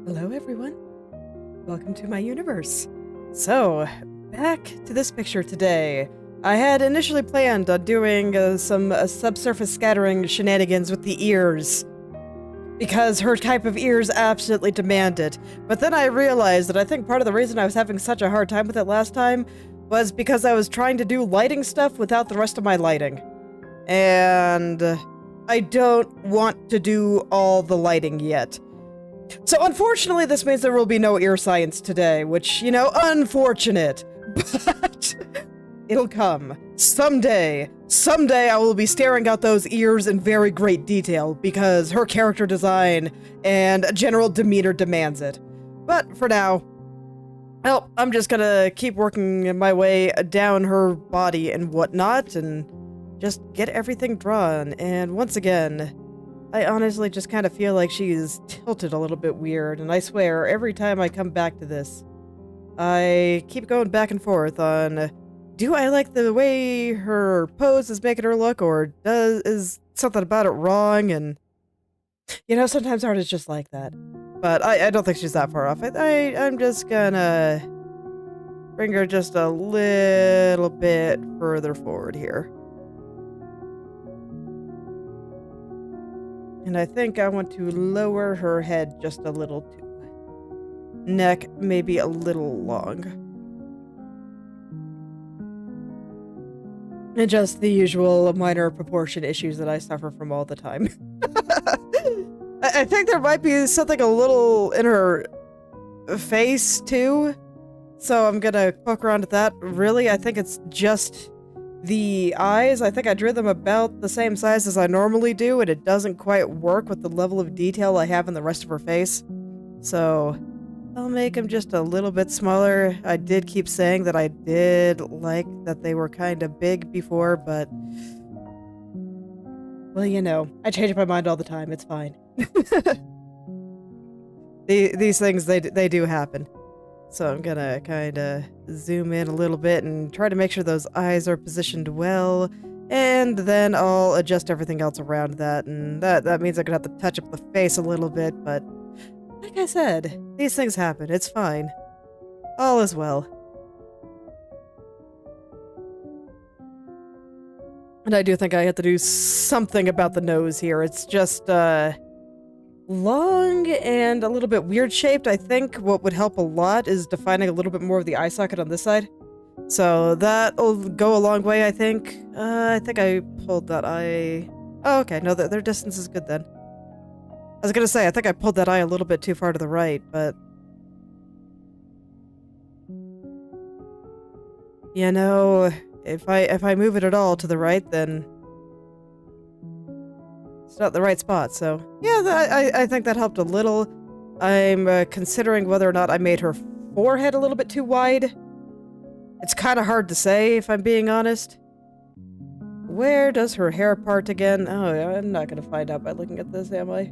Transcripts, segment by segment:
Hello everyone, welcome to my universe. So, back to this picture today. I had initially planned on doing some subsurface scattering shenanigans with the ears, because her type of ears absolutely demand it. But then I realized that I think part of the reason I was having such a hard time with it last time was because I was trying to do lighting stuff without the rest of my lighting. And I don't want to do all the lighting yet. So unfortunately, this means there will be no ear science today, which, you know, unfortunate, but it'll come. Someday I will be staring out those ears in very great detail because her character design and general demeanor demands it. But for now, well, I'm just gonna keep working my way down her body and whatnot and just get everything drawn. And once again, I honestly just kind of feel like she's tilted a little bit weird, and I swear, every time I come back to this, I keep going back and forth on, do I like the way her pose is making her look, or is something about it wrong? And, you know, sometimes art is just like that. But I don't think she's that far off. I'm just gonna bring her just a little bit further forward here. And I think I want to lower her head just a little too. Neck maybe a little long. And just the usual minor proportion issues that I suffer from all the time. I think there might be something a little in her face too. So I'm gonna poke around at that. Really, I think it's just the eyes. I think I drew them about the same size as I normally do, and it doesn't quite work with the level of detail I have in the rest of her face. So I'll make them just a little bit smaller. I did keep saying that I did like that they were kind of big before, but well, you know, I change my mind all the time. It's fine. These things, they do happen. So I'm gonna kind of zoom in a little bit and try to make sure those eyes are positioned well, and then I'll adjust everything else around that, and that means I'm gonna have to touch up the face a little bit, but like I said, these things happen. It's fine. All is well. And I do think I have to do something about the nose here. It's just, long and a little bit weird shaped. I think what would help a lot is defining a little bit more of the eye socket on this side. So that'll go a long way, I think. I think I pulled that eye. Oh, okay. No, their distance is good then. I was gonna say, I think I pulled that eye a little bit too far to the right, but you know, if I move it at all to the right, then it's not the right spot. So yeah, I think that helped a little. I'm considering whether or not I made her forehead a little bit too wide. It's kind of hard to say, if I'm being honest. Where does her hair part again? Oh, I'm not gonna find out by looking at this, am I?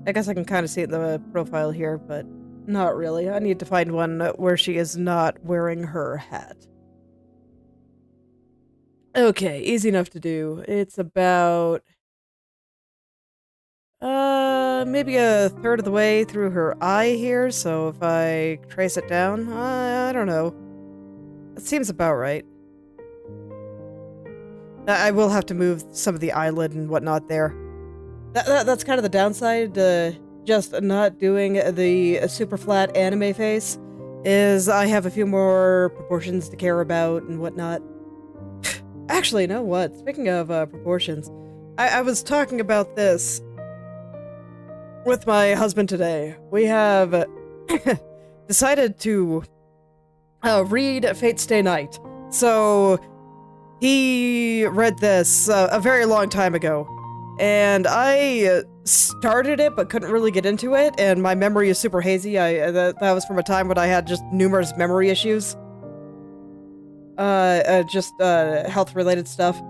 I guess I can kind of see it in the profile here, but not really. I need to find one where she is not wearing her hat. Okay, easy enough to do. It's about maybe a third of the way through her eye here, so if I trace it down, I don't know. It seems about right. I will have to move some of the eyelid and whatnot there. That's kind of the downside, just not doing the super flat anime face, is I have a few more proportions to care about and whatnot. Actually, you know what? Speaking of proportions, I was talking about this with my husband today. We have decided to read Fate Stay Night. So he read this a very long time ago, and I started it but couldn't really get into it, and my memory is super hazy. That was from a time when I had just numerous memory issues. Just health-related stuff.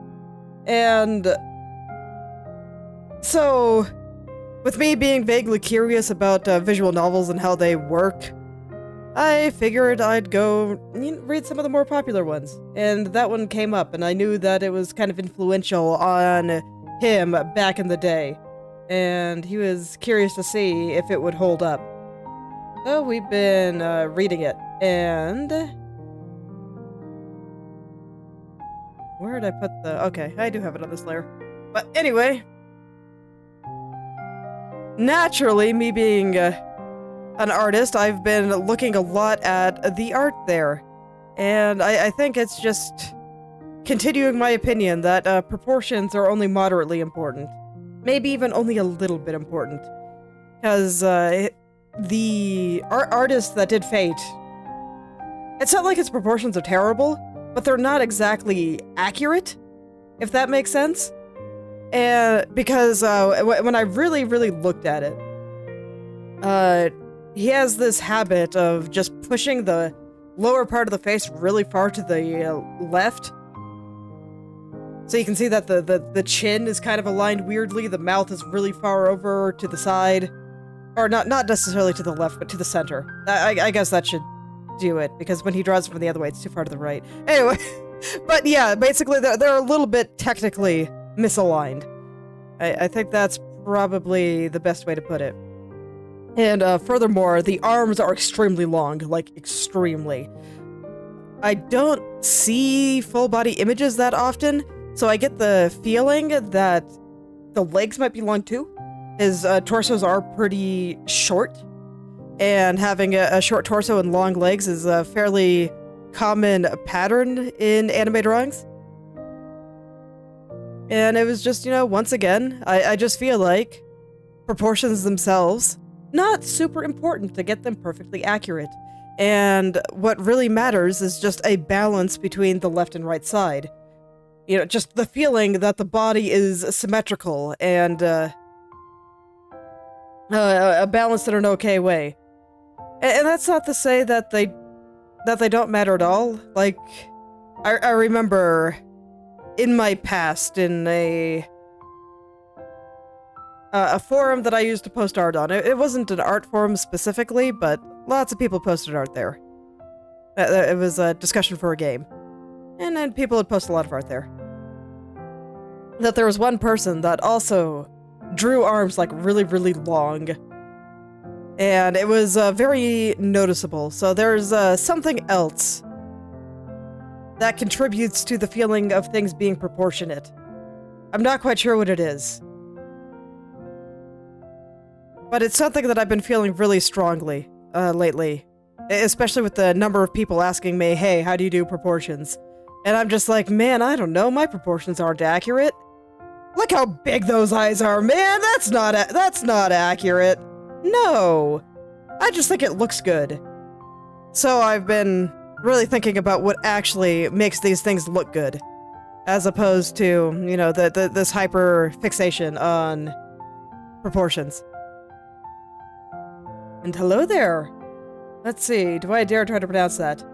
And so, with me being vaguely curious about visual novels and how they work, I figured I'd go read some of the more popular ones. And that one came up, and I knew that it was kind of influential on him back in the day. and he was curious to see if it would hold up. So we've been reading it, and where did I put the... Okay, I do have it on this layer. But anyway, naturally, me being an artist, I've been looking a lot at the art there. And I think it's just continuing my opinion that proportions are only moderately important. Maybe even only a little bit important. Because the artist that did Fate, it's not like its proportions are terrible, but they're not exactly accurate, if that makes sense. And because when I really looked at it, he has this habit of just pushing the lower part of the face really far to the left. So you can see that the chin is kind of aligned weirdly, the mouth is really far over to the side. Or not necessarily to the left, but to the center. I guess that should do it, because when he draws from the other way, it's too far to the right. Anyway, but yeah, basically they're a little bit technically misaligned. I think that's probably the best way to put it. And furthermore, the arms are extremely long, like extremely. I don't see full body images that often, so I get the feeling that the legs might be long too. His torsos are pretty short, and having a short torso and long legs is a fairly common pattern in anime drawings. And it was just, you know, once again, I just feel like proportions themselves, not super important to get them perfectly accurate. And what really matters is just a balance between the left and right side. You know, just the feeling that the body is symmetrical and a balanced in an okay way. And that's not to say that they don't matter at all. Like, I remember in my past, in a forum that I used to post art on. It wasn't an art forum specifically, but lots of people posted art there. It was a discussion for a game. And then people would post a lot of art there. That there was one person that also drew arms like really long. And it was very noticeable. So there's something else that contributes to the feeling of things being proportionate. I'm not quite sure what it is. But it's something that I've been feeling really strongly lately. Especially with the number of people asking me, hey, how do you do proportions? And I'm just like, man, I don't know, my proportions aren't accurate. Look how big those eyes are, man, that's not accurate. No, I just think it looks good. So I've been really thinking about what actually makes these things look good, as opposed to, you know, this hyper fixation on proportions. And hello there. Let's see, do I dare try to pronounce that?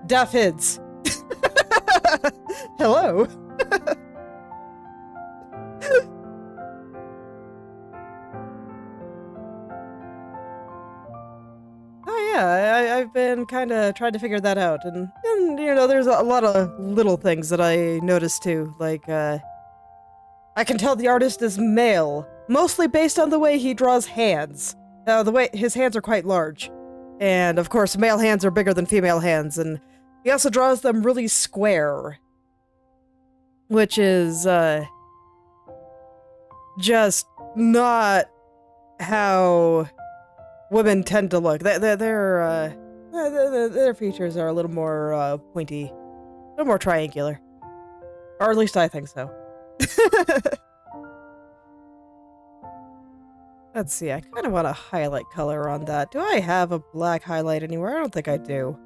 Daphids. Hello. Oh yeah, I've been kind of trying to figure that out, and you know, there's a lot of little things that I noticed too, like I can tell the artist is male, mostly based on the way he draws hands. The way his hands are quite large, and of course male hands are bigger than female hands, and he also draws them really square, which is just not how women tend to look. Their features are a little more pointy, a little more triangular, or at least I think so. Let's see, I kind of want a highlight color on that. Do I have a black highlight anywhere? I don't think I do.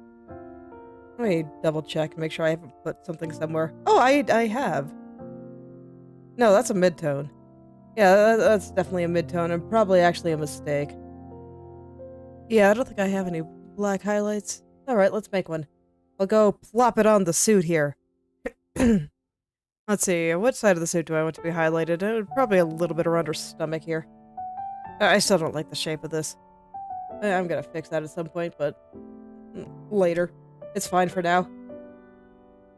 Let me double check, make sure I haven't put something somewhere. Oh, I have. No, that's a midtone. Yeah, that's definitely a midtone, and probably actually a mistake. Yeah, I don't think I have any black highlights. Alright, let's make one. I'll go plop it on the suit here. Let's see, what side of the suit do I want to be highlighted? Probably a little bit around her stomach here. I still don't like the shape of this. I'm gonna fix that at some point, but later. It's fine for now.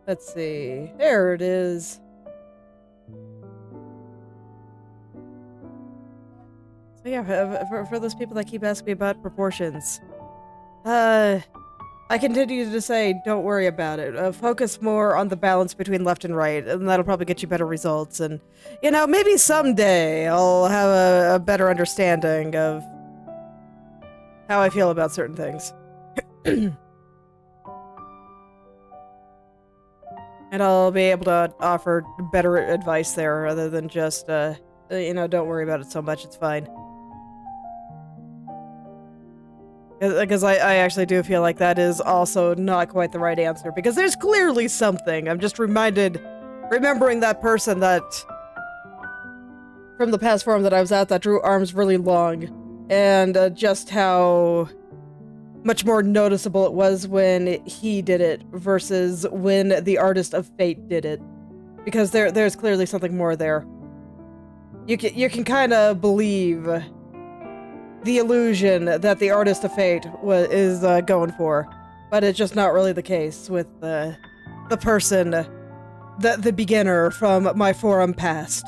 Let's see. There it is. Yeah, for those people that keep asking me about proportions, I continue to say, don't worry about it. Focus more on the balance between left and right, and that'll probably get you better results. And, you know, maybe someday I'll have a better understanding of how I feel about certain things. And I'll be able to offer better advice there rather than just, you know, don't worry about it so much, it's fine. Because I actually do feel like that is also not quite the right answer, because there's clearly something. I'm just remembering that person that, from the past forum that I was at, that drew arms really long, and just how much more noticeable it was when he did it versus when the Artist of Fate did it. Because there's clearly something more there. You can kind of believe the illusion that the Artist of Fate is going for, but it's just not really the case with the person, the beginner from my forum past.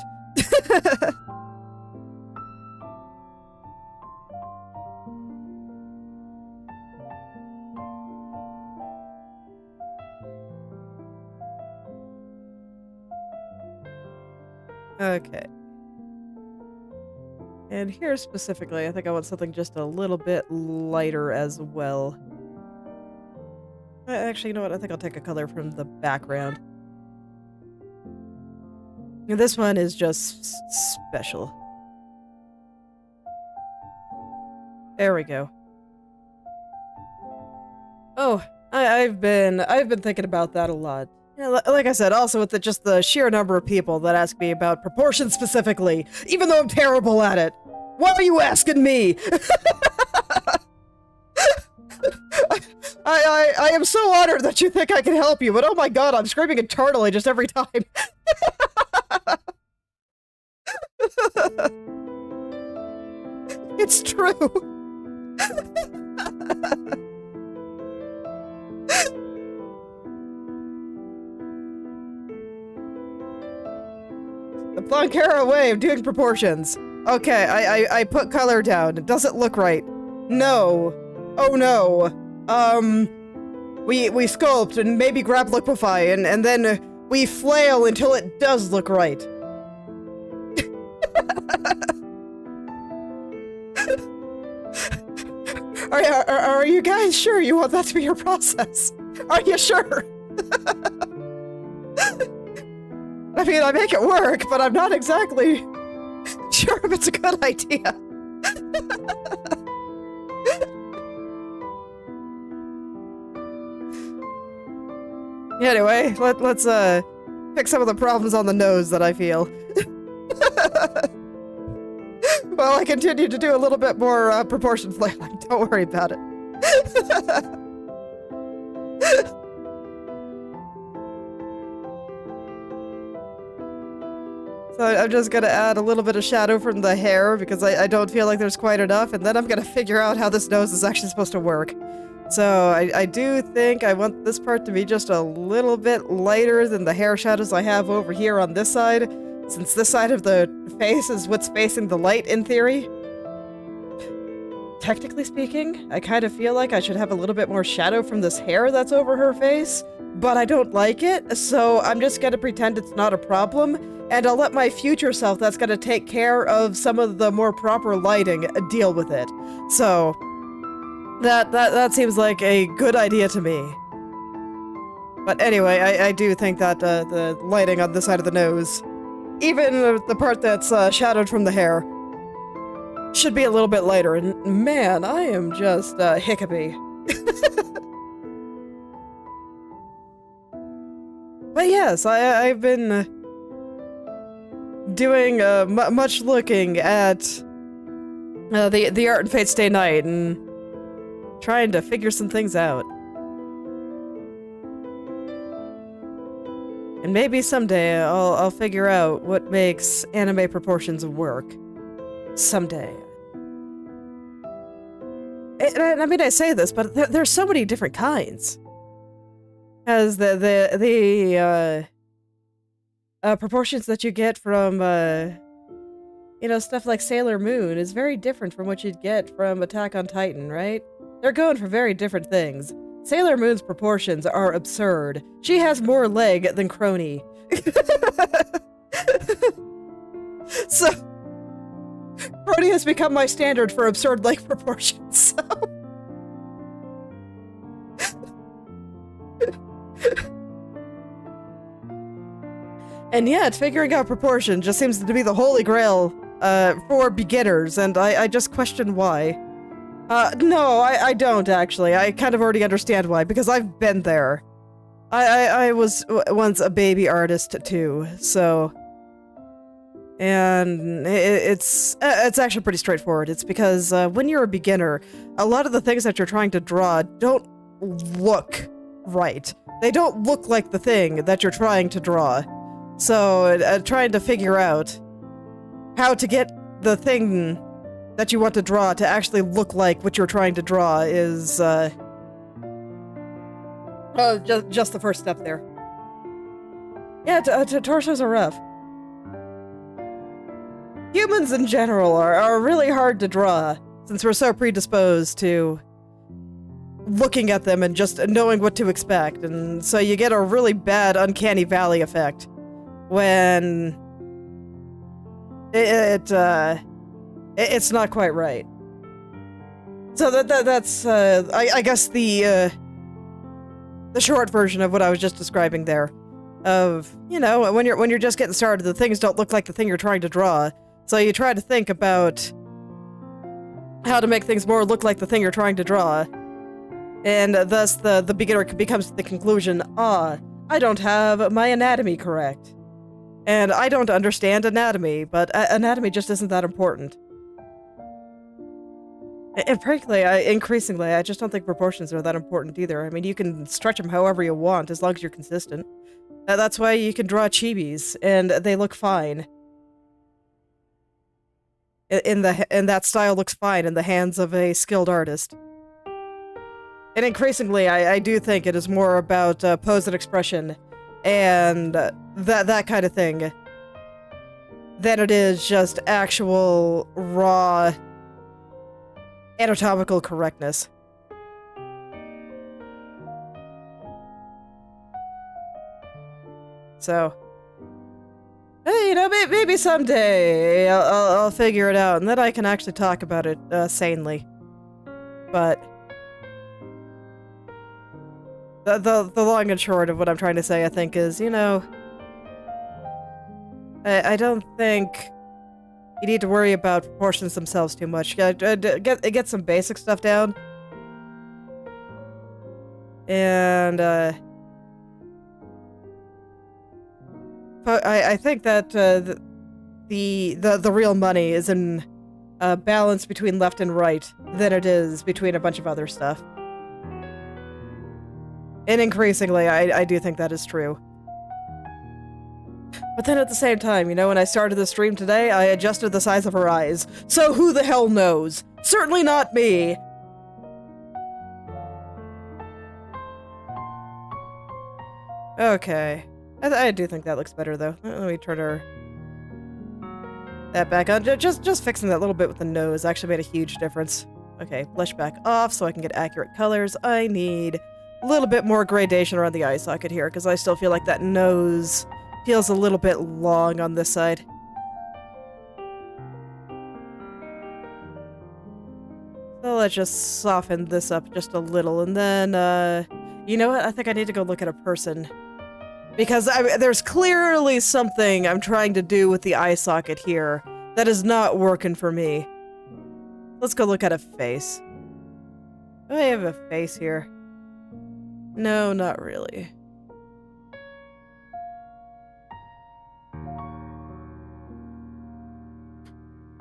Okay. And here specifically, I think I want something just a little bit lighter as well. Actually, you know what? I think I'll take a color from the background. And this one is just special. There we go. Oh, I've been thinking about that a lot. You know, like I said, also with just the sheer number of people that ask me about proportions specifically, even though I'm terrible at it. Why are you asking me? I am so honored that you think I can help you, but oh my god, I'm screaming internally just every time. It's true. The Planckera way of doing proportions. Okay, I put color down. It doesn't look right. No. Oh no. We sculpt and maybe grab liquefy and then we flail until it does look right. Are you guys sure you want that to be your process? Are you sure? I mean, I make it work, but I'm not exactly sure if it's a good idea. Anyway, let's fix some of the problems on the nose that I feel. Well, I continue to do a little bit more proportion flailing. Don't worry about it. So I'm just gonna add a little bit of shadow from the hair because I don't feel like there's quite enough, and then I'm gonna figure out how this nose is actually supposed to work. So I do think I want this part to be just a little bit lighter than the hair shadows I have over here on this side, since this side of the face is what's facing the light in theory. Technically speaking, I kind of feel like I should have a little bit more shadow from this hair that's over her face, but I don't like it, so I'm just gonna pretend it's not a problem, and I'll let my future self that's gonna take care of some of the more proper lighting deal with it. So, that seems like a good idea to me. But anyway, I do think that the lighting on this side of the nose, even the part that's shadowed from the hair, should be a little bit lighter, and man, I am just hiccupy. But yes, I've been doing much looking at the Art and Fate Stay Night and trying to figure some things out. And maybe someday I'll figure out what makes anime proportions work. Someday. And I mean, I say this, but there's so many different kinds. As the proportions that you get from you know, stuff like Sailor Moon is very different from what you'd get from Attack on Titan, right? They're going for very different things. Sailor Moon's proportions are absurd. She has more leg than Crony. So, Crony has become my standard for absurd leg proportions, so... And yet, figuring out proportion just seems to be the holy grail for beginners, and I just question why. No, I don't, actually. I kind of already understand why, because I've been there. I was once a baby artist, too, so... And it's actually pretty straightforward. It's because when you're a beginner, a lot of the things that you're trying to draw don't look right. They don't look like the thing that you're trying to draw. So trying to figure out how to get the thing that you want to draw to actually look like what you're trying to draw is just the first step there. Yeah, torsos are rough. Humans in general are really hard to draw, since we're so predisposed to looking at them and just knowing what to expect, and so you get a really bad uncanny valley effect when it's not quite right. So that's I guess the short version of what I was just describing there, of, you know, when you're just getting started, the things don't look like the thing you're trying to draw. So you try to think about how to make things more look like the thing you're trying to draw. And thus the beginner becomes to the conclusion, I don't have my anatomy correct. And I don't understand anatomy, but anatomy just isn't that important. And frankly, increasingly, I just don't think proportions are that important either. I mean, you can stretch them however you want, as long as you're consistent. That's why you can draw chibis, and they look fine. And that style looks fine in the hands of a skilled artist. And increasingly, I do think it is more about pose and expression and that kind of thing than it is just actual raw anatomical correctness. So, you know, maybe someday I'll figure it out, and then I can actually talk about it sanely. But the long and short of what I'm trying to say, I think, is, you know, I don't think you need to worry about proportions themselves too much. Get some basic stuff down, and I think that the real money is in balance between left and right than it is between a bunch of other stuff. And increasingly, I do think that is true. But then at the same time, you know, when I started the stream today, I adjusted the size of her eyes. So who the hell knows? Certainly not me! Okay. I do think that looks better, though. Let me turn that back on. Just fixing that little bit with the nose actually made a huge difference. Okay, blush back off so I can get accurate colors. I need a little bit more gradation around the eye socket here, because I still feel like that nose feels a little bit long on this side. So let's just soften this up just a little, and then, you know what? I think I need to go look at a person. Because there's clearly something I'm trying to do with the eye socket here that is not working for me. Let's go look at a face. Do I have a face here? No, not really.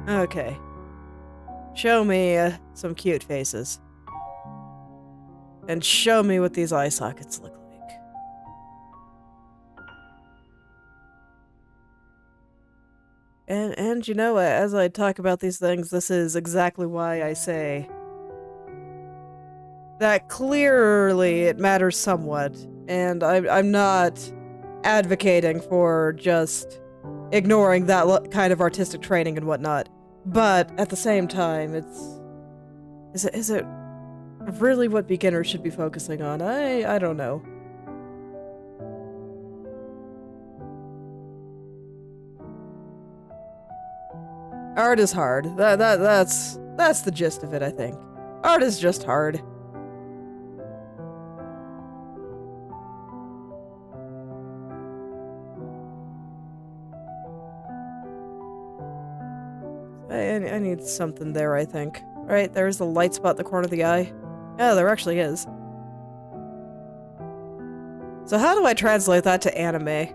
Okay. Show me some cute faces. And show me what these eye sockets look like. And you know, as I talk about these things, this is exactly why I say that clearly it matters somewhat, and I'm not advocating for just ignoring that kind of artistic training and whatnot. But at the same time, is it really what beginners should be focusing on? I don't know. Art is hard. That's the gist of it, I think. Art is just hard. I need something there, I think. Right, there's the light spot in the corner of the eye. Yeah, there actually is. So how do I translate that to anime?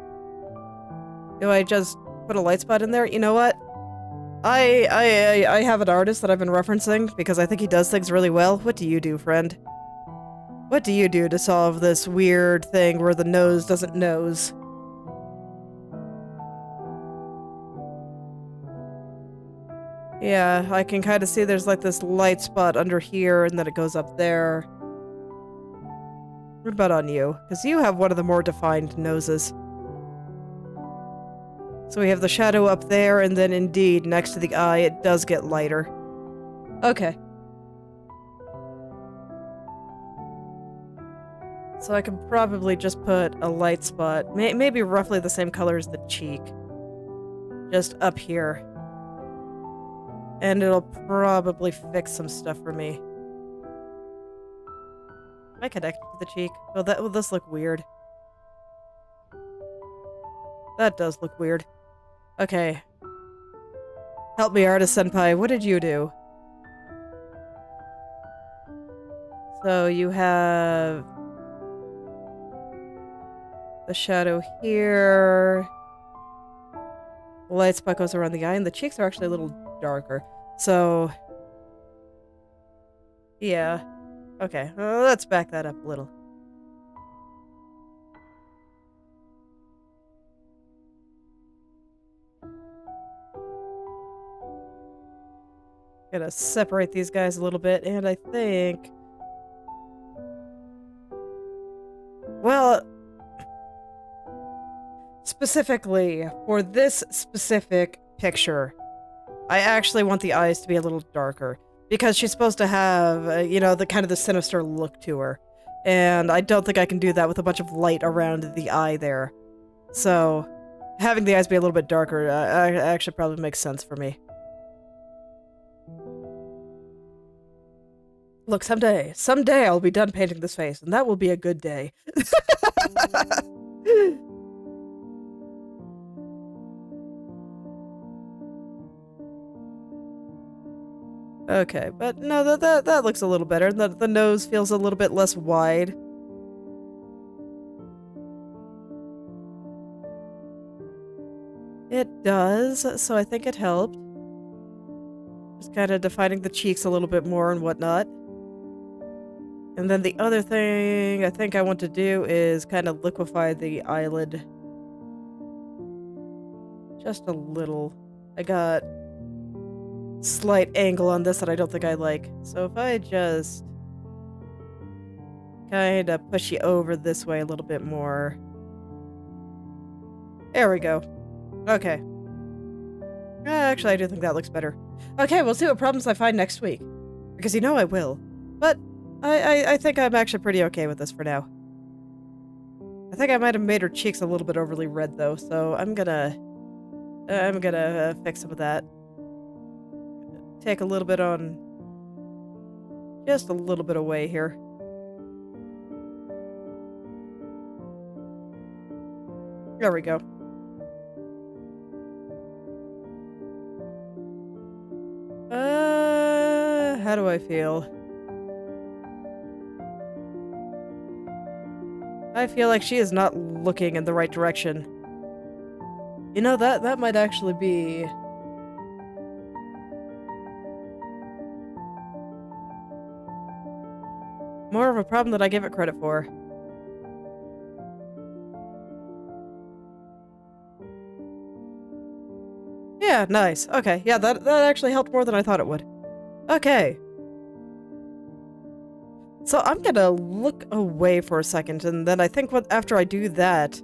Do I just put a light spot in there? You know what? I have an artist that I've been referencing because I think he does things really well. What do you do, friend? What do you do to solve this weird thing where the nose doesn't nose? Yeah, I can kind of see there's like this light spot under here and then it goes up there. What about on you? Because you have one of the more defined noses. So we have the shadow up there, and then indeed, next to the eye, it does get lighter. Okay. So I can probably just put a light spot, maybe roughly the same color as the cheek. Just up here. And it'll probably fix some stuff for me. Am I connected to the cheek? Will this look weird? That does look weird. Okay. Help me, artist senpai. What did you do? So you have the shadow here. The light spot goes around the eye, and the cheeks are actually a little darker. So yeah. Okay. Let's back that up a little. Gonna separate these guys a little bit, and I think... Well... Specifically, for this specific picture, I actually want the eyes to be a little darker. Because she's supposed to have, you know, the kind of the sinister look to her. And I don't think I can do that with a bunch of light around the eye there. So, having the eyes be a little bit darker actually probably makes sense for me. Look, someday I'll be done painting this face, and that will be a good day. Okay, but no, that looks a little better. The nose feels a little bit less wide. It does, so I think it helped. Just kind of defining the cheeks a little bit more and whatnot. And then the other thing I think I want to do is kind of liquefy the eyelid. Just a little. I got slight angle on this that I don't think I like. So if I just kind of push you over this way a little bit more. There we go. Okay. Actually, I do think that looks better. Okay, we'll see what problems I find next week. Because you know I will. But I think I'm actually pretty okay with this for now. I think I might have made her cheeks a little bit overly red though, so I'm gonna fix some of that. Take a little bit on, just a little bit away here. There we go. How do I feel? I feel like she is not looking in the right direction. You know, that might actually be... more of a problem than I give it credit for. Yeah, nice. Okay, yeah, that actually helped more than I thought it would. Okay. So I'm gonna look away for a second, and then I think after I do that,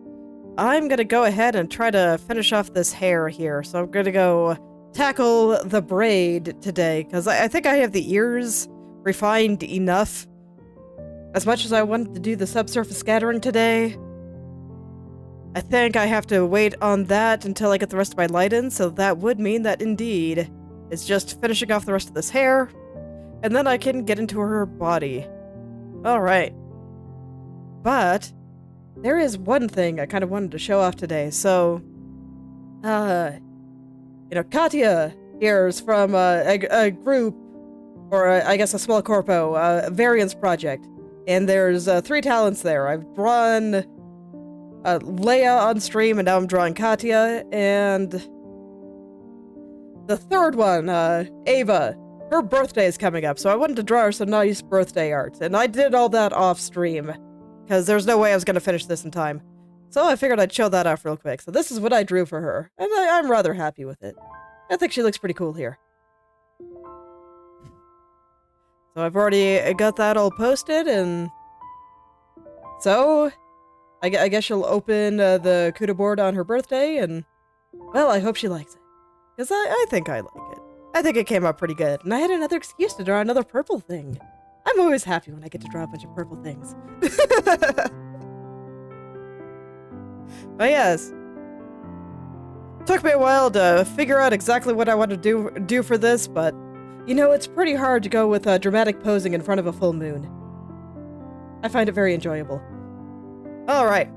I'm gonna go ahead and try to finish off this hair here. So I'm gonna go tackle the braid today, because I think I have the ears refined enough. As much as I wanted to do the subsurface scattering today, I think I have to wait on that until I get the rest of my light in, so that would mean that indeed it's just finishing off the rest of this hair, and then I can get into her body. Alright. But there is one thing I kind of wanted to show off today, so Katya here is from a group, or I guess a small corpo, Variance project. And there's 3 talents there. I've drawn Leia on stream, and now I'm drawing Katya. And the third one, Ava, her birthday is coming up, so I wanted to draw her some nice birthday art. And I did all that off stream, because there's no way I was going to finish this in time. So I figured I'd show that off real quick. So this is what I drew for her, and I'm rather happy with it. I think she looks pretty cool here. So I've already got that all posted, and so I guess she'll open the Kuda board on her birthday, and well, I hope she likes it, because I think I like it. I think it came out pretty good, and I had another excuse to draw another purple thing. I'm always happy when I get to draw a bunch of purple things. But yes, took me a while to figure out exactly what I want to do for this, but you know, it's pretty hard to go with dramatic posing in front of a full moon. I find it very enjoyable. Alright.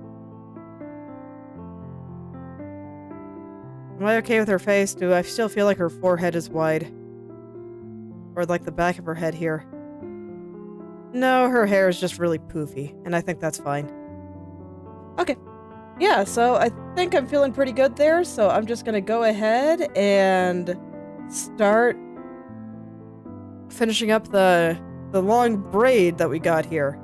Am I okay with her face? Do I still feel like her forehead is wide? Or like the back of her head here? No, her hair is just really poofy, and I think that's fine. Okay. Yeah, so I think I'm feeling pretty good there, so I'm just gonna go ahead and start finishing up the long braid that we got here.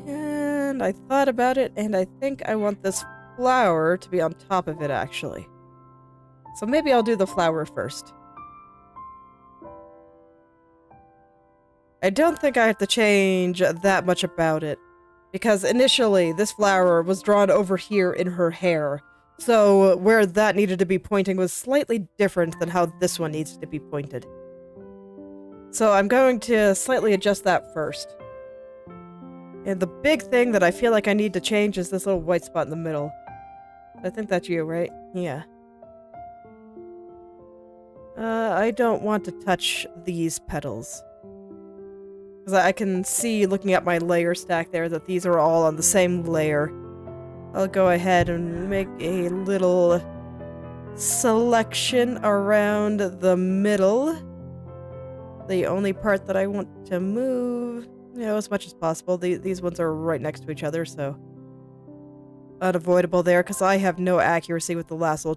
And I thought about it, and I think I want this flower to be on top of it, actually. So maybe I'll do the flower first. I don't think I have to change that much about it, because initially this flower was drawn over here in her hair. So where that needed to be pointing was slightly different than how this one needs to be pointed. So I'm going to slightly adjust that first. And the big thing that I feel like I need to change is this little white spot in the middle. I think that's you, right? Yeah. I don't want to touch these petals. Because I can see, looking at my layer stack there, that these are all on the same layer. I'll go ahead and make a little selection around the middle. The only part that I want to move, as much as possible. These ones are right next to each other, so unavoidable there, because I have no accuracy with the lasso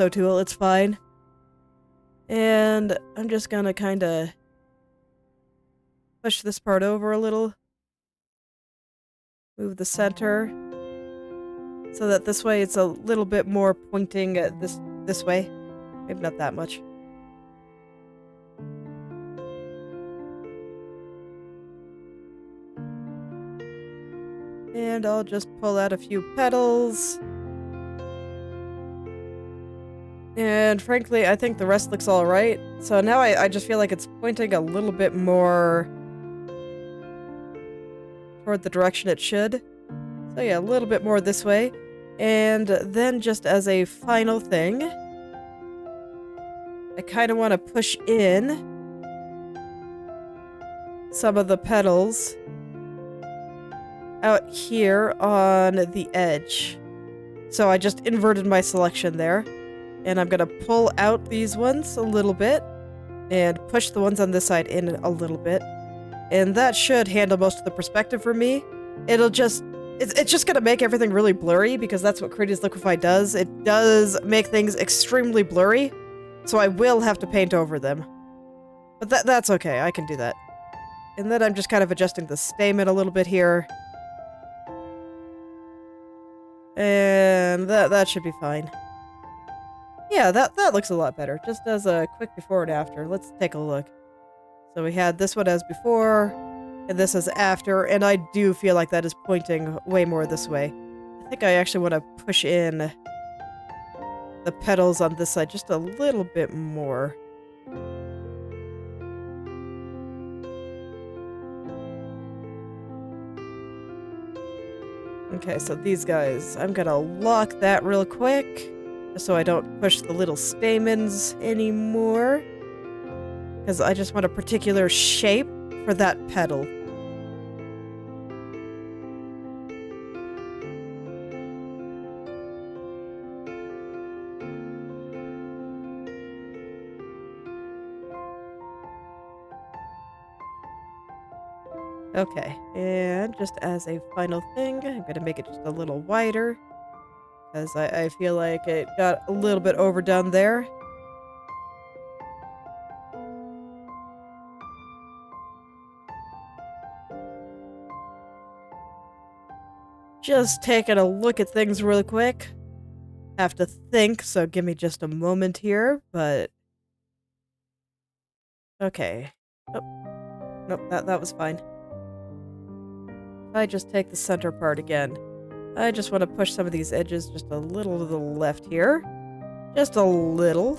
tool. It's fine. And I'm just gonna kind of push this part over a little. Move the center. So that this way it's a little bit more pointing this way. Maybe not that much. And I'll just pull out a few petals. And frankly, I think the rest looks alright. So now I just feel like it's pointing a little bit more toward the direction it should. So yeah, a little bit more this way. And then just as a final thing, I kind of want to push in some of the petals out here on the edge. So I just inverted my selection there. And I'm going to pull out these ones a little bit and push the ones on this side in a little bit. And that should handle most of the perspective for me. It's just gonna make everything really blurry, because that's what Krita's Liquify does. It does make things extremely blurry, so I will have to paint over them. But that's okay, I can do that. And then I'm just kind of adjusting the stamen a little bit here. And that should be fine. Yeah, that looks a lot better. Just as a quick before and after. Let's take a look. So we had this one as before, and this is after, and I do feel like that is pointing way more this way. I think I actually want to push in the petals on this side just a little bit more. Okay, so these guys, I'm gonna lock that real quick, just so I don't push the little stamens anymore. Because I just want a particular shape for that petal. Okay, and just as a final thing, I'm gonna make it just a little wider, because I feel like it got a little bit overdone there. Just taking a look at things really quick. Have to think, so give me just a moment here, but... Okay. Oh, nope, that was fine. If I just take the center part again, I just want to push some of these edges just a little to the left here. Just a little.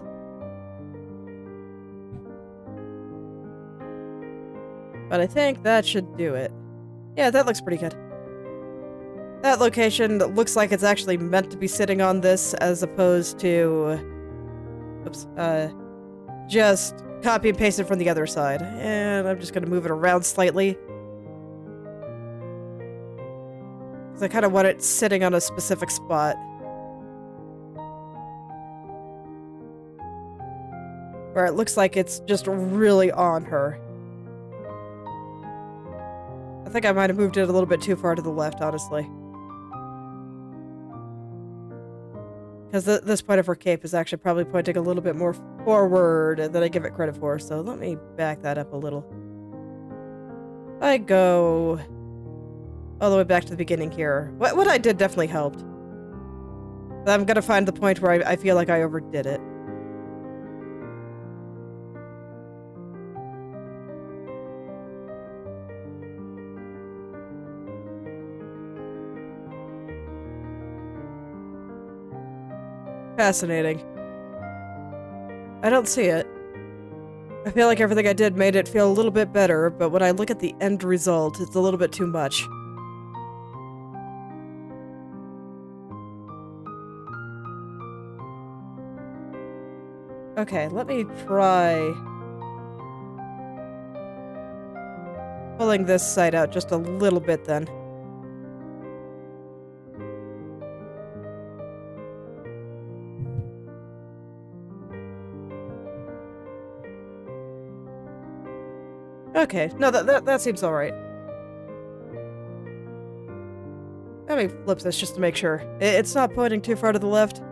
But I think that should do it. Yeah, that looks pretty good. That location looks like it's actually meant to be sitting on this as opposed to... Oops. Just copy and paste it from the other side. And I'm just going to move it around slightly. Because I kind of want it sitting on a specific spot. Where it looks like it's just really on her. I think I might have moved it a little bit too far to the left, honestly. Because this point of her cape is actually probably pointing a little bit more forward than I give it credit for, so let me back that up a little. I go all the way back to the beginning here. What I did definitely helped. But I'm gonna find the point where I feel like I overdid it. Fascinating. I don't see it. I feel like everything I did made it feel a little bit better, but when I look at the end result, it's a little bit too much. Okay, let me try pulling this side out just a little bit then. Okay, no, that seems alright. Let me flip this just to make sure. It's not pointing too far to the left.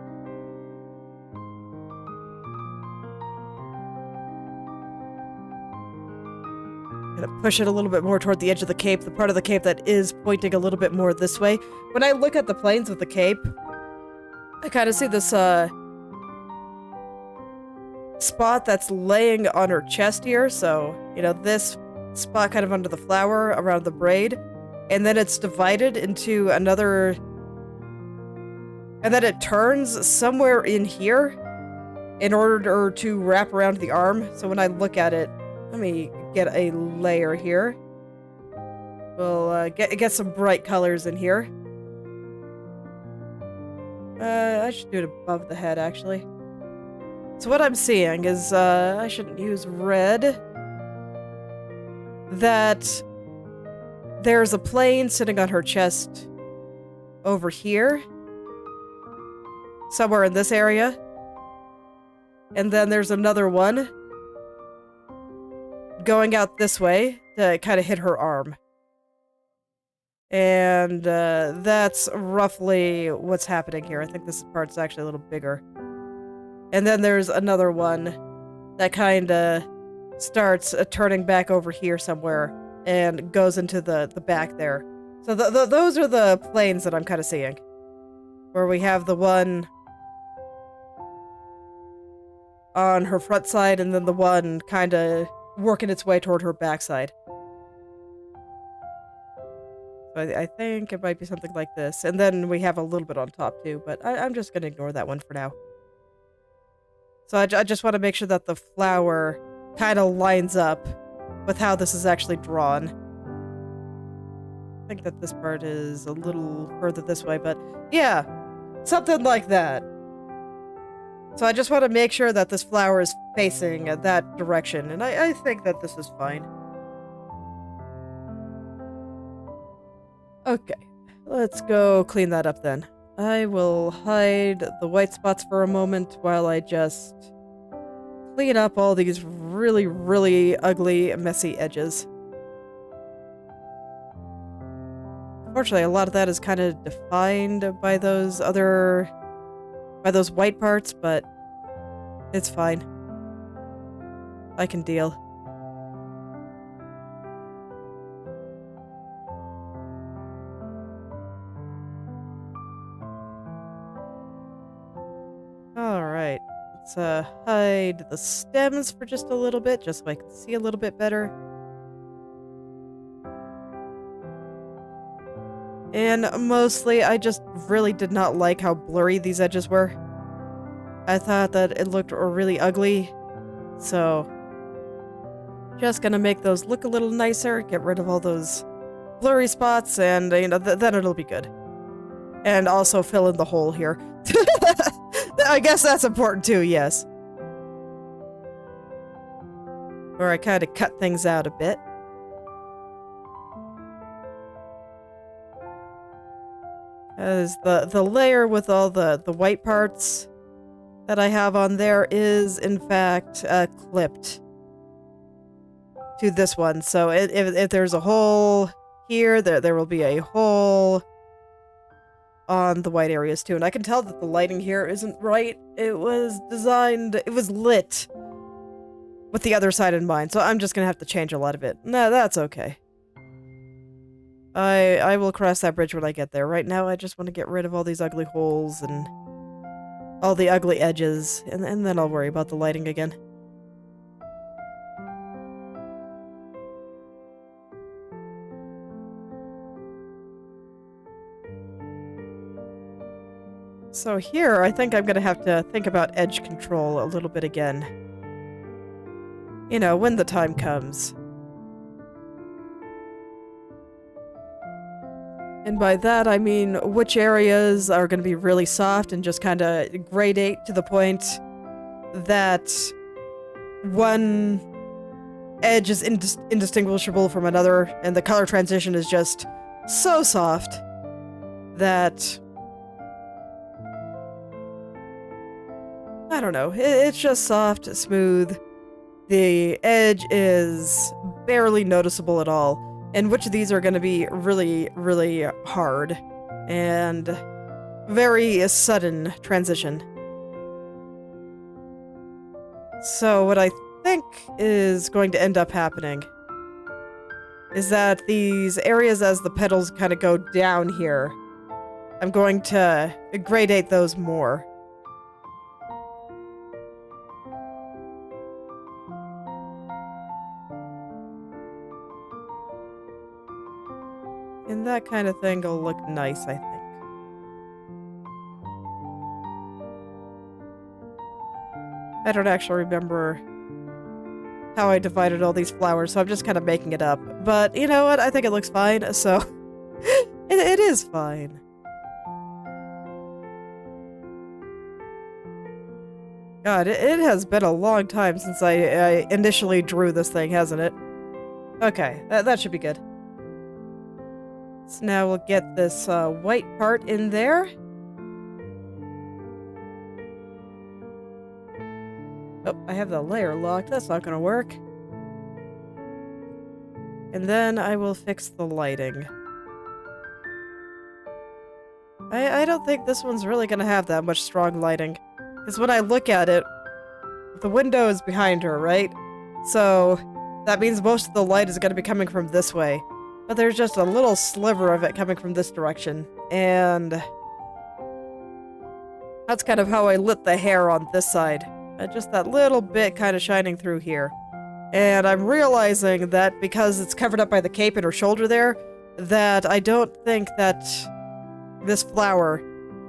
Gonna push it a little bit more toward the edge of the cape, the part of the cape that is pointing a little bit more this way. When I look at the planes of the cape, I kind of see this, spot that's laying on her chest here, so, you know, this spot kind of under the flower around the braid, and then it's divided into another, and then it turns somewhere in here in order to wrap around the arm. So when I look at it, let me get a layer here. We'll get some bright colors in here. I should do it above the head, actually. So what I'm seeing is, I shouldn't use red, that there's a plane sitting on her chest over here, somewhere in this area, and then there's another one going out this way to kind of hit her arm. And that's roughly what's happening here. I think this part's actually a little bigger. And then there's another one that kind of starts turning back over here somewhere and goes into the back there. So those are the planes that I'm kind of seeing. Where we have the one on her front side and then the one kind of working its way toward her backside. So I think it might be something like this. And then we have a little bit on top too, but I'm just going to ignore that one for now. So I just want to make sure that the flower kind of lines up with how this is actually drawn. I think that this part is a little further this way, but yeah, something like that. So I just want to make sure that this flower is facing that direction, and I think that this is fine. Okay, let's go clean that up then. I will hide the white spots for a moment while I just clean up all these really, really ugly, messy edges. Unfortunately, a lot of that is kind of defined by those white parts, but it's fine. I can deal. Alright, let's hide the stems for just a little bit, just so I can see a little bit better. And mostly, I just really did not like how blurry these edges were. I thought that it looked really ugly, so just gonna make those look a little nicer, get rid of all those blurry spots, and, you know, then it'll be good. And also fill in the hole here. I guess that's important too, yes. Where I kind of cut things out a bit. As the layer with all the white parts that I have on there is, in fact, clipped to this one. So if there's a hole here, there will be a hole on the white areas too. And I can tell that the lighting here isn't right. It was lit with the other side in mind. So I'm just gonna have to change a lot of it. No, that's okay. I will cross that bridge when I get there. Right now, I just want to get rid of all these ugly holes and all the ugly edges, and then I'll worry about the lighting again. So here, I think I'm gonna have to think about edge control a little bit again. You know, when the time comes. And by that, I mean which areas are going to be really soft and just kind of gradate to the point that one edge is indistinguishable from another, and the color transition is just so soft that... I don't know, it's just soft, smooth. The edge is barely noticeable at all. And which of these are going to be really, really hard and very sudden transition. So what I think is going to end up happening is that these areas, as the petals kind of go down here, I'm going to gradate those more. And that kind of thing will look nice, I think. I don't actually remember how I divided all these flowers, so I'm just kind of making it up. But you know what? I think it looks fine, so it is fine. God, it has been a long time since I initially drew this thing, hasn't it? Okay, that should be good. So now we'll get this white part in there. Oh, I have the layer locked. That's not going to work. And then I will fix the lighting. I don't think this one's really going to have that much strong lighting. Because when I look at it, the window is behind her, right? So that means most of the light is going to be coming from this way. But there's just a little sliver of it coming from this direction, and that's kind of how I lit the hair on this side. Just that little bit kind of shining through here. And I'm realizing that because it's covered up by the cape in her shoulder there, that I don't think that this flower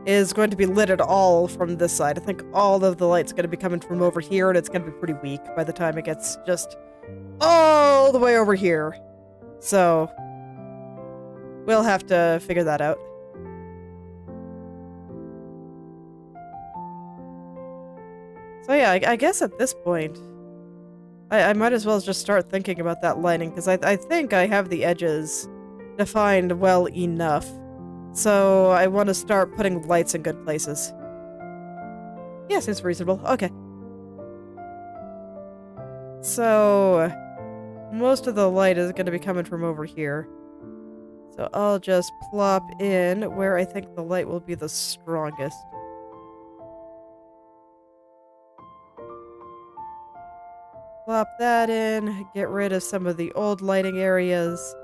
is going to be lit at all from this side. I think all of the light's going to be coming from over here, and it's going to be pretty weak by the time it gets just all the way over here. So, we'll have to figure that out. So yeah, I guess at this point, I might as well just start thinking about that lighting, because I think I have the edges defined well enough. So I want to start putting lights in good places. Yes, it's reasonable. Okay. So, most of the light is going to be coming from over here. So I'll just plop in where I think the light will be the strongest. Plop that in, get rid of some of the old lighting areas.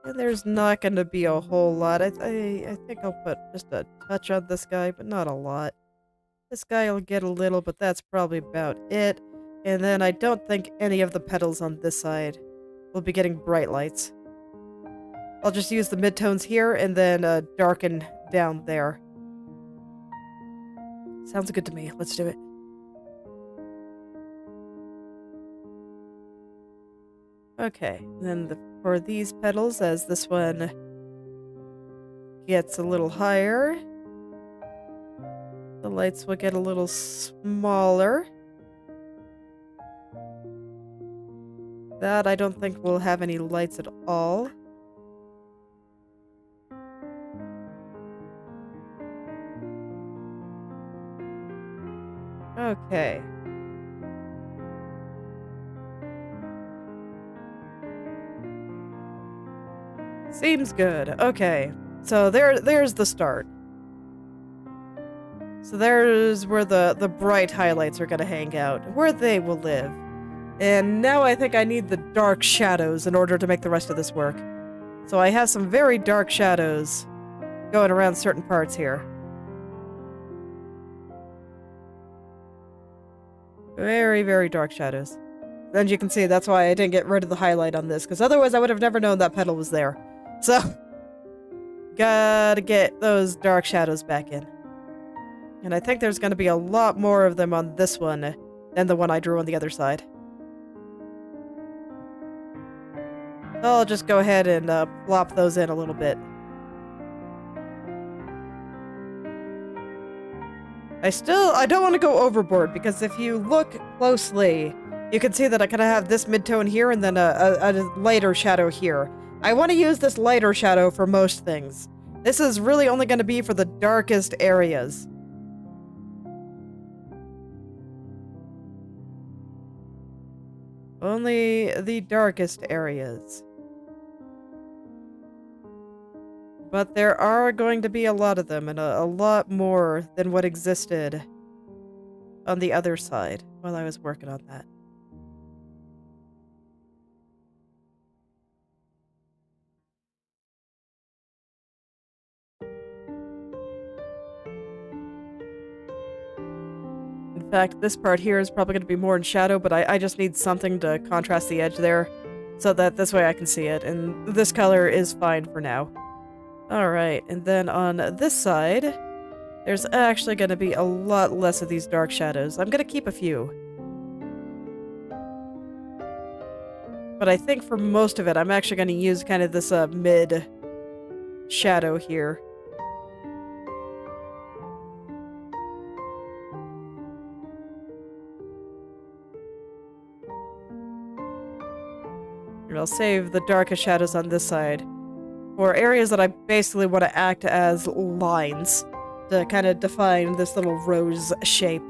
And there's not going to be a whole lot. I think I'll put just a touch on this guy, but not a lot. This guy will get a little, but that's probably about it. And then I don't think any of the petals on this side will be getting bright lights. I'll just use the midtones here and then darken down there. Sounds good to me. Let's do it. Okay, then for these petals, as this one gets a little higher, the lights will get a little smaller. That I don't think will have any lights at all. Okay. Seems good. Okay. So there's the start. So there's where the bright highlights are gonna hang out, where they will live. And now I think I need the dark shadows in order to make the rest of this work. So I have some very dark shadows going around certain parts here. Very, very dark shadows. And you can see that's why I didn't get rid of the highlight on this, because otherwise I would have never known that petal was there. So, gotta get those dark shadows back in. And I think there's gonna be a lot more of them on this one than the one I drew on the other side. I'll just go ahead and plop those in a little bit. I don't want to go overboard, because if you look closely, you can see that I kind of have this midtone here and then a lighter shadow here. I want to use this lighter shadow for most things. This is really only going to be for the darkest areas. Only the darkest areas. But there are going to be a lot of them, and a lot more than what existed on the other side while I was working on that. In fact, this part here is probably going to be more in shadow, but I just need something to contrast the edge there, so that this way I can see it, and this color is fine for now. Alright, and then on this side, there's actually going to be a lot less of these dark shadows. I'm going to keep a few. But I think for most of it, I'm actually going to use kind of this mid shadow here. And I'll save the darkest shadows on this side for areas that I basically want to act as lines to kind of define this little rose shape.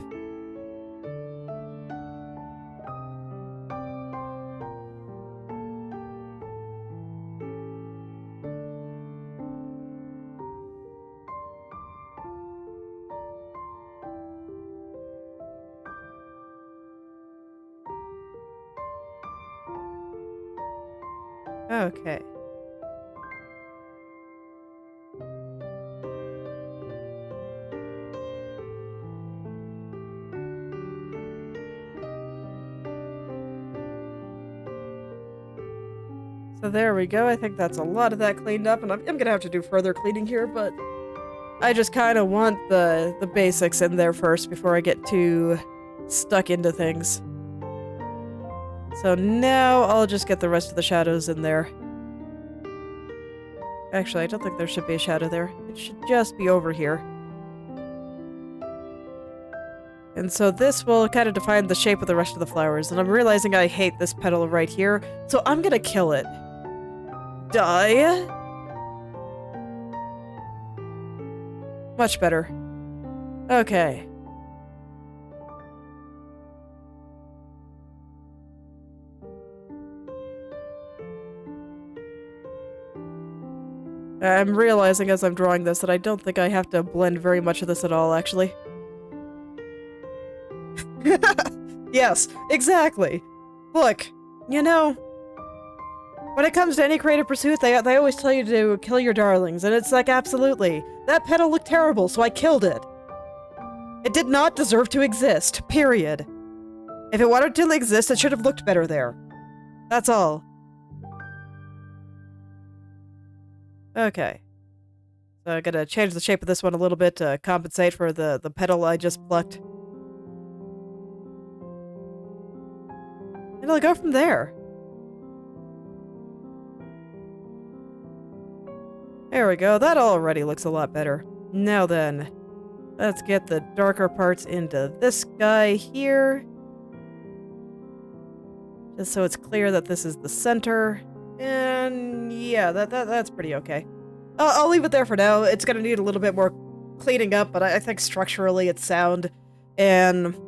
Okay. So there we go. I think that's a lot of that cleaned up, and I'm gonna have to do further cleaning here, but I just kind of want the basics in there first before I get too stuck into things. So now I'll just get the rest of the shadows in there. Actually, I don't think there should be a shadow there. It should just be over here. And so this will kind of define the shape of the rest of the flowers. And I'm realizing I hate this petal right here, so I'm gonna kill it. Die. Much better. Okay. I'm realizing as I'm drawing this that I don't think I have to blend very much of this at all, actually. Yes, exactly. Look, you know, when it comes to any creative pursuit, they always tell you to kill your darlings, and it's like, absolutely. That petal looked terrible, so I killed it. It did not deserve to exist, period. If it wanted to exist, it should have looked better there. That's all. Okay. So I gotta change the shape of this one a little bit to compensate for the petal I just plucked. And I'll go from there. There we go, that already looks a lot better. Now then, let's get the darker parts into this guy here. Just so it's clear that this is the center. And yeah, that's pretty okay. I'll leave it there for now. It's gonna need a little bit more cleaning up, but I think structurally it's sound. And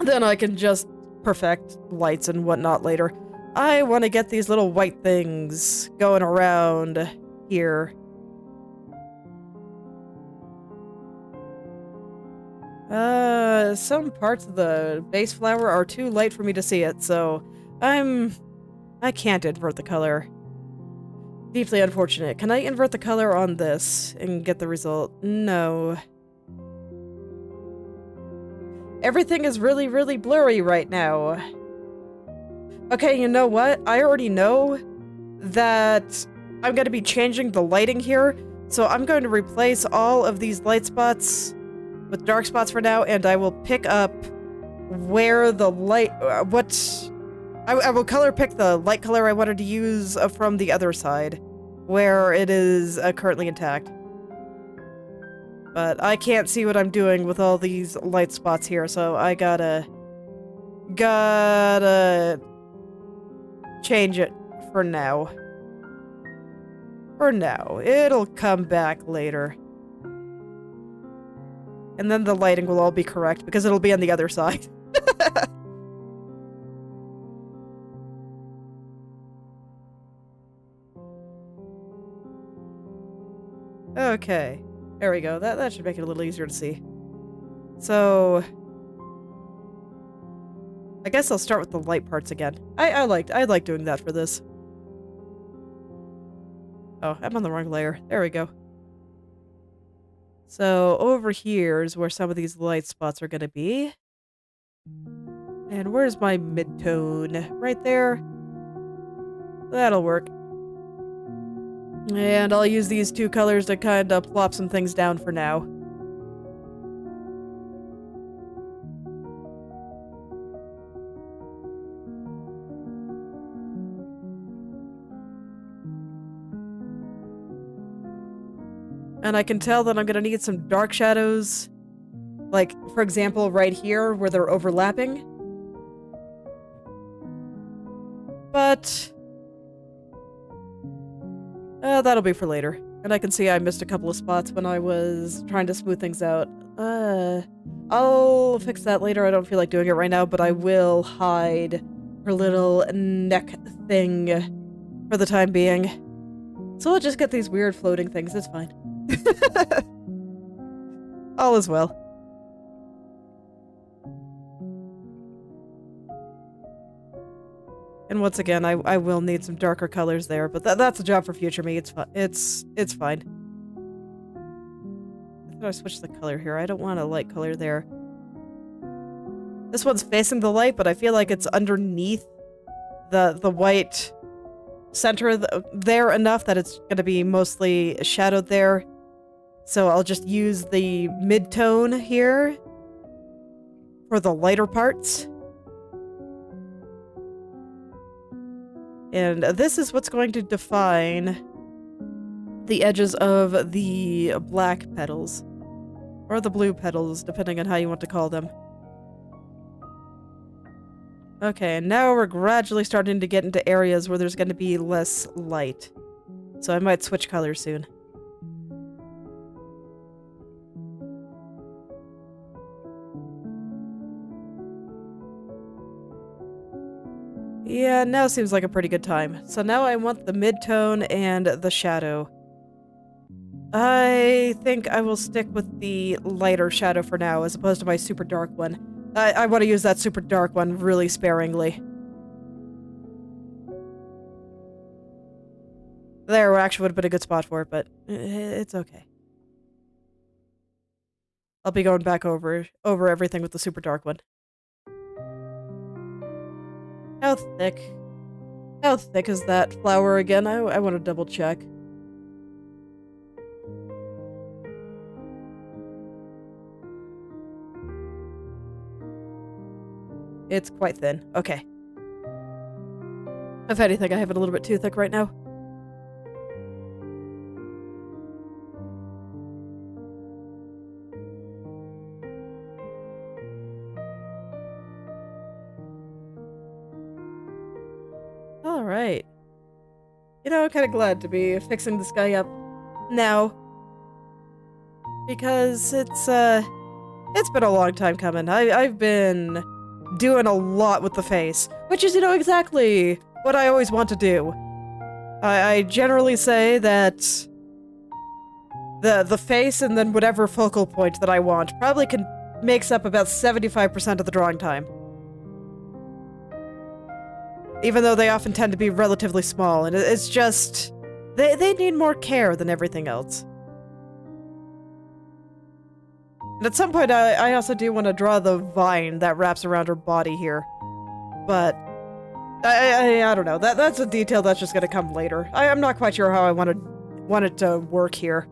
then I can just perfect lights and whatnot later. I want to get these little white things going around here. Some parts of the base flower are too light for me to see it, so I can't invert the color. Deeply unfortunate. Can I invert the color on this and get the result? No. Everything is really, really blurry right now. Okay, you know what? I already know that I'm going to be changing the lighting here, so I'm going to replace all of these light spots with dark spots for now, and I will pick up where the light... I will color pick the light color I wanted to use from the other side, where it is currently intact. But I can't see what I'm doing with all these light spots here, so I gotta change it for now. For now. It'll come back later. And then the lighting will all be correct, because it'll be on the other side. Okay. There we go. That should make it a little easier to see. So I guess I'll start with the light parts again. I like doing that for this. Oh, I'm on the wrong layer. There we go. So over here is where some of these light spots are gonna be. And where's my mid-tone? Right there. That'll work. And I'll use these two colors to kind of plop some things down for now. And I can tell that I'm gonna need some dark shadows. Like, for example, right here where they're overlapping. But that'll be for later. And I can see I missed a couple of spots when I was trying to smooth things out. I'll fix that later. I don't feel like doing it right now, but I will hide her little neck thing for the time being. So we'll just get these weird floating things. It's fine. All is well. And once again, I will need some darker colors there, but that's a job for future me. It's fine. I thought I switched the color here. I don't want a light color there. This one's facing the light, but I feel like it's underneath the white center there enough that it's going to be mostly shadowed there. So I'll just use the mid-tone here for the lighter parts. And this is what's going to define the edges of the black petals. Or the blue petals, depending on how you want to call them. Okay, and now we're gradually starting to get into areas where there's going to be less light. So I might switch colors soon. Yeah, now seems like a pretty good time. So now I want the mid-tone and the shadow. I think I will stick with the lighter shadow for now, as opposed to my super dark one. I want to use that super dark one really sparingly. There actually would have been a good spot for it, but it's okay. I'll be going back over everything with the super dark one. How thick? How thick is that flower again? I want to double check. It's quite thin. Okay. If anything, I have it a little bit too thick right now. Alright. You know, I'm kind of glad to be fixing this guy up now. Because it's been a long time coming. I've been doing a lot with the face, which is, you know, exactly what I always want to do. I generally say that the face and then whatever focal point that I want probably makes up about 75% of the drawing time. Even though they often tend to be relatively small, and it's just they need more care than everything else. And at some point, I also do want to draw the vine that wraps around her body here. But I don't know. That's a detail that's just going to come later. I'm not quite sure how I want it to work here.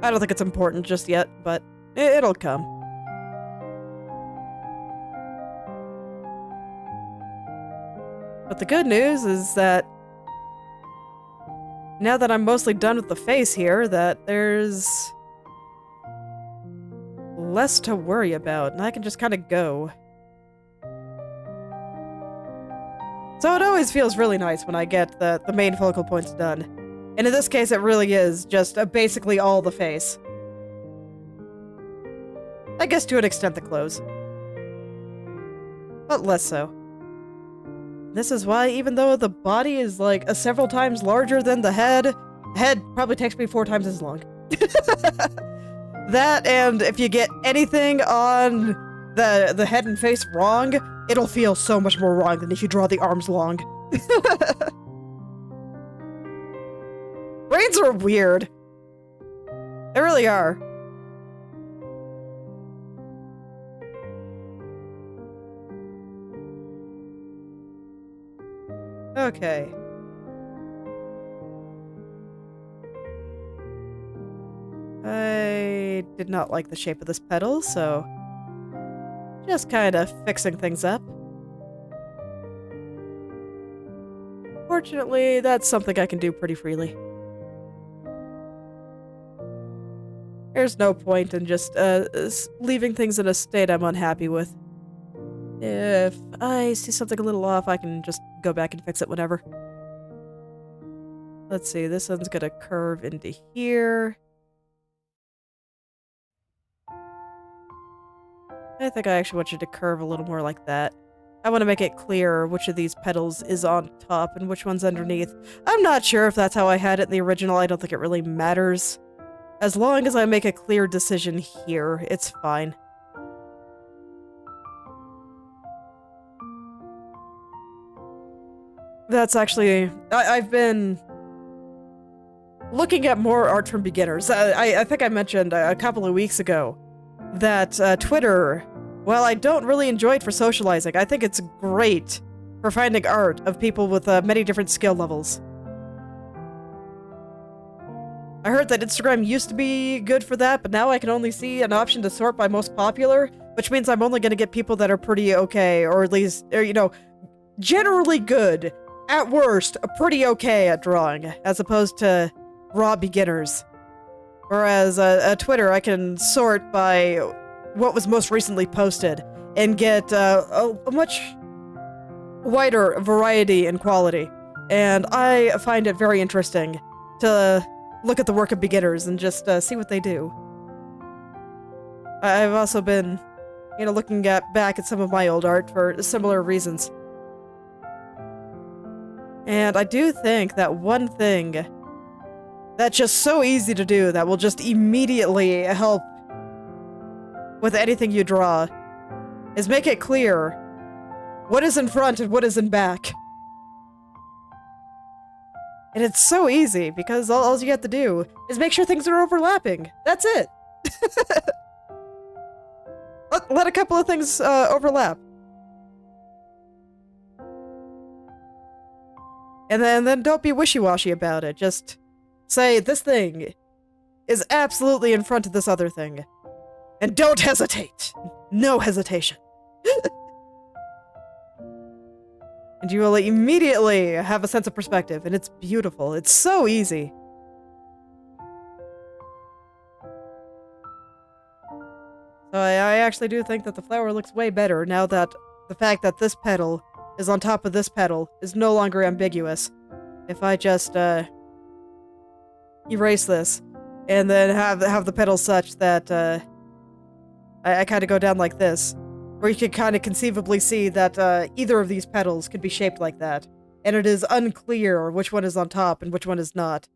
I don't think it's important just yet, but it'll come. But the good news is that now that I'm mostly done with the face here, that there's less to worry about, and I can just kind of go. So it always feels really nice when I get the main focal points done. And in this case, it really is just basically all the face. I guess to an extent the clothes. But less so. This is why, even though the body is like several times larger than the head probably takes me 4 times as long. That, and if you get anything on the head and face wrong, it'll feel so much more wrong than if you draw the arms long. Brains are weird. They really are. Okay. I did not like the shape of this petal, so just kind of fixing things up. Fortunately, that's something I can do pretty freely. There's no point in just leaving things in a state I'm unhappy with. If I see something a little off, I can just go back and fix it whenever. Let's see, this one's gonna curve into here. I think I actually want you to curve a little more like that. I want to make it clear which of these petals is on top and which one's underneath. I'm not sure if that's how I had it in the original. I don't think it really matters. As long as I make a clear decision here, it's fine. That's actually... I've been looking at more art from beginners. I think I mentioned a couple of weeks ago that Twitter, well, I don't really enjoy it for socializing. I think it's great for finding art of people with many different skill levels. I heard that Instagram used to be good for that, but now I can only see an option to sort by most popular, which means I'm only going to get people that are pretty okay, or at least, you know, generally good. At worst, pretty okay at drawing, as opposed to raw beginners. Whereas Twitter, I can sort by what was most recently posted and get a much wider variety and quality. And I find it very interesting to look at the work of beginners and just see what they do. I've also been, you know, looking back at some of my old art for similar reasons. And I do think that one thing that's just so easy to do that will just immediately help with anything you draw is make it clear what is in front and what is in back. And it's so easy, because all you have to do is make sure things are overlapping. That's it. Let a couple of things overlap. And then don't be wishy-washy about it. Just say, this thing is absolutely in front of this other thing. And don't hesitate. No hesitation. And you will immediately have a sense of perspective, and it's beautiful. It's so easy. So I actually do think that the flower looks way better now that the fact that this petal is on top of this petal is no longer ambiguous. If I just erase this and then have the petals such that I kind of go down like this, where you can kind of conceivably see that either of these petals could be shaped like that, and it is unclear which one is on top and which one is not,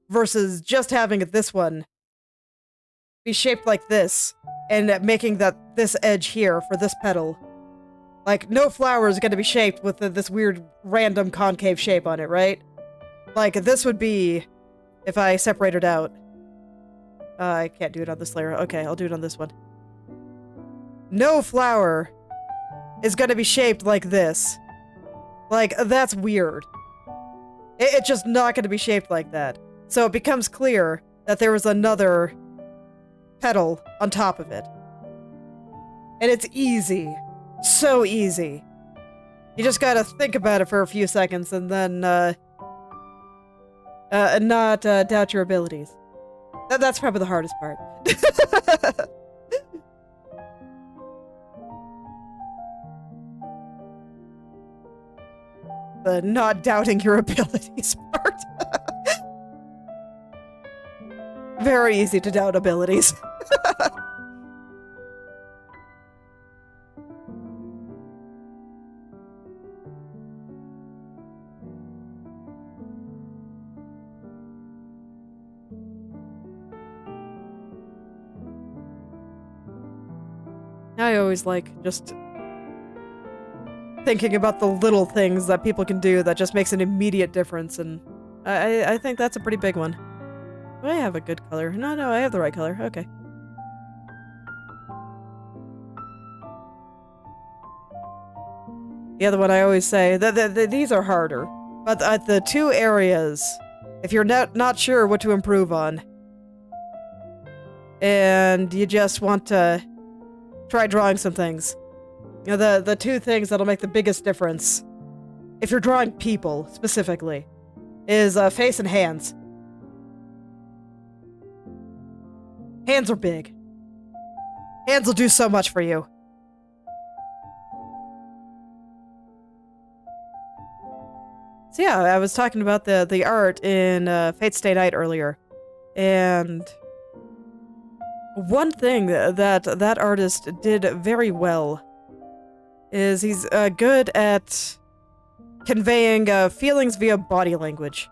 versus just having this one be shaped like this, and making that this edge here for this petal. Like, no flower is going to be shaped with this weird random concave shape on it, right? Like, this would be if I separate it out. I can't do it on this layer. Okay, I'll do it on this one. No flower is gonna be shaped like this. Like, that's weird. It's just not gonna be shaped like that. So it becomes clear that there is another petal on top of it. And it's easy. So easy. You just gotta think about it for a few seconds and then, not doubt your abilities. That's probably the hardest part. The not doubting your abilities part. Very easy to doubt abilities. I always like just thinking about the little things that people can do that just makes an immediate difference, and I think that's a pretty big one. Do I have a good color? No, I have the right color. Okay. The other one I always say, these are harder, but at the two areas, if you're not sure what to improve on, and you just want to try drawing some things, you know, the two things that'll make the biggest difference, if you're drawing people, specifically, is face and hands. Hands are big. Hands will do so much for you. So yeah, I was talking about the art in Fate Stay Night earlier, and one thing that artist did very well is he's good at conveying feelings via body language.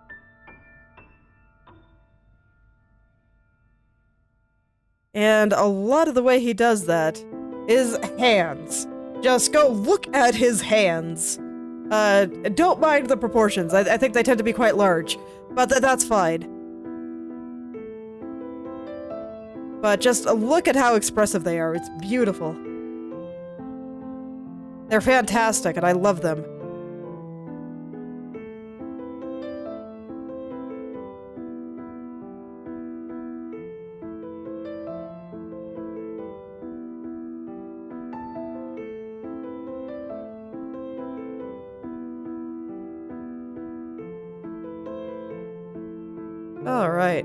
And a lot of the way he does that is hands. Just go look at his hands. Don't mind the proportions. I think they tend to be quite large, but that's fine. But just look at how expressive they are. It's beautiful. They're fantastic, and I love them. Alright.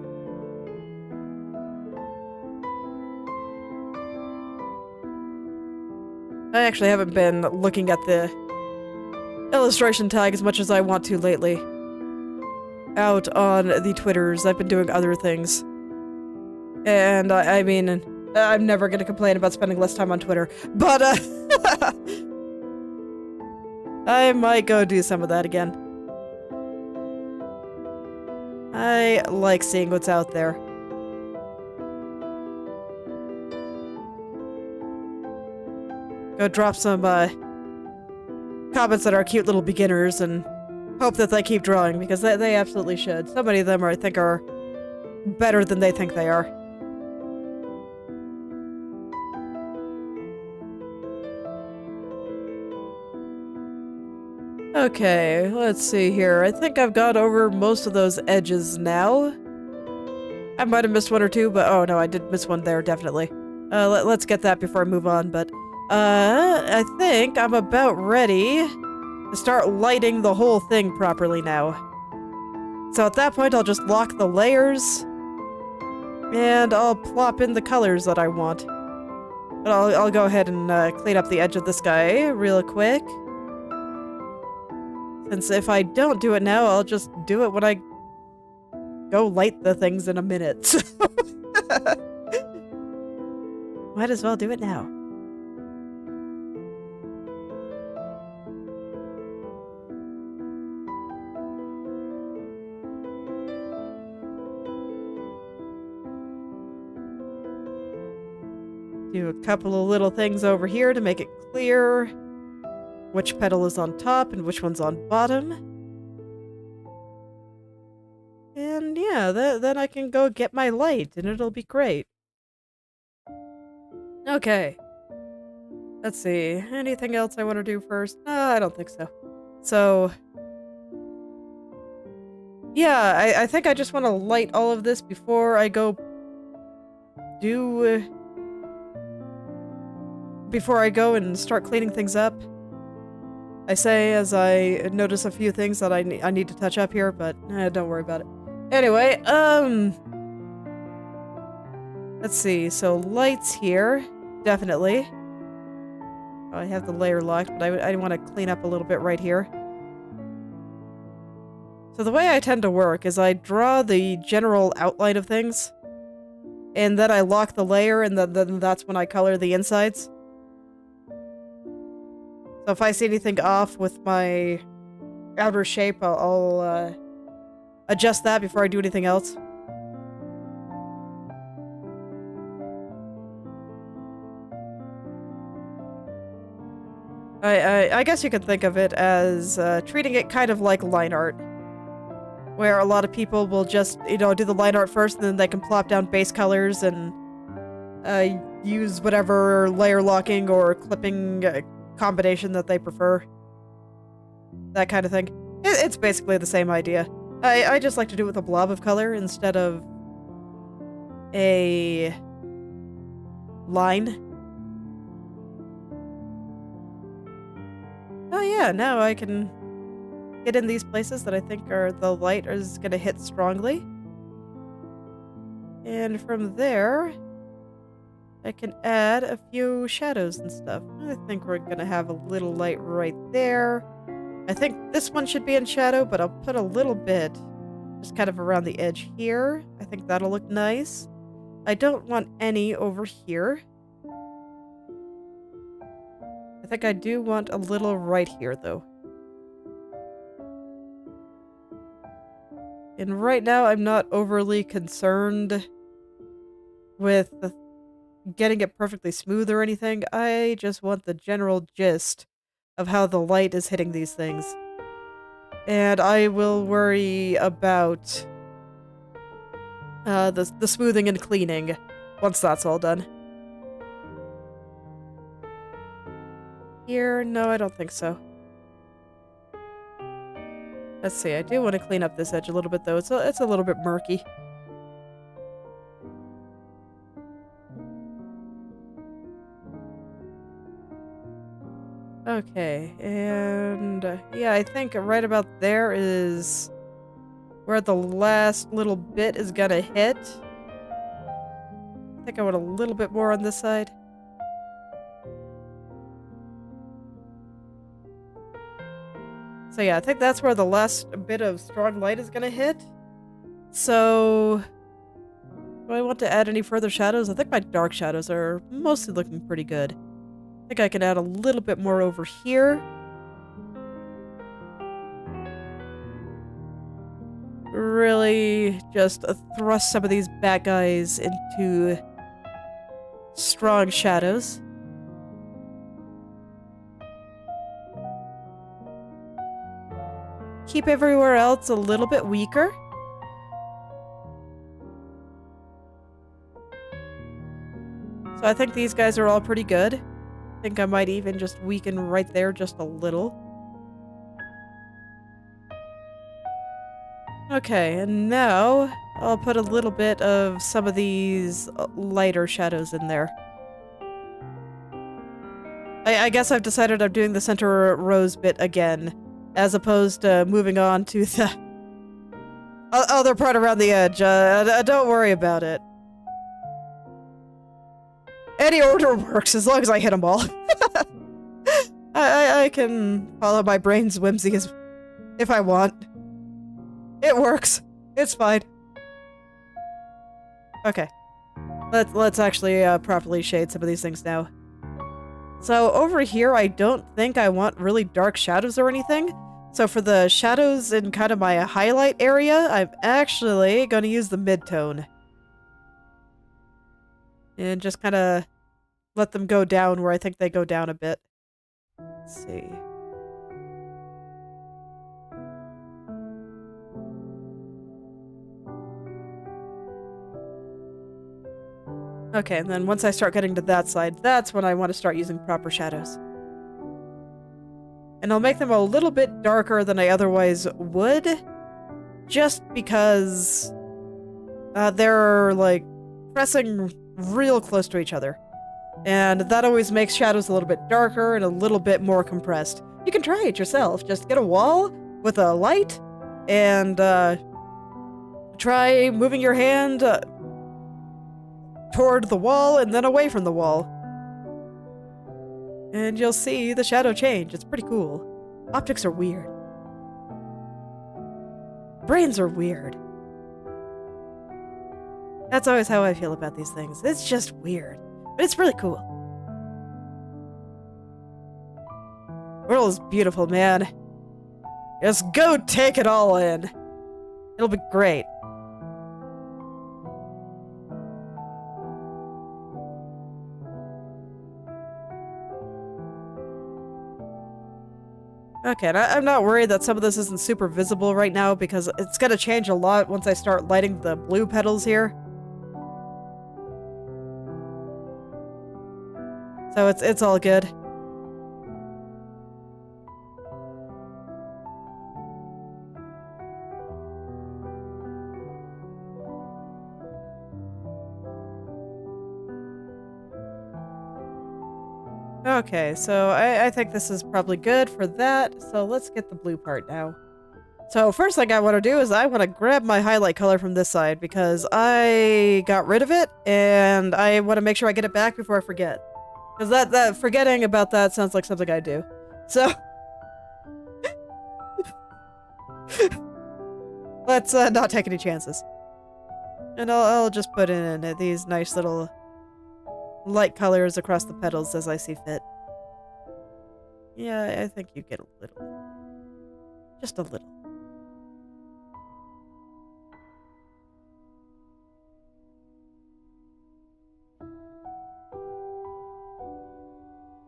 I actually haven't been looking at the illustration tag as much as I want to lately. Out on the Twitters, I've been doing other things. And I mean, I'm never gonna complain about spending less time on Twitter, but I might go do some of that again. I like seeing what's out there. Go drop some comments that are cute little beginners and hope that they keep drawing, because they absolutely should. So many of them I think are better than they think they are. Okay, let's see here. I think I've got over most of those edges now. I might have missed one or two, but oh no, I did miss one there, definitely. Let's get that before I move on, but I think I'm about ready to start lighting the whole thing properly now. So at that point, I'll just lock the layers, and I'll plop in the colors that I want. But I'll go ahead and clean up the edge of this guy real quick. Since if I don't do it now, I'll just do it when I go light the things in a minute. Might as well do it now. Do a couple of little things over here to make it clear which petal is on top and which one's on bottom. And yeah, then I can go get my light and it'll be great. Okay. Let's see. Anything else I want to do first? No, I don't think so. So yeah, I think I just want to light all of this before I go before I go and start cleaning things up. I say as I notice a few things that I need to touch up here, but don't worry about it. Anyway, let's see. So lights here, definitely. I have the layer locked, but I want to clean up a little bit right here. So the way I tend to work is I draw the general outline of things, and then I lock the layer, and then that's when I color the insides. So if I see anything off with my outer shape, I'll adjust that before I do anything else. I guess you could think of it as treating it kind of like line art, where a lot of people will just, do the line art first, and then they can plop down base colors and use whatever layer locking or clipping combination that they prefer. That kind of thing. It's basically the same idea. I just like to do it with a blob of color instead of a line. Oh yeah, now I can get in these places that I think the light is going to hit strongly. And from there, I can add a few shadows and stuff. I think we're going to have a little light right there. I think this one should be in shadow, but I'll put a little bit just kind of around the edge here. I think that'll look nice. I don't want any over here. I think I do want a little right here, though. And right now, I'm not overly concerned with getting it perfectly smooth or anything. I just want the general gist of how the light is hitting these things. And I will worry about the smoothing and cleaning once that's all done. Here? No, I don't think so. Let's see, I do want to clean up this edge a little bit, though. It's a little bit murky. Okay, and yeah, I think right about there is where the last little bit is gonna hit. I think I want a little bit more on this side. So yeah, I think that's where the last bit of strong light is gonna hit. So, do I want to add any further shadows? I think my dark shadows are mostly looking pretty good. I think I can add a little bit more over here. Really just thrust some of these bad guys into strong shadows. Keep everywhere else a little bit weaker. So I think these guys are all pretty good. I think I might even just weaken right there just a little. Okay, and now I'll put a little bit of some of these lighter shadows in there. I guess I've decided I'm doing the center rose bit again, as opposed to moving on to the other part around the edge. Don't worry about it. Any order works as long as I hit them all. I can follow my brain's whimsy if I want. It works. It's fine. Okay. Let's actually properly shade some of these things now. So over here, I don't think I want really dark shadows or anything. So for the shadows in kind of my highlight area, I'm actually going to use the mid-tone. And just kind of let them go down where I think they go down a bit. Let's see. Okay, and then once I start getting to that side, that's when I want to start using proper shadows. And I'll make them a little bit darker than I otherwise would, just because they're, like, pressing real close to each other. And that always makes shadows a little bit darker and a little bit more compressed. You can try it yourself. Just get a wall with a light and try moving your hand toward the wall and then away from the wall. And you'll see the shadow change. It's pretty cool. Optics are weird. Brains are weird. That's always how I feel about these things. It's just weird. But it's really cool. World is beautiful, man. Just go take it all in. It'll be great. Okay, and I'm not worried that some of this isn't super visible right now because it's gonna change a lot once I start lighting the blue petals here. So it's all good. Okay, so I think this is probably good for that. So let's get the blue part now. So first thing I want to do is I want to grab my highlight color from this side because I got rid of it and I want to make sure I get it back before I forget. Because that forgetting about that sounds like something I do. So let's not take any chances. And I'll just put in these nice little light colors across the petals as I see fit. Yeah, I think you get a little. Just a little.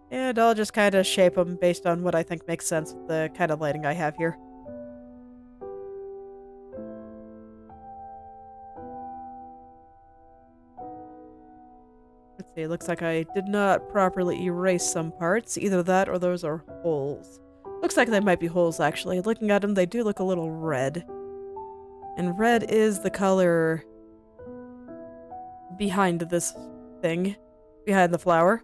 And I'll just kind of shape them based on what I think makes sense with the kind of lighting I have here. Let's see, it looks like I did not properly erase some parts. Either that or those are holes. Looks like they might be holes, actually. Looking at them, they do look a little red. And red is the color behind this thing. Behind the flower.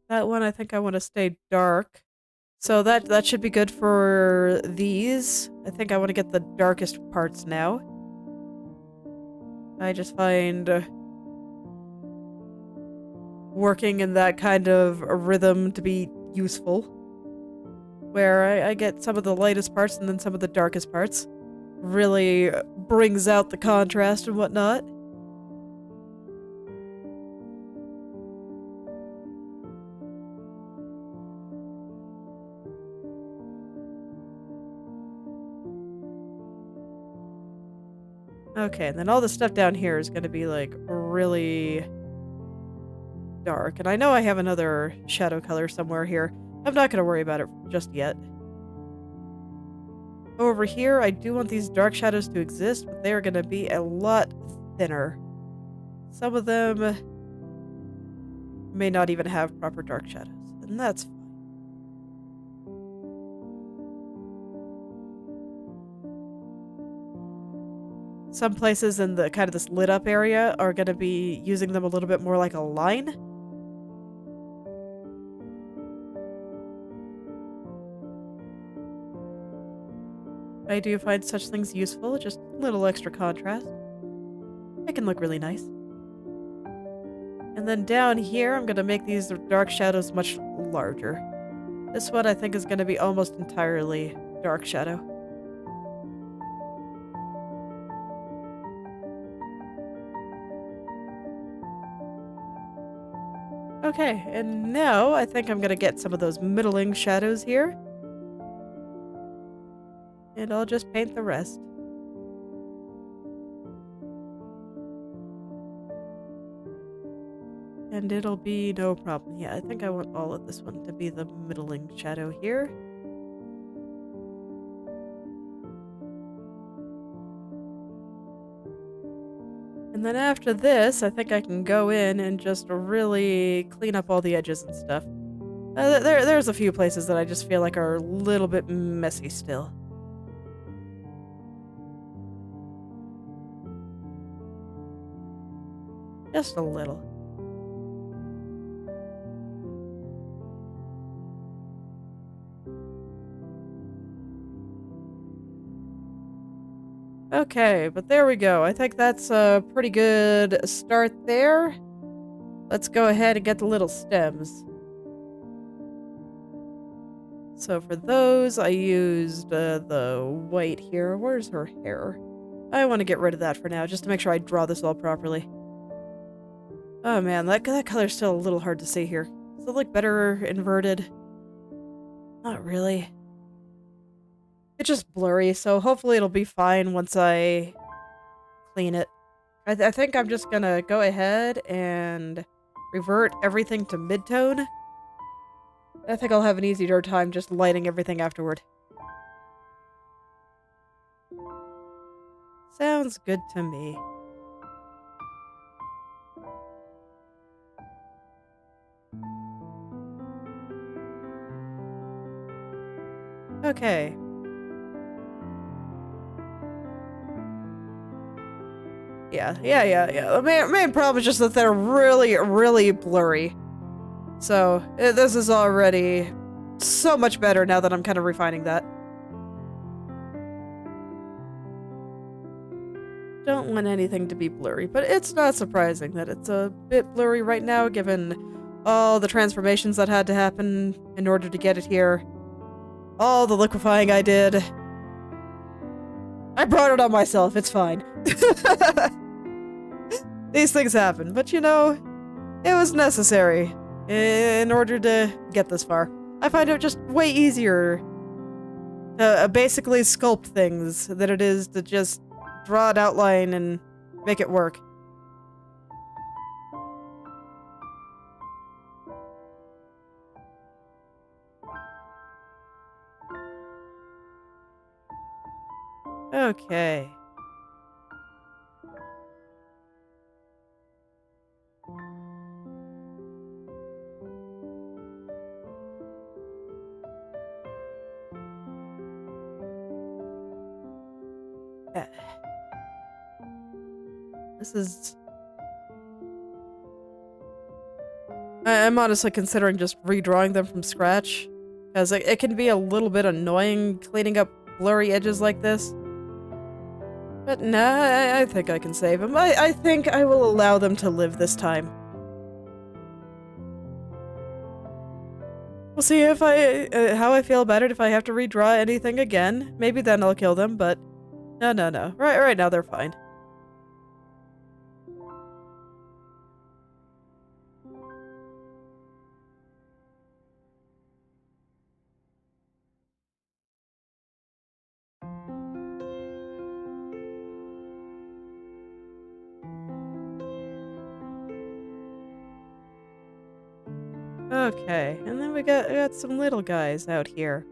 That one, I think I want to stay dark. So that should be good for these. I think I want to get the darkest parts now. I just find working in that kind of a rhythm to be useful. Where I get some of the lightest parts and then some of the darkest parts. Really brings out the contrast and whatnot. Okay, and then all the stuff down here is going to be like really dark. And I know I have another shadow color somewhere here. I'm not going to worry about it just yet. Over here, I do want these dark shadows to exist, but they are going to be a lot thinner. Some of them may not even have proper dark shadows, and that's fine. Some places in the kind of this lit up area are going to be using them a little bit more like a line. I do find such things useful, just a little extra contrast. It can look really nice. And then down here, I'm going to make these dark shadows much larger. This one I think is going to be almost entirely dark shadow. Okay, and now I think I'm going to get some of those middling shadows here. And I'll just paint the rest. And it'll be no problem. Yeah, I think I want all of this one to be the middling shadow here. And then after this, I think I can go in and just really clean up all the edges and stuff. There's a few places that I just feel like are a little bit messy still. Just a little. Okay, but there we go. I think that's a pretty good start there. Let's go ahead and get the little stems. So for those, I used the white here. Where's her hair? I want to get rid of that for now, just to make sure I draw this all properly. Oh man, that color's still a little hard to see here. Does it look better inverted? Not really. It's just blurry, so hopefully it'll be fine once I clean it. I think I'm just gonna go ahead and revert everything to midtone. I think I'll have an easier time just lighting everything afterward. Sounds good to me. Okay. Yeah. The main problem is just that they're really, really blurry. So, this is already so much better now that I'm kind of refining that. Don't want anything to be blurry, but it's not surprising that it's a bit blurry right now, given all the transformations that had to happen in order to get it here. All the liquefying I did. I brought it on myself, it's fine. These things happen, but you know, it was necessary in order to get this far. I find it just way easier to basically sculpt things than it is to just draw an outline and make it work. Okay. This is... I'm honestly considering just redrawing them from scratch. Because it can be a little bit annoying cleaning up blurry edges like this. But nah, I think I can save them. I think I will allow them to live this time. We'll see if how I feel about it if I have to redraw anything again. Maybe then I'll kill them, but no. Right now they're fine. Okay, and then we got some little guys out here.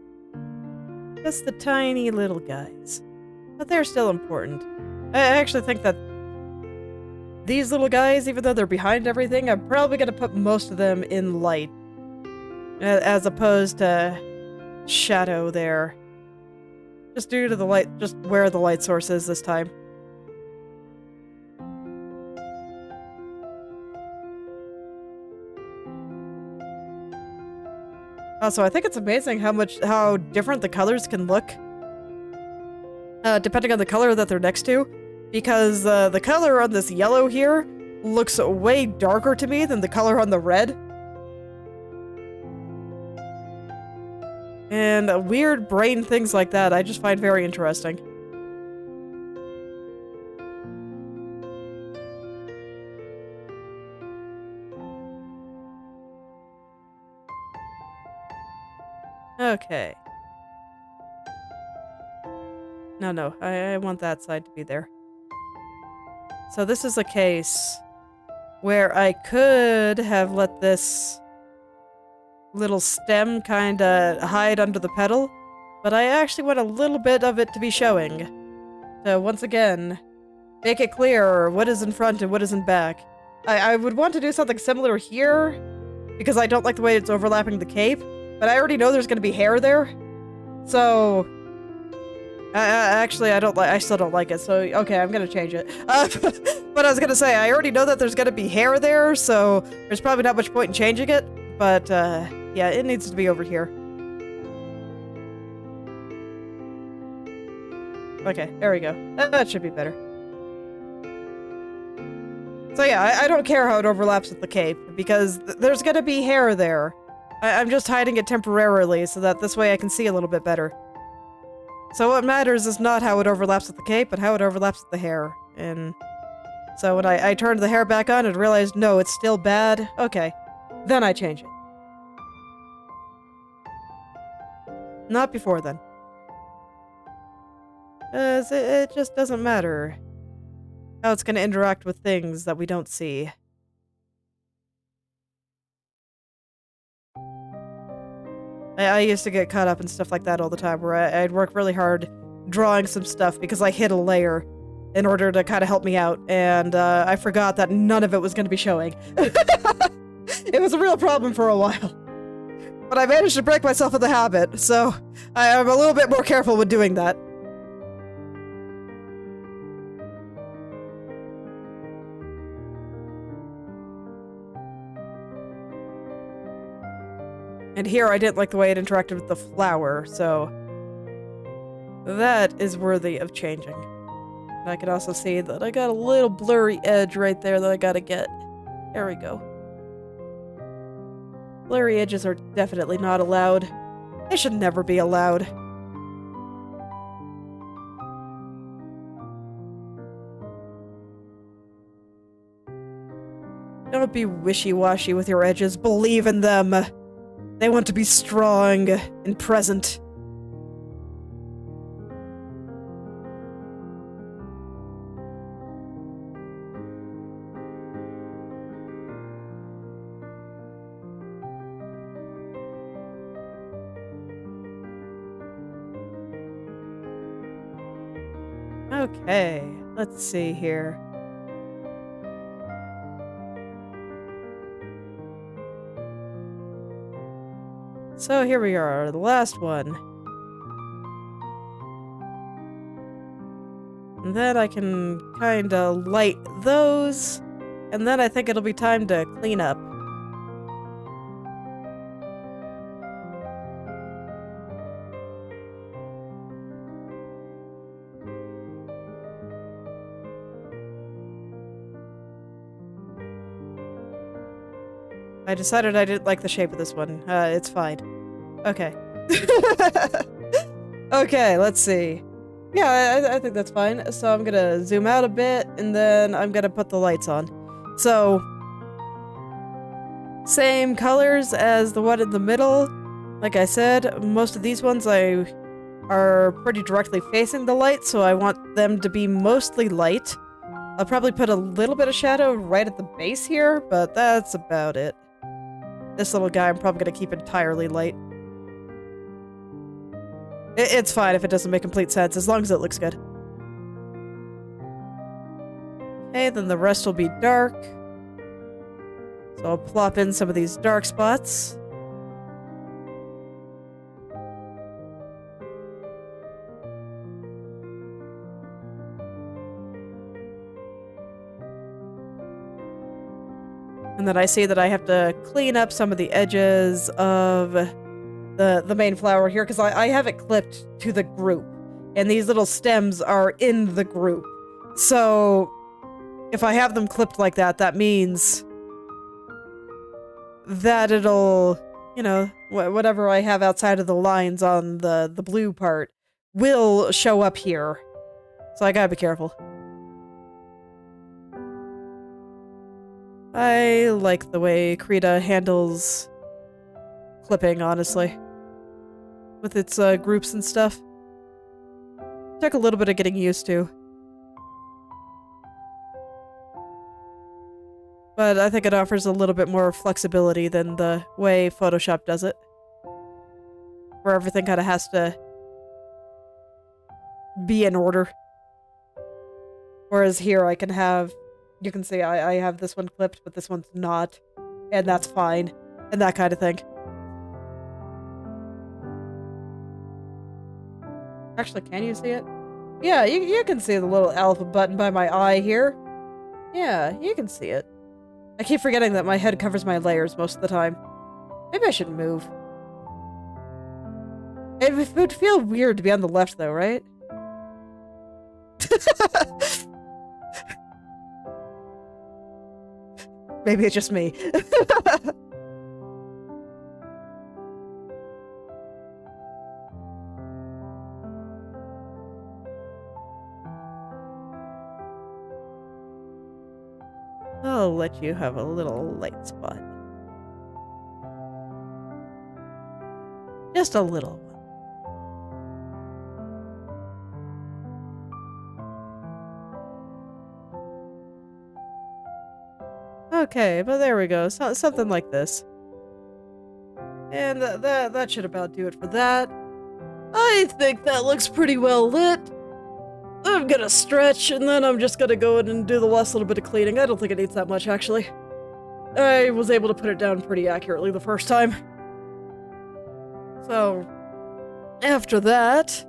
Just the tiny little guys. But they're still important. I actually think that these little guys, even though they're behind everything, I'm probably gonna put most of them in light. As opposed to shadow there. Just due to the light, just where the light source is this time. Also, I think it's amazing how different the colors can look. Depending on the color that they're next to. Because the color on this yellow here looks way darker to me than the color on the red. And weird brain things like that I just find very interesting. Okay. No, I want that side to be there. So this is a case where I could have let this little stem kinda hide under the pedal, but I actually want a little bit of it to be showing. To once again, make it clear what is in front and what is in back. I would want to do something similar here, because I don't like the way it's overlapping the cape, but I already know there's gonna be hair there, so... actually, I still don't like it, so okay, I'm gonna change it. But I was gonna say, I already know that there's gonna be hair there, so there's probably not much point in changing it, but yeah, it needs to be over here. Okay, there we go. That should be better. So yeah, I don't care how it overlaps with the cape, because there's gonna be hair there. I'm just hiding it temporarily, so that this way I can see a little bit better. So what matters is not how it overlaps with the cape, but how it overlaps with the hair. And so when I turned the hair back on and realized, no, it's still bad, okay. Then I change it. Not before then. It just doesn't matter how it's gonna interact with things that we don't see. I used to get caught up in stuff like that all the time, where I'd work really hard drawing some stuff because I hid a layer in order to kind of help me out, and I forgot that none of it was going to be showing. It was a real problem for a while. But I managed to break myself of the habit, so I'm a little bit more careful with doing that. And here I didn't like the way it interacted with the flower, so that is worthy of changing. And I can also see that I got a little blurry edge right there that I gotta get. There we go. Blurry edges are definitely not allowed. They should never be allowed. Don't be wishy-washy with your edges. Believe in them. They want to be strong and present. Okay, let's see here. So here we are, the last one. And then I can kinda light those, and then I think it'll be time to clean up. I decided I didn't like the shape of this one. It's fine. Okay. Okay, let's see. Yeah, I think that's fine. So I'm gonna zoom out a bit, and then I'm gonna put the lights on. So, same colors as the one in the middle. Like I said, most of these ones are pretty directly facing the light, so I want them to be mostly light. I'll probably put a little bit of shadow right at the base here, but that's about it. This little guy I'm probably gonna keep entirely light. It's fine if it doesn't make complete sense, as long as it looks good. Okay, then the rest will be dark. So I'll plop in some of these dark spots. And then I see that I have to clean up some of the edges of the main flower here, because I have it clipped to the group. And these little stems are in the group. So if I have them clipped like that, that means that it'll, you know, whatever I have outside of the lines on the blue part will show up here. So I gotta be careful. I like the way Krita handles clipping, honestly. With its groups and stuff. Took a little bit of getting used to. But I think it offers a little bit more flexibility than the way Photoshop does it. Where everything kind of has to be in order. Whereas here I can have, you can see I have this one clipped, but this one's not. And that's fine. And that kind of thing. Actually, can you see it? Yeah, you can see the little alpha button by my eye here. Yeah, you can see it. I keep forgetting that my head covers my layers most of the time. Maybe I should move. It would feel weird to be on the left, though, right? Maybe it's just me. I'll let you have a little light spot. Just a little one. Okay, but there we go. Something like this. And that should about do it for that. I think that looks pretty well lit. I'm gonna stretch, and then I'm just gonna go in and do the last little bit of cleaning. I don't think it needs that much, actually. I was able to put it down pretty accurately the first time. So, after that,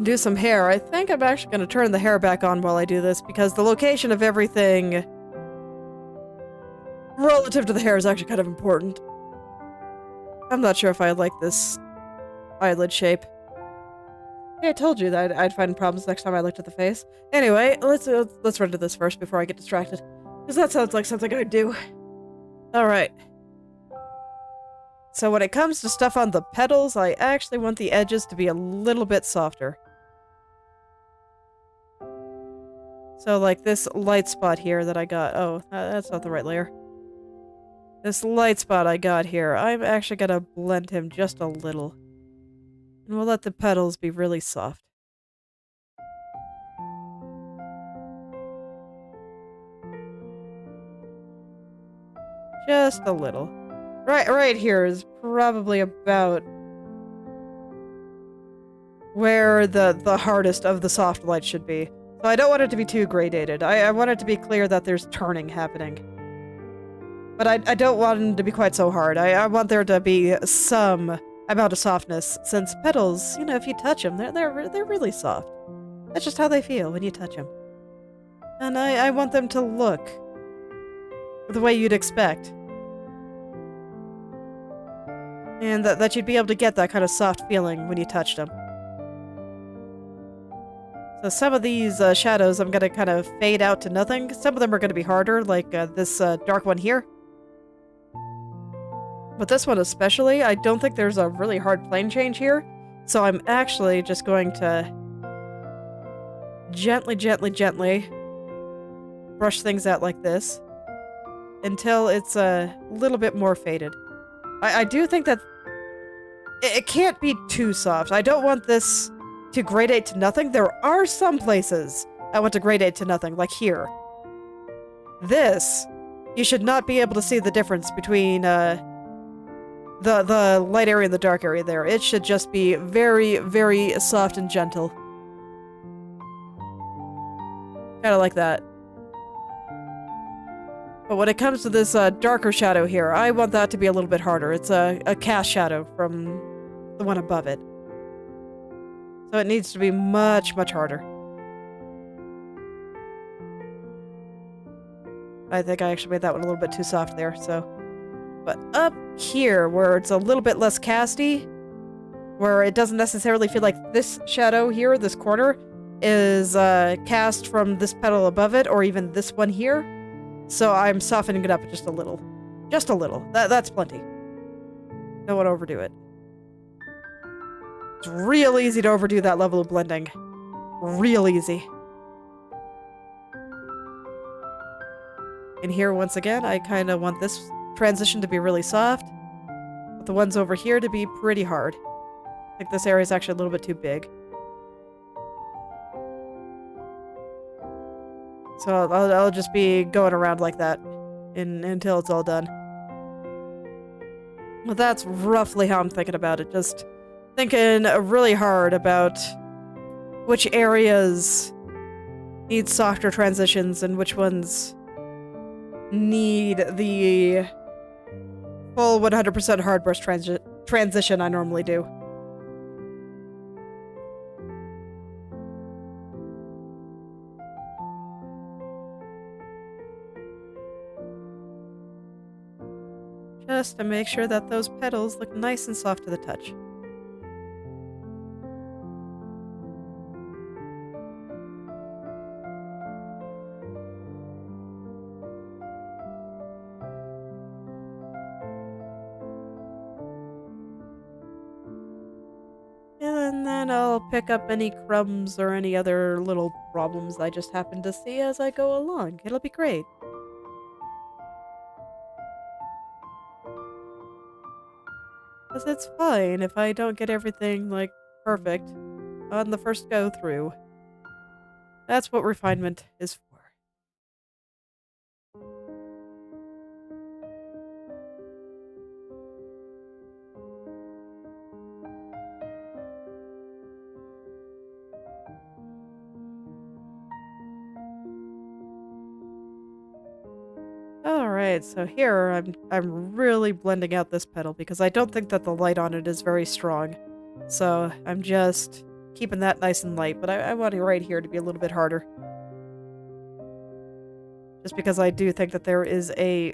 do some hair. I think I'm actually gonna turn the hair back on while I do this, because the location of everything relative to the hair is actually kind of important. I'm not sure if I like this eyelid shape. Yeah, I told you that I'd find problems next time I looked at the face. Anyway, let's run to this first before I get distracted. Because that sounds like something I'd do. Alright. So when it comes to stuff on the petals, I actually want the edges to be a little bit softer. So like this light spot here that I got. Oh, that's not the right layer. This light spot I got here, I'm actually gonna blend him just a little. And we'll let the petals be really soft. Just a little. Right here is probably about where the hardest of the soft light should be. So I don't want it to be too gradated. I want it to be clear that there's turning happening. But I don't want them to be quite so hard. I want there to be some amount of softness, since petals, you know, if you touch them, they're really soft. That's just how they feel when you touch them. And I want them to look the way you'd expect. And that you'd be able to get that kind of soft feeling when you touched them. So some of these shadows I'm gonna kind of fade out to nothing. Some of them are gonna be harder, like this dark one here. But this one especially, I don't think there's a really hard plane change here. So I'm actually just going to gently, gently, gently brush things out like this until it's a little bit more faded. I do think that it can't be too soft. I don't want this to gradate to nothing. There are some places I want to gradate to nothing, like here. This, you should not be able to see the difference between the light area and the dark area there. It should just be very, very soft and gentle. Kinda like that. But when it comes to this darker shadow here, I want that to be a little bit harder. It's a cast shadow from the one above it. So it needs to be much, much harder. I think I actually made that one a little bit too soft there, so... But up here, where it's a little bit less casty, where it doesn't necessarily feel like this shadow here, this corner, is cast from this petal above it, or even this one here. So I'm softening it up just a little. Just a little. That's plenty. Don't want to overdo it. It's real easy to overdo that level of blending. Real easy. And here, once again, I kind of want this transition to be really soft, but the ones over here to be pretty hard. I think this area is actually a little bit too big. So I'll just be going around like that until it's all done. Well, that's roughly how I'm thinking about it. Just thinking really hard about which areas need softer transitions and which ones need the full 100% hard brush transition I normally do. Just to make sure that those petals look nice and soft to the touch. And then I'll pick up any crumbs or any other little problems I just happen to see as I go along. It'll be great. Because it's fine if I don't get everything, like, perfect on the first go through. That's what refinement is for. Alright, so here I'm really blending out this petal because I don't think that the light on it is very strong. So I'm just keeping that nice and light, but I want it right here to be a little bit harder. Just because I do think that there is a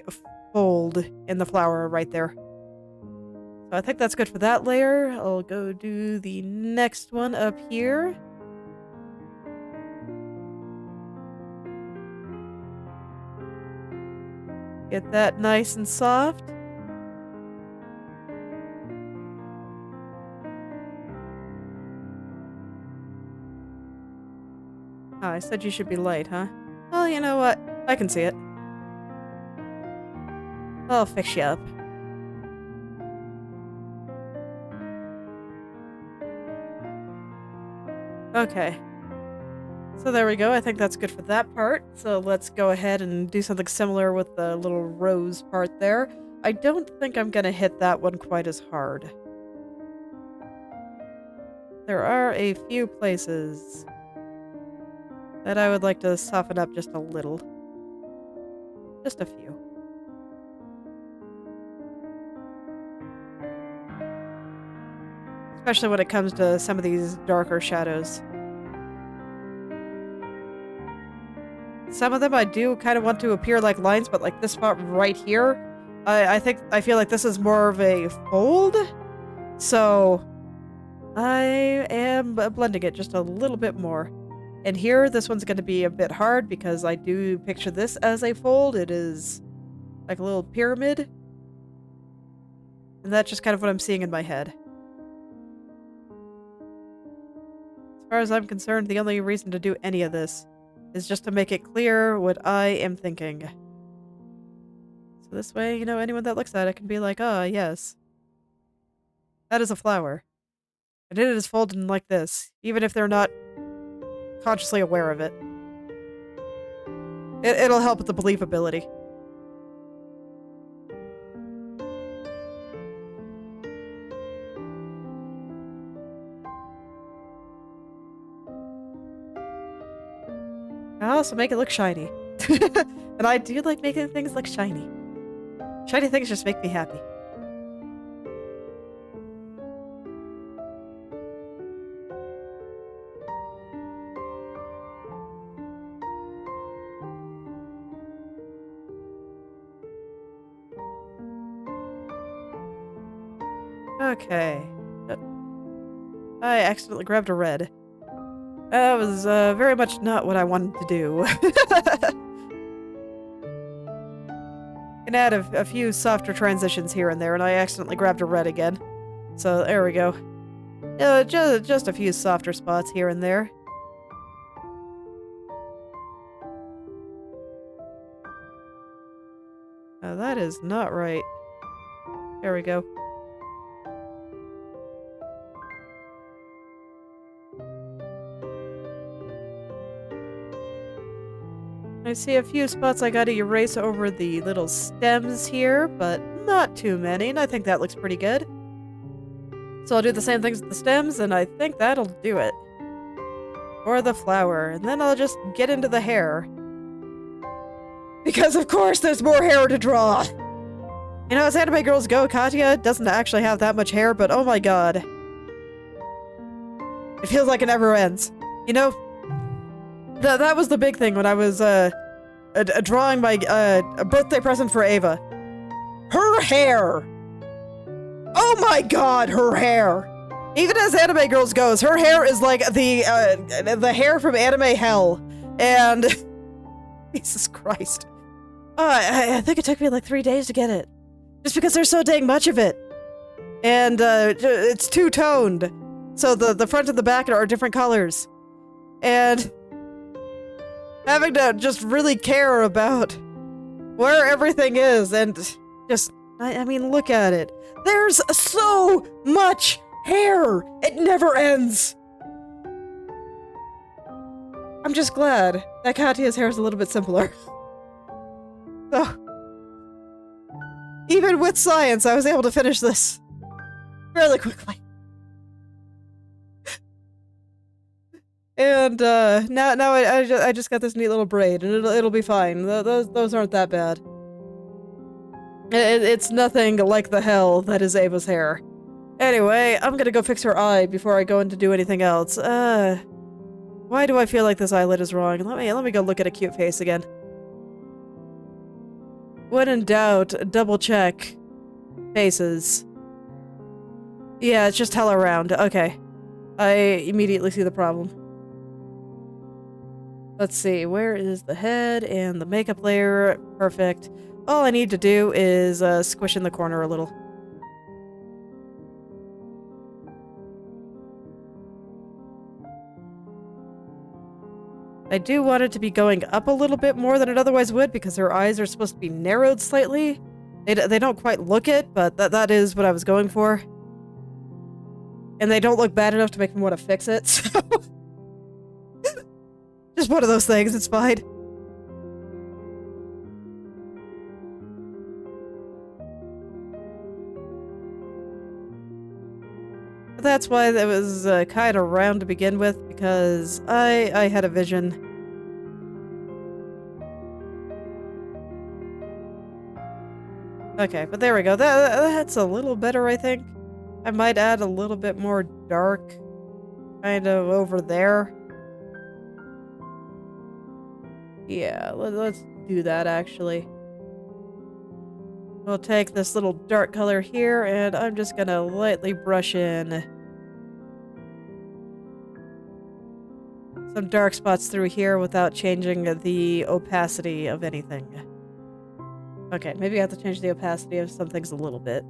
fold in the flower right there. So I think that's good for that layer. I'll go do the next one up here. Get that nice and soft. Oh, I said you should be light, huh? Well, you know what? I can see it. I'll fix you up. Okay. So there we go. I think that's good for that part. So let's go ahead and do something similar with the little rose part there. I don't think I'm gonna hit that one quite as hard. There are a few places that I would like to soften up just a little. Just a few. Especially when it comes to some of these darker shadows. Some of them I do kind of want to appear like lines, but like this spot right here, I feel like this is more of a fold. So I am blending it just a little bit more. And here, this one's going to be a bit hard because I do picture this as a fold. It is like a little pyramid. And that's just kind of what I'm seeing in my head. As far as I'm concerned, the only reason to do any of this is just to make it clear what I am thinking. So this way, you know, anyone that looks at it can be like, ah, yes. That is a flower. And it is folded in like this, even if they're not consciously aware of it. It'll help with the believability. I also make it look shiny. And I do like making things look shiny. Shiny things just make me happy. Okay. I accidentally grabbed a red. That was very much not what I wanted to do. Can add a few softer transitions here and there, and I accidentally grabbed a red again. So there we go. Just a few softer spots here and there. That is not right. There we go. I see a few spots I gotta erase over the little stems here, but not too many, and I think that looks pretty good. So I'll do the same things with the stems, and I think that'll do it. Or the flower, and then I'll just get into the hair. Because of course there's more hair to draw! You know, as anime girls go, Katya doesn't actually have that much hair, but oh my god. It feels like it never ends. You know, that was the big thing when I was drawing my a birthday present for Ava. Her hair! Oh my god, her hair! Even as anime girls goes, her hair is like the hair from anime hell. And Jesus Christ. I think it took me like 3 days to get it. Just because there's so dang much of it. And it's two-toned. So the front and the back are different colors. And having to just really care about where everything is and just, I mean, look at it. There's so much hair! It never ends! I'm just glad that Katya's hair is a little bit simpler. So, even with science, I was able to finish this fairly quickly. And now I just got this neat little braid, and it'll be fine. Those aren't that bad. It's nothing like the hell that is Ava's hair. Anyway, I'm gonna go fix her eye before I go in to do anything else. Why do I feel like this eyelid is wrong? Let me go look at a cute face again. When in doubt, double check faces. Yeah, it's just hell around. Okay. I immediately see the problem. Let's see, where is the head and the makeup layer? Perfect. All I need to do is squish in the corner a little. I do want it to be going up a little bit more than it otherwise would because her eyes are supposed to be narrowed slightly. They don't quite look it, but that is what I was going for. And they don't look bad enough to make me want to fix it, so... Just one of those things, it's fine. That's why that was kind of round to begin with, because I had a vision. Okay, but there we go. That's a little better, I think. I might add a little bit more dark kind of over there. Yeah, let's do that, actually. We'll take this little dark color here, and I'm just gonna lightly brush in some dark spots through here without changing the opacity of anything. Okay, maybe I have to change the opacity of some things a little bit.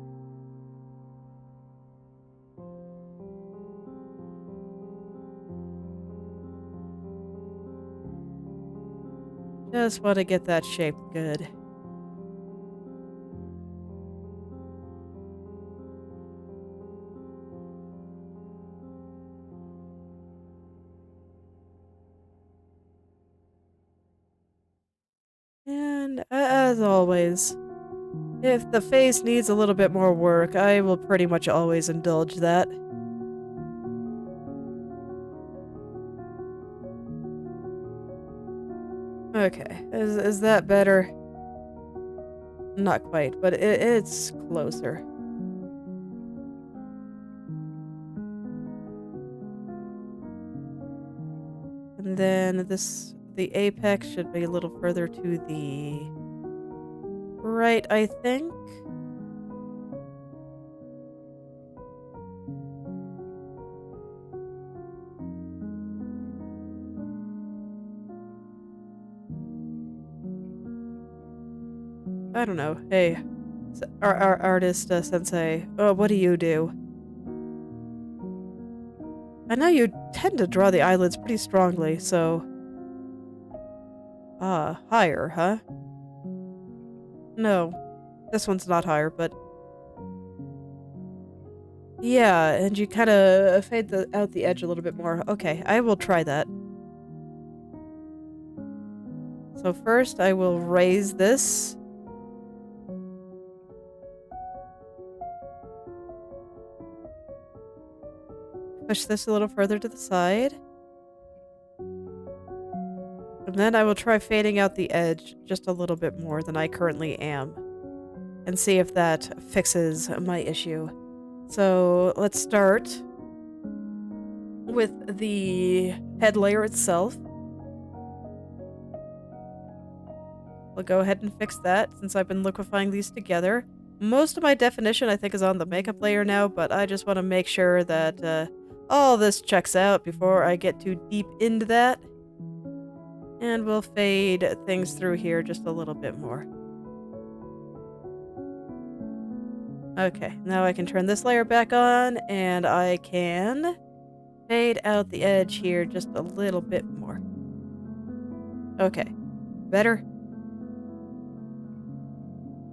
Just want to get that shaped good. And as always, if the face needs a little bit more work, I will pretty much always indulge that. Okay, is that better? Not quite, but it's closer. And then the apex should be a little further to the right, I think. I don't know. Hey, our artist sensei, what do you do? I know you tend to draw the eyelids pretty strongly, so... higher, huh? No, this one's not higher, but... Yeah, and you kind of fade out the edge a little bit more. Okay, I will try that. So first, I will raise this. Push this a little further to the side. And then I will try fading out the edge just a little bit more than I currently am. And see if that fixes my issue. So let's start with the head layer itself. I'll go ahead and fix that since I've been liquefying these together. Most of my definition I think is on the makeup layer now, but I just want to make sure that all this checks out before I get too deep into that. And we'll fade things through here just a little bit more. Okay, now I can turn this layer back on, and I can fade out the edge here just a little bit more. Okay, better?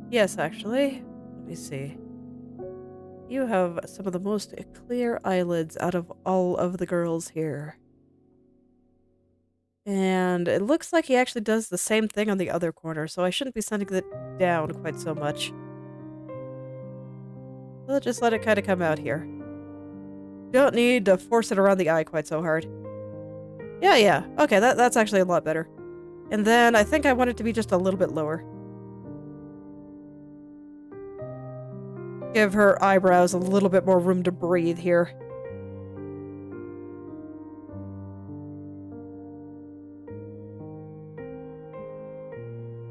Yes, actually. Let me see. You have some of the most clear eyelids out of all of the girls here. And it looks like he actually does the same thing on the other corner, so I shouldn't be sending it down quite so much. We'll just let it kind of come out here. Don't need to force it around the eye quite so hard. Yeah. Okay, that's actually a lot better. And then I think I want it to be just a little bit lower. Give her eyebrows a little bit more room to breathe here.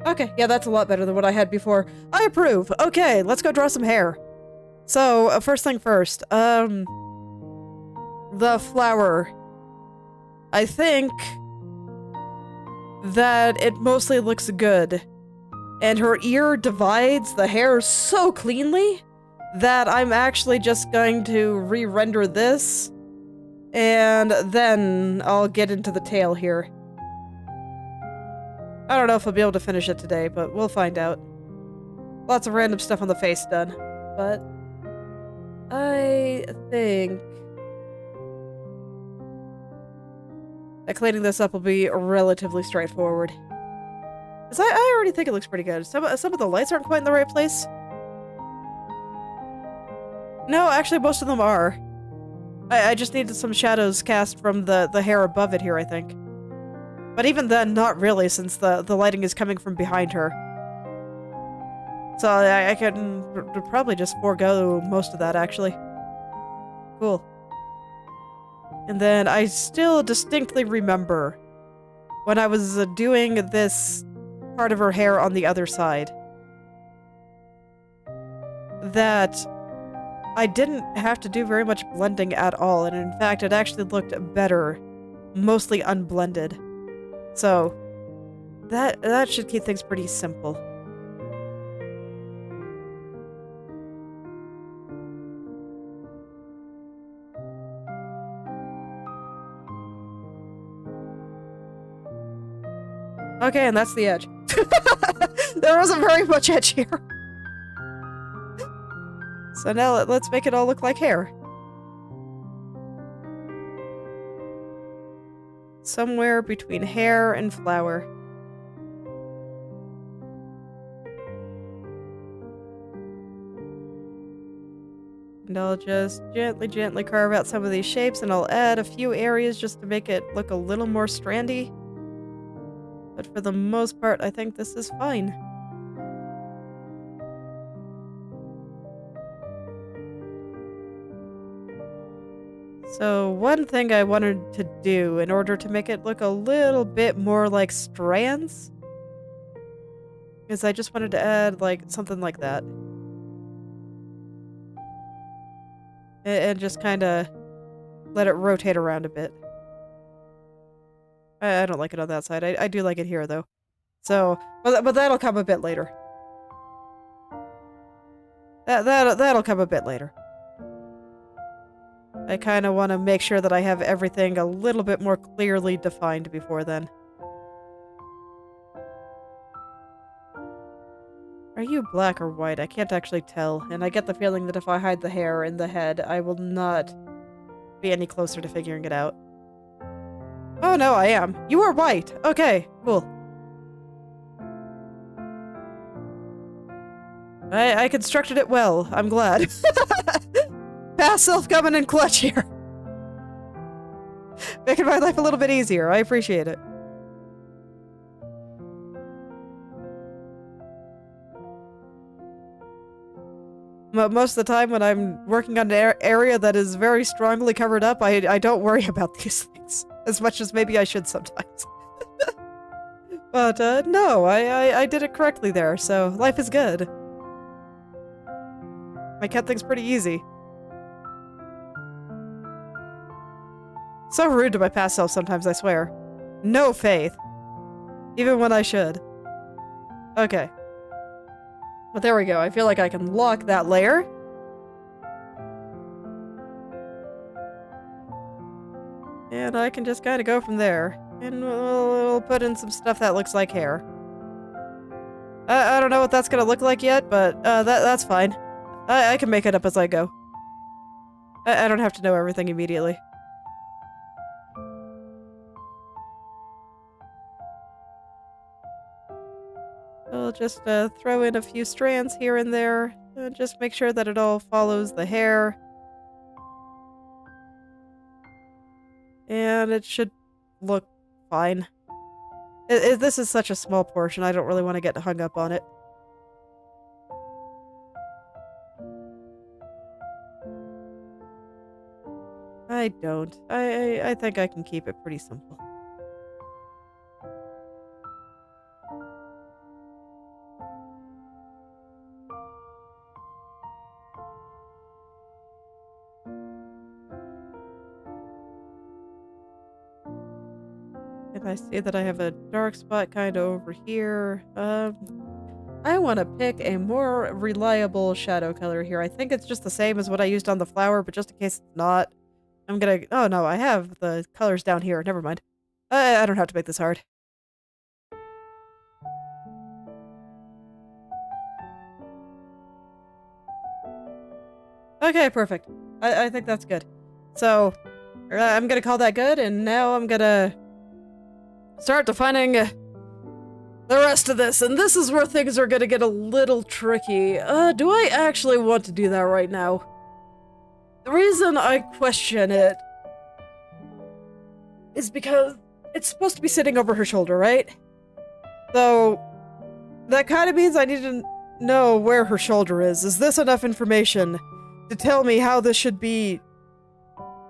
Okay, yeah, that's a lot better than what I had before. I approve. Okay, let's go draw some hair. So, first thing first, the flower. I think that it mostly looks good. And her ear divides the hair so cleanly that I'm actually just going to re-render this, and then I'll get into the tail here. I don't know if I'll be able to finish it today, but we'll find out. Lots of random stuff on the face done, but I think that cleaning this up will be relatively straightforward. Because I already think it looks pretty good. Some of the lights aren't quite in the right place. No, actually most of them are. I just needed some shadows cast from the hair above it here, I think. But even then, not really, since the lighting is coming from behind her. So I can probably just forego most of that, actually. Cool. And then I still distinctly remember when I was doing this part of her hair on the other side that I didn't have to do very much blending at all, and in fact it actually looked better, mostly unblended. So that should keep things pretty simple. Okay, and that's the edge. There wasn't very much edge here. So now let's make it all look like hair. Somewhere between hair and flower. And I'll just gently carve out some of these shapes, and I'll add a few areas just to make it look a little more strandy. But for the most part, I think this is fine. So one thing I wanted to do in order to make it look a little bit more like strands is I just wanted to add like something like that. And just kind of let it rotate around a bit. I don't like it on that side. I do like it here, though. So, but that'll come a bit later. That'll come a bit later. I kind of want to make sure that I have everything a little bit more clearly defined before then. Are you black or white? I can't actually tell, and I get the feeling that if I hide the hair and the head, I will not be any closer to figuring it out. Oh no, I am. You are white. Okay, cool. I constructed it well. I'm glad. Past self coming in clutch here. Making my life a little bit easier. I appreciate it. Most of the time when I'm working on an area that is very strongly covered up, I don't worry about these things. As much as maybe I should sometimes. But, no, I did it correctly there, so life is good. I kept things pretty easy. So rude to my past self sometimes, I swear. No faith. Even when I should. Okay. But there we go. I feel like I can lock that layer. And I can just kind of go from there. And we'll put in some stuff that looks like hair. I don't know what that's gonna look like yet, but that's fine. I can make it up as I go. I don't have to know everything immediately. I'll just throw in a few strands here and there, and just make sure that it all follows the hair. And it should look fine. This is such a small portion, I don't really want to get hung up on it. I don't. I think I can keep it pretty simple. And I see that I have a dark spot kind of over here. I want to pick a more reliable shadow color here. I think it's just the same as what I used on the flower, but just in case it's not, I'm gonna... Oh no, I have the colors down here. Never mind. I don't have to make this hard. Okay, perfect. I think that's good. So, I'm gonna call that good, and now I'm gonna start defining the rest of this, and this is where things are gonna get a little tricky. Do I actually want to do that right now? The reason I question it is because it's supposed to be sitting over her shoulder, right? So, that kind of means I need to know where her shoulder is. Is this enough information to tell me how this should be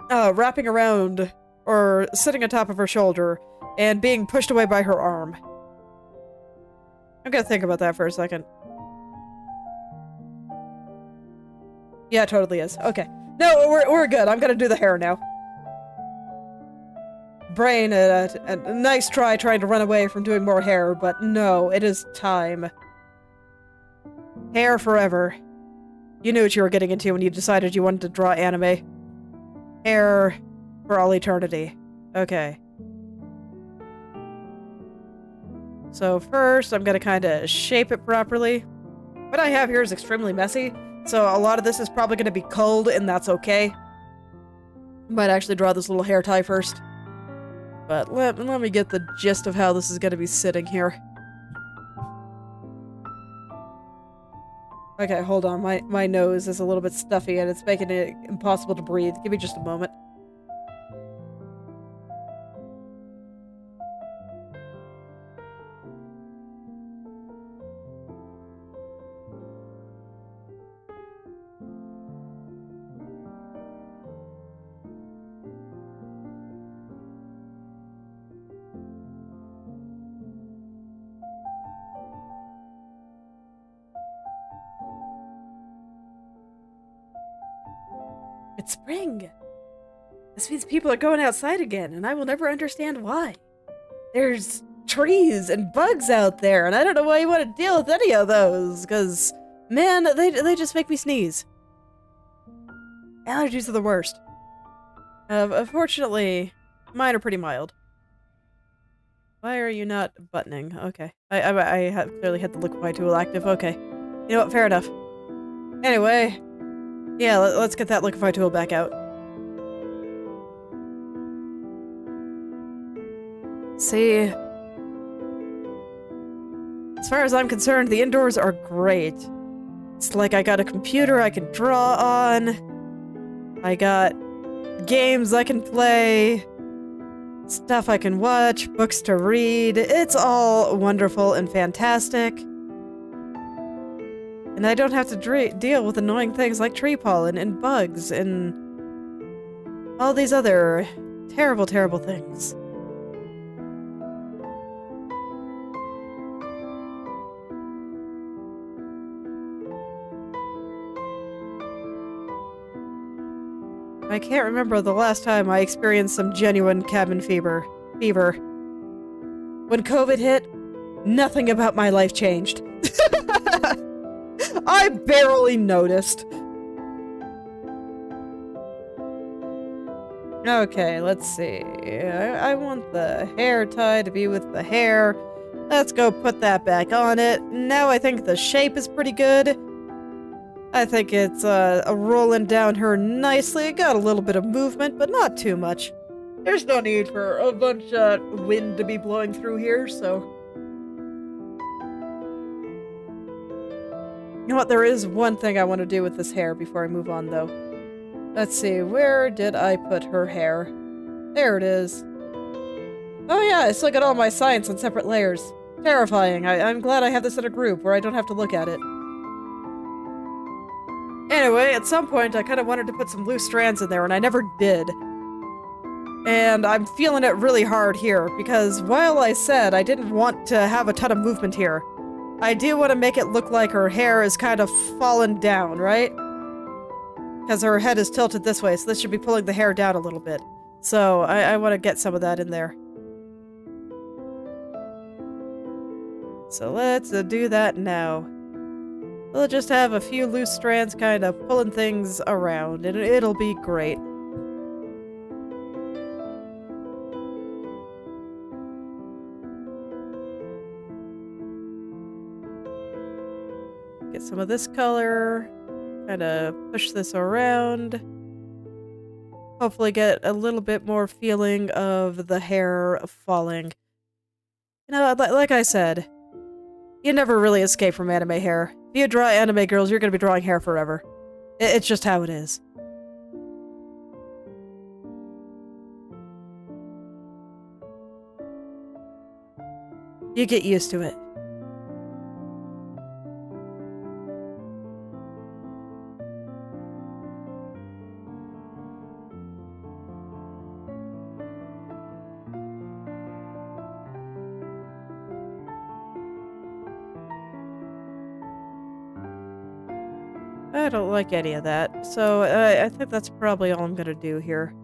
wrapping around or sitting on top of her shoulder and being pushed away by her arm? I'm gonna think about that for a second. Yeah, it totally is. Okay. No, we're good. I'm gonna do the hair now. Brain, a nice try trying to run away from doing more hair, but no, it is time. Hair forever. You knew what you were getting into when you decided you wanted to draw anime. Hair for all eternity. Okay. So first, I'm gonna kind of shape it properly. What I have here is extremely messy, so a lot of this is probably gonna be cold, and that's okay. Might actually draw this little hair tie first. But let me get the gist of how this is gonna be sitting here. Okay, hold on. My nose is a little bit stuffy and it's making it impossible to breathe. Give me just a moment. It's spring. This means people are going outside again, and I will never understand why. There's trees and bugs out there, and I don't know why you want to deal with any of those, because, man, they just make me sneeze. Allergies are the worst. Unfortunately, mine are pretty mild. Why are you not buttoning? Okay. I clearly had the liquify tool active. Okay. You know what? Fair enough. Anyway, yeah, let's get that liquify tool back out. See, as far as I'm concerned, the indoors are great. It's like I got a computer I can draw on. I got games I can play. Stuff I can watch, books to read. It's all wonderful and fantastic. And I don't have to deal with annoying things like tree pollen and bugs and all these other terrible, terrible things. I can't remember the last time I experienced some genuine cabin fever. When COVID hit, nothing about my life changed. I barely noticed. Okay, let's see. I want the hair tie to be with the hair. Let's go put that back on it. Now I think the shape is pretty good. I think it's rolling down her nicely. It got a little bit of movement, but not too much. There's no need for a bunch of wind to be blowing through here, so... You know what, there is one thing I want to do with this hair before I move on, though. Let's see, where did I put her hair? There it is. Oh yeah, I still got all my science on separate layers. Terrifying. I'm glad I have this in a group where I don't have to look at it. Anyway, at some point I kind of wanted to put some loose strands in there, and I never did. And I'm feeling it really hard here, because while I said I didn't want to have a ton of movement here, I do want to make it look like her hair is kind of fallen down, right? Because her head is tilted this way, so this should be pulling the hair down a little bit. So I want to get some of that in there. So let's do that now. We'll just have a few loose strands kind of pulling things around, and it'll be great. Get some of this color, kind of push this around. Hopefully get a little bit more feeling of the hair falling. You know, like I said, you never really escape from anime hair. If you draw anime girls, you're gonna be drawing hair forever. It's just how it is. You get used to it. I don't like any of that, so I think that's probably all I'm gonna do here.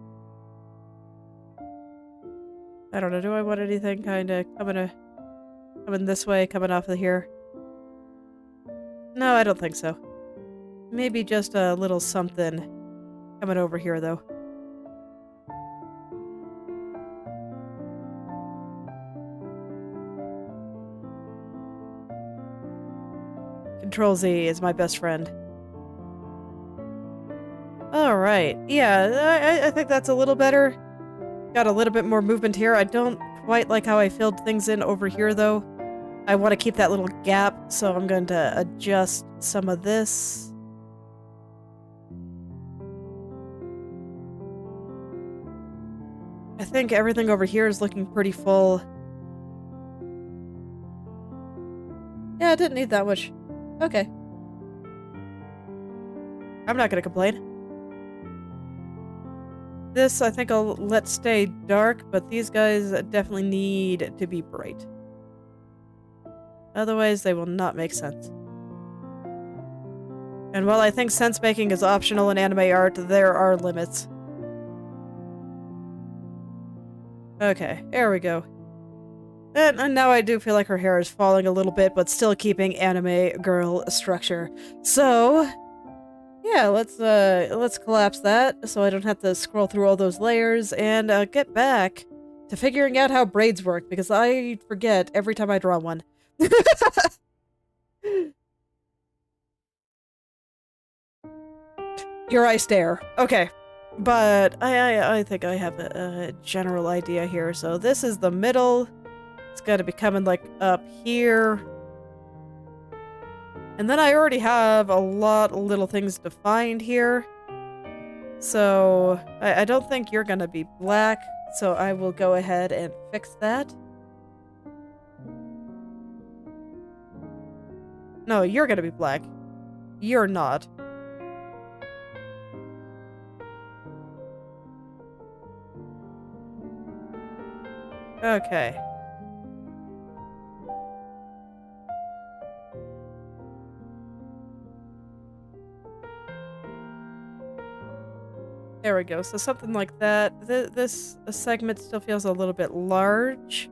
I don't know, do I want anything kinda coming this way, coming off of here? No, I don't think so. Maybe just a little something coming over here, though. Control Z is my best friend. Alright, yeah, I think that's a little better. Got a little bit more movement here. I don't quite like how I filled things in over here, though. I want to keep that little gap, so I'm going to adjust some of this. I think everything over here is looking pretty full. Yeah, I didn't need that much. Okay. I'm not gonna complain. This, I think I'll let stay dark, but these guys definitely need to be bright. Otherwise, they will not make sense. And while I think sense making is optional in anime art, there are limits. Okay, there we go. And now I do feel like her hair is falling a little bit, but still keeping anime girl structure. So, yeah, let's collapse that so I don't have to scroll through all those layers and get back to figuring out how braids work, because I forget every time I draw one. Your eye stare. Okay. But I think I have a general idea here. So this is the middle. It's gotta be coming like up here. And then I already have a lot of little things defined here. So I don't think you're gonna be black. So I will go ahead and fix that. No, you're gonna be black. You're not. Okay. There we go. So something like that. This segment still feels a little bit large.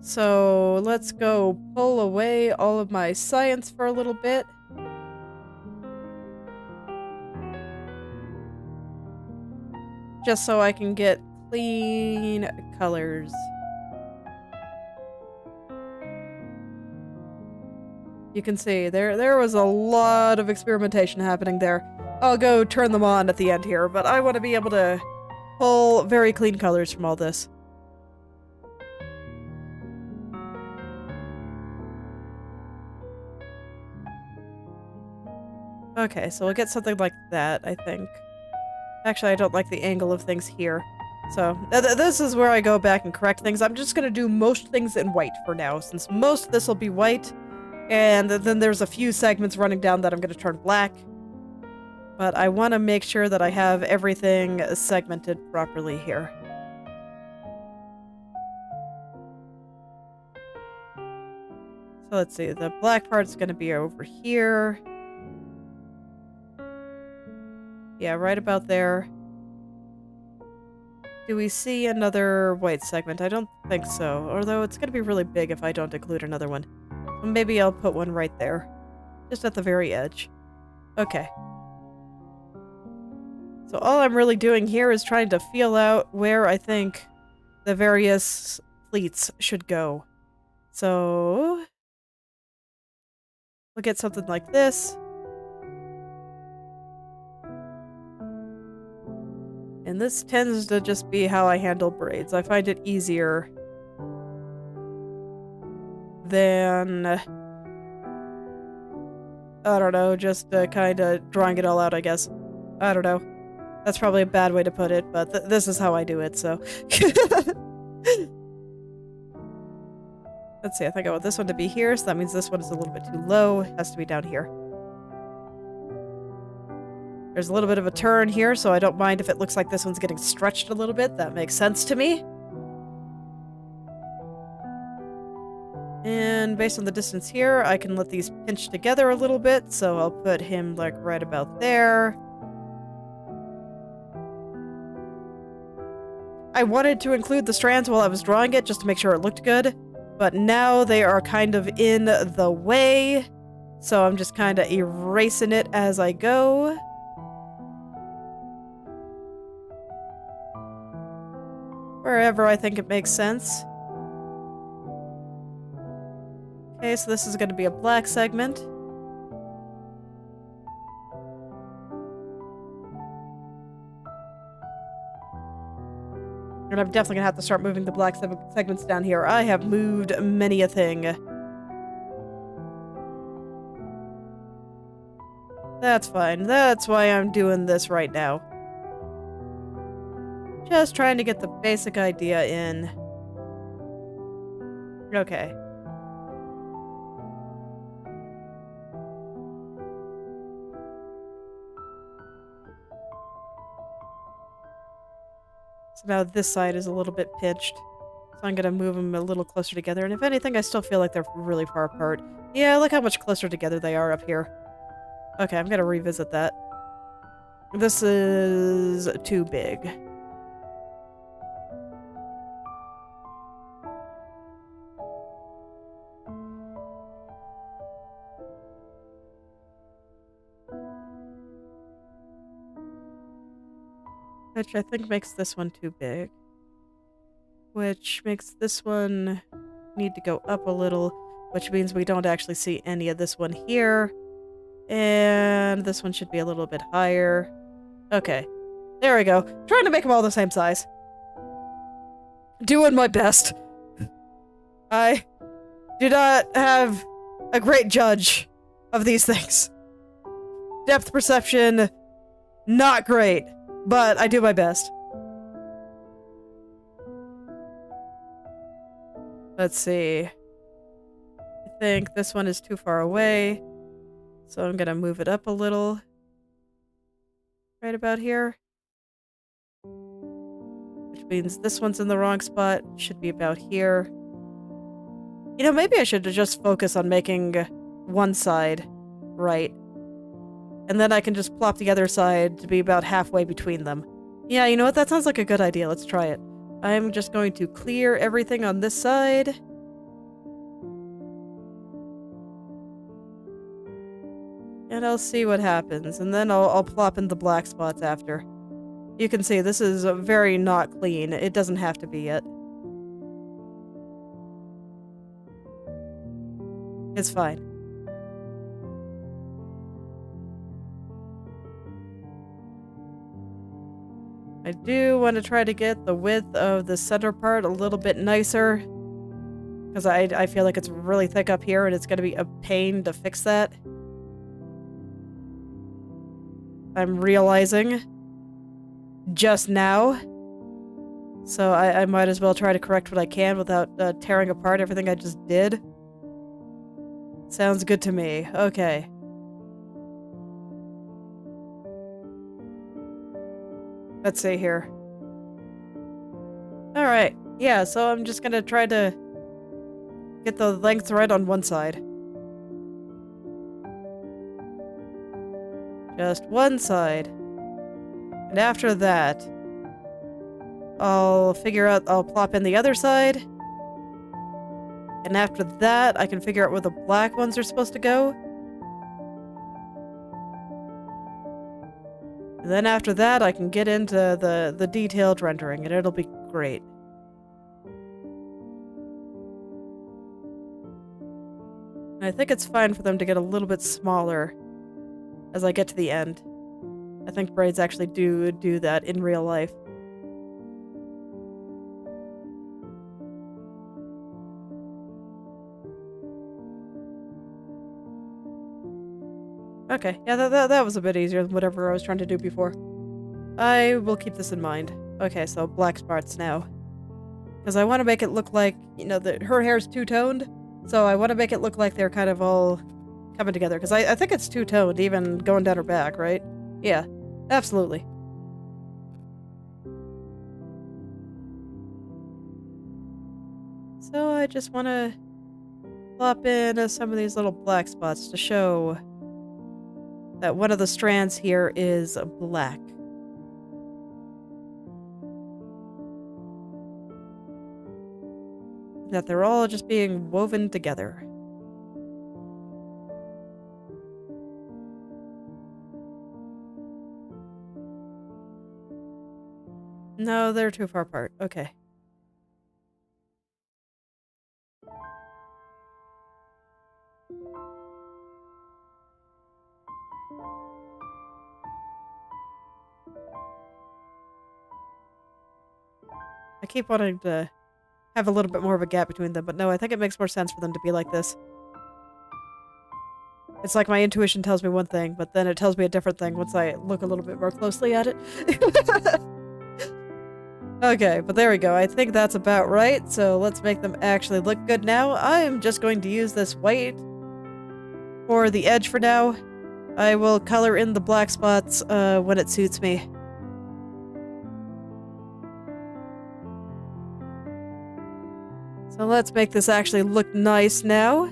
So let's go pull away all of my science for a little bit. Just so I can get clean colors. You can see there was a lot of experimentation happening there. I'll go turn them on at the end here, but I want to be able to pull very clean colors from all this. Okay, so we'll get something like that, I think. Actually, I don't like the angle of things here. So, this is where I go back and correct things. I'm just gonna do most things in white for now, since most of this will be white. And then there's a few segments running down that I'm gonna turn black. But I want to make sure that I have everything segmented properly here. So let's see, the black part's gonna be over here. Yeah, right about there. Do we see another white segment? I don't think so, although it's gonna be really big if I don't include another one. So maybe I'll put one right there. Just at the very edge. Okay. So all I'm really doing here is trying to feel out where I think the various pleats should go. So we'll get something like this. And this tends to just be how I handle braids. I find it easier than, I don't know, just kind of drawing it all out, I guess. I don't know. That's probably a bad way to put it, but this is how I do it, so. Let's see, I think I want this one to be here, so that means this one is a little bit too low. It has to be down here. There's a little bit of a turn here, so I don't mind if it looks like this one's getting stretched a little bit. That makes sense to me. And based on the distance here, I can let these pinch together a little bit, so I'll put him like right about there. I wanted to include the strands while I was drawing it just to make sure it looked good, but now they are kind of in the way, so I'm just kind of erasing it as I go. Wherever I think it makes sense. Okay, so this is going to be a black segment. And I'm definitely going to have to start moving the black segments down here. I have moved many a thing. That's fine. That's why I'm doing this right now. Just trying to get the basic idea in. Okay. So now this side is a little bit pitched. So I'm gonna move them a little closer together, and if anything, I still feel like they're really far apart. Yeah, look how much closer together they are up here. Okay, I'm gonna revisit that. This is too big. Which I think makes this one too big. Which makes this one need to go up a little, which means we don't actually see any of this one here. And this one should be a little bit higher. Okay. There we go. Trying to make them all the same size. Doing my best. I do not have a great judge of these things. Depth perception, not great, but I do my best. Let's see. I think this one is too far away, so I'm gonna move it up a little. Right about here. Which means this one's in the wrong spot. Should be about here. You know, maybe I should just focus on making one side right. And then I can just plop the other side to be about halfway between them. Yeah, you know what? That sounds like a good idea. Let's try it. I'm just going to clear everything on this side. And I'll see what happens. And then I'll plop in the black spots after. You can see this is very not clean. It doesn't have to be yet. It's fine. I do want to try to get the width of the center part a little bit nicer. Because I feel like it's really thick up here and it's going to be a pain to fix that. I'm realizing just now. So I might as well try to correct what I can without tearing apart everything I just did. Sounds good to me. Okay. Let's see here. Alright. Yeah, so I'm just gonna try to get the length right on one side. Just one side. And after that, I'll plop in the other side. And after that, I can figure out where the black ones are supposed to go. And then after that, I can get into the detailed rendering, and it'll be great. And I think it's fine for them to get a little bit smaller as I get to the end. I think braids actually do that in real life. Okay, yeah, that was a bit easier than whatever I was trying to do before. I will keep this in mind. Okay, so black spots now. Because I want to make it look like, you know, that her hair's two-toned, so I want to make it look like they're kind of all coming together. Because I think it's two-toned, even going down her back, right? Yeah, absolutely. So I just want to plop in some of these little black spots to show that one of the strands here is black. That they're all just being woven together. No, they're too far apart. Okay. I keep wanting to have a little bit more of a gap between them, but no, I think it makes more sense for them to be like this. It's like my intuition tells me one thing, but then it tells me a different thing once I look a little bit more closely at it. Okay, but there we go. I think that's about right, so let's make them actually look good now. I'm just going to use this white for the edge for now. I will color in the black spots when it suits me. So let's make this actually look nice now.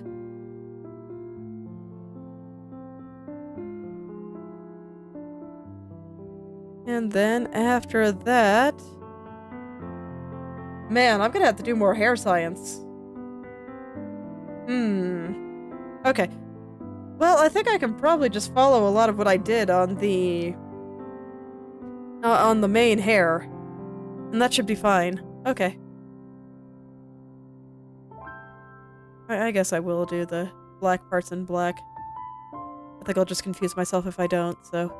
And then after that... Man, I'm gonna have to do more hair science. Okay. Well, I think I can probably just follow a lot of what I did on the main hair. And that should be fine. Okay. I guess I will do the black parts in black. I think I'll just confuse myself if I don't, so...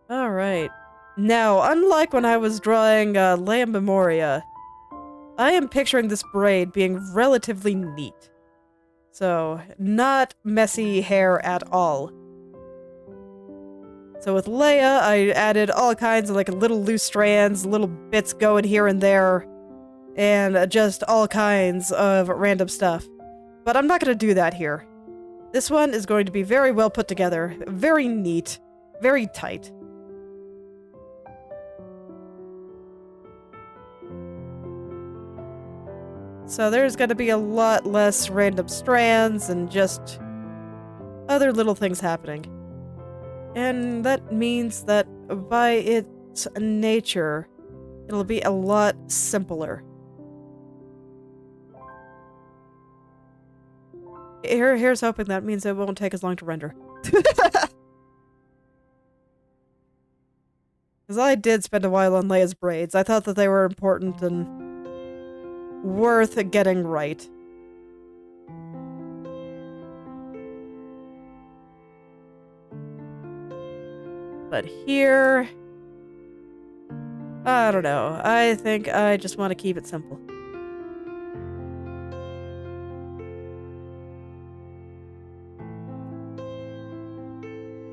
Alright. Now, unlike when I was drawing Leia Memoria, I am picturing this braid being relatively neat. So, not messy hair at all. So with Leia, I added all kinds of like little loose strands, little bits going here and there, and just all kinds of random stuff. But I'm not going to do that here. This one is going to be very well put together, very neat, very tight. So there's going to be a lot less random strands and just other little things happening. And that means that by its nature, it'll be a lot simpler. Here's hoping that means it won't take as long to render. Because I did spend a while on Leia's braids. I thought that they were important and worth getting right. But here... I don't know. I think I just want to keep it simple.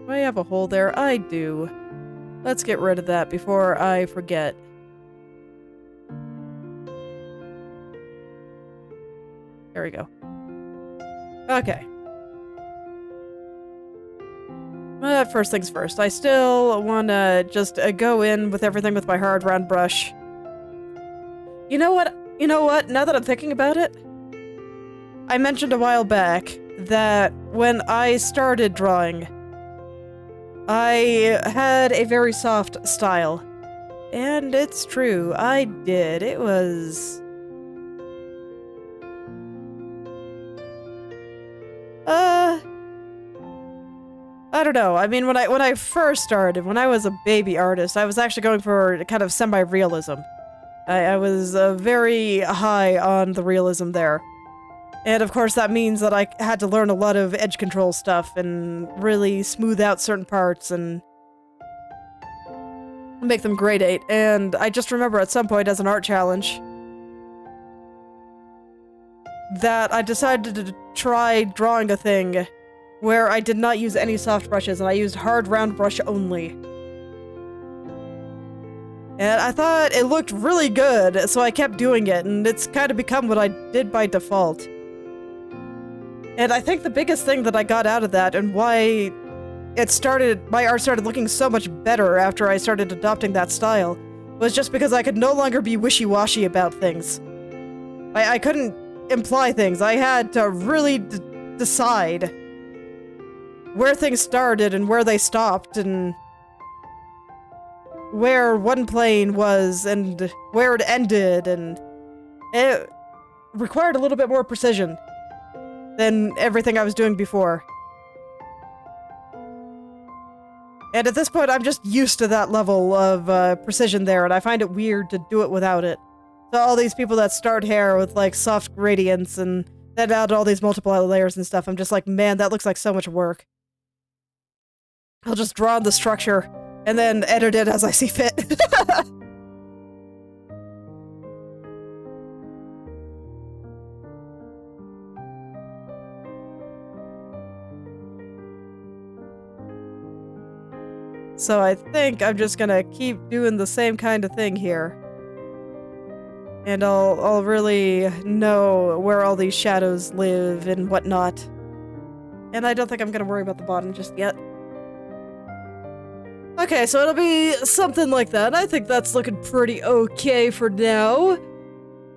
Do I have a hole there? I do. Let's get rid of that before I forget. There we go. Okay. But first things first, I still want to just go in with everything with my hard round brush. You know what? Now that I'm thinking about it, I mentioned a while back that when I started drawing, I had a very soft style. And it's true, I did. It was... I don't know. I mean, when I first started, when I was a baby artist, I was actually going for kind of semi-realism. I was very high on the realism there. And of course that means that I had to learn a lot of edge control stuff and really smooth out certain parts and make them grade 8. And I just remember at some point as an art challenge that I decided to try drawing a thing where I did not use any soft brushes and I used hard round brush only. And I thought it looked really good, so I kept doing it, and it's kind of become what I did by default. And I think the biggest thing that I got out of that and why my art started looking so much better after I started adopting that style was just because I could no longer be wishy-washy about things. I couldn't imply things. I had to really decide where things started and where they stopped and where one plane was and where it ended, and it required a little bit more precision than everything I was doing before. And at this point, I'm just used to that level of precision there, and I find it weird to do it without it. So all these people that start hair with like soft gradients and then add all these multiple layers and stuff. I'm just like, man, that looks like so much work. I'll just draw the structure and then edit it as I see fit. So I think I'm just gonna keep doing the same kind of thing here. And I'll really know where all these shadows live and whatnot. And I don't think I'm gonna worry about the bottom just yet. Okay, so it'll be something like that. I think that's looking pretty okay for now.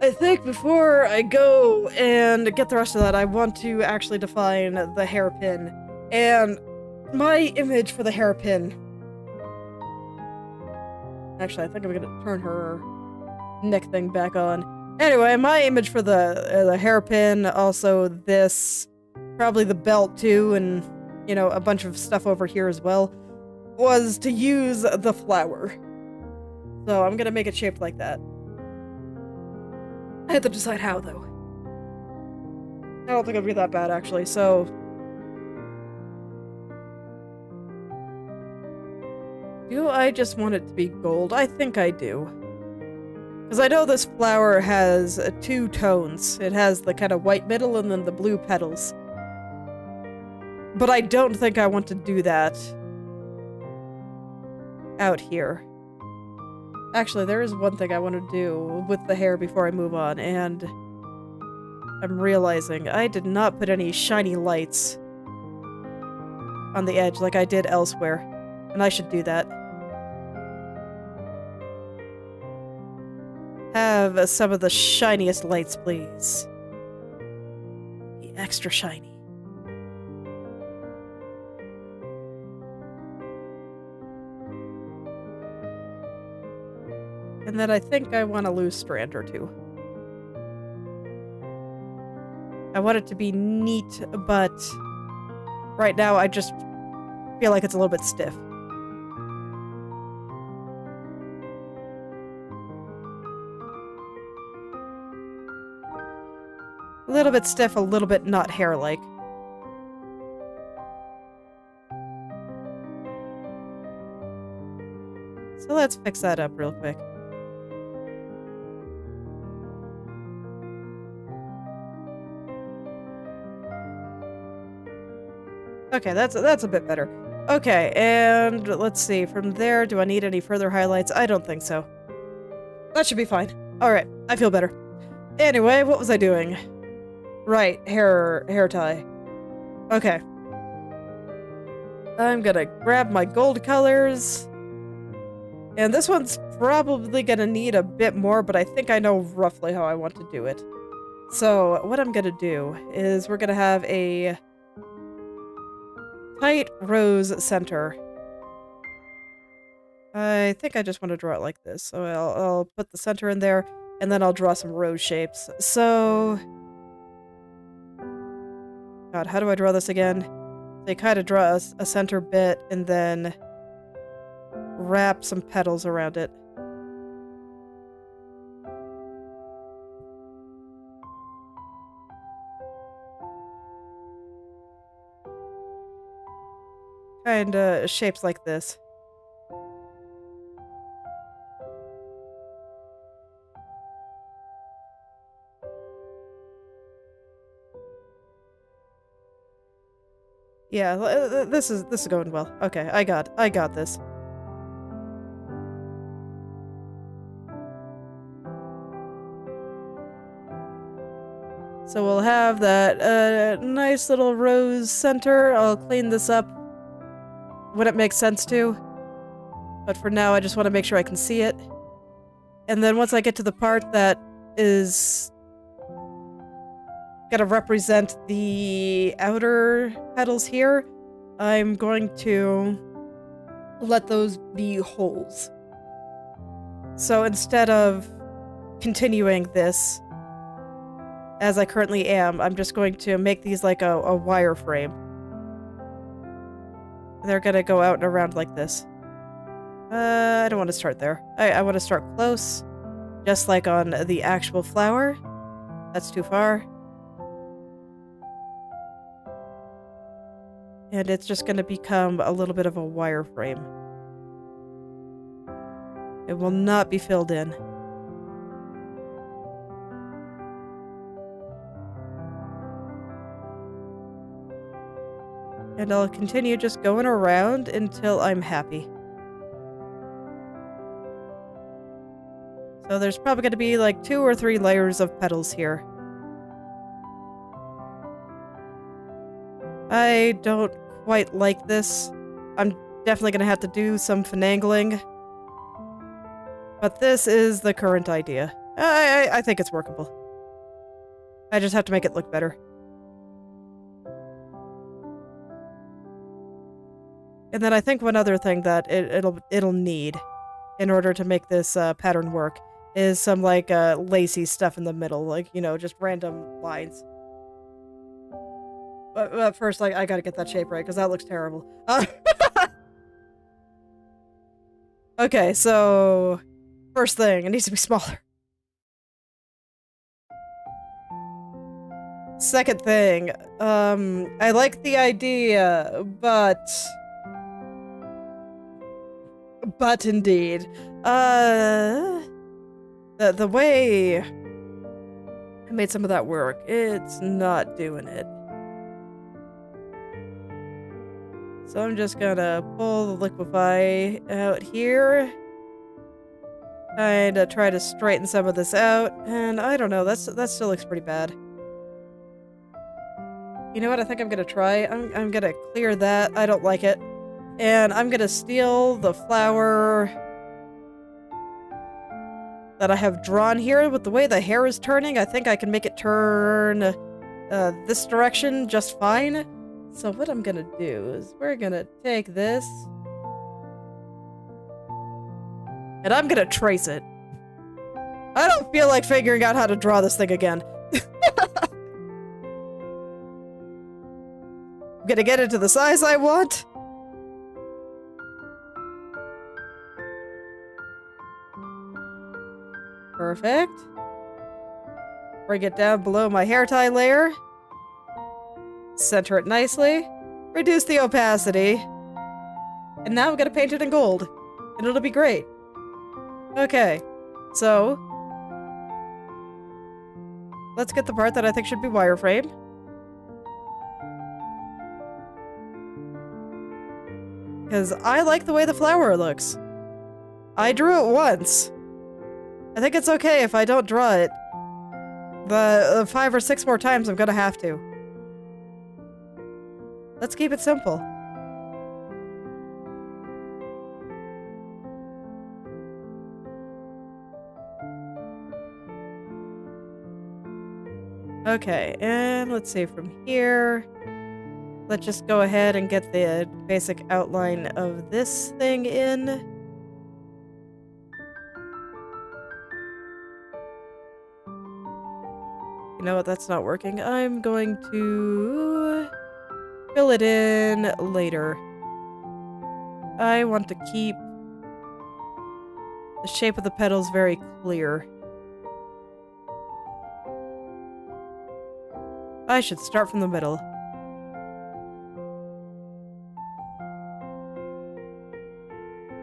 I think before I go and get the rest of that, I want to actually define the hairpin. And my image for the hairpin... Actually, I think I'm gonna turn her neck thing back on. Anyway, my image for the hairpin, also this, probably the belt too, and, you know, a bunch of stuff over here as well, was to use the flower. So I'm gonna make it shaped like that. I have to decide how, though. I don't think it'll be that bad, actually, so... Do I just want it to be gold? I think I do. Because I know this flower has two tones. It has the kind of white middle and then the blue petals. But I don't think I want to do that out here. Actually, there is one thing I want to do with the hair before I move on, and I'm realizing I did not put any shiny lights on the edge like I did elsewhere, and I should do that. Have some of the shiniest lights, please. Be extra shiny. And then I think I want a loose strand or two. I want it to be neat, but right now I just feel like it's a little bit stiff. A little bit stiff, a little bit not hair-like. So let's fix that up real quick. Okay, that's a bit better. Okay, and let's see. From there, do I need any further highlights? I don't think so. That should be fine. Alright, I feel better. Anyway, what was I doing? Right, hair tie. Okay. I'm gonna grab my gold colors. And this one's probably gonna need a bit more, but I think I know roughly how I want to do it. So, what I'm gonna do is we're gonna have a tight rose center. I think I just want to draw it like this. So I'll put the center in there, and then I'll draw some rose shapes. So... God, how do I draw this again? They kind of draw a center bit, and then wrap some petals around it. Kinda shapes like this. Yeah, this is going well. Okay, I got this. So we'll have that nice little rose center. I'll clean this up when it makes sense to. But for now, I just want to make sure I can see it. And then once I get to the part that is gonna represent the outer petals here, I'm going to let those be holes. So instead of continuing this as I currently am, I'm just going to make these like a wireframe. They're gonna go out and around like this. I don't want to start there. I want to start close, just like on the actual flower. That's too far. and it's just going to become a little bit of a wireframe. It will not be filled in. And I'll continue just going around until I'm happy. So there's probably going to be like 2 or 3 layers of petals here. I don't quite like this. I'm definitely going to have to do some finagling. But this is the current idea. I think it's workable. I just have to make it look better. And then I think one other thing that it'll need in order to make this pattern work is some like lacy stuff in the middle, like, you know, just random lines. But first, I gotta get that shape right because that looks terrible. Okay, so first thing, it needs to be smaller. Second thing, I like the idea, but indeed, the way I made some of that work, it's not doing it. So I'm just gonna pull the liquefy out here. Kinda try to straighten some of this out, and I don't know, that still looks pretty bad. You know what I think I'm gonna try? I'm gonna clear that. I don't like it. And I'm gonna steal the flower that I have drawn here. With the way the hair is turning, I think I can make it turn this direction just fine. So what I'm gonna do is we're gonna take this and I'm gonna trace it. I don't feel like figuring out how to draw this thing again. I'm gonna get it to the size I want. Perfect. Bring it down below my hair tie layer. Center it nicely. Reduce the opacity. And now I'm gonna paint it in gold. And it'll be great. Okay. So let's get the part that I think should be wireframe. Because I like the way the flower looks. I drew it once. I think it's okay if I don't draw it the 5 or 6 more times I'm gonna have to. Let's keep it simple. Okay, and let's see from here. Let's just go ahead and get the basic outline of this thing in. You know what? That's not working. I'm going to fill it in later. I want to keep the shape of the petals very clear. I should start from the middle.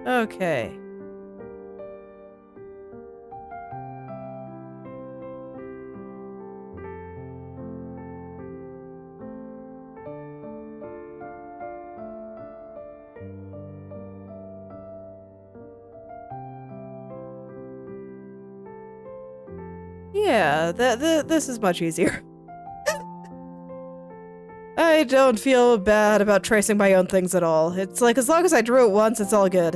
Okay. Yeah, this is much easier. I don't feel bad about tracing my own things at all. It's like, as long as I drew it once, it's all good.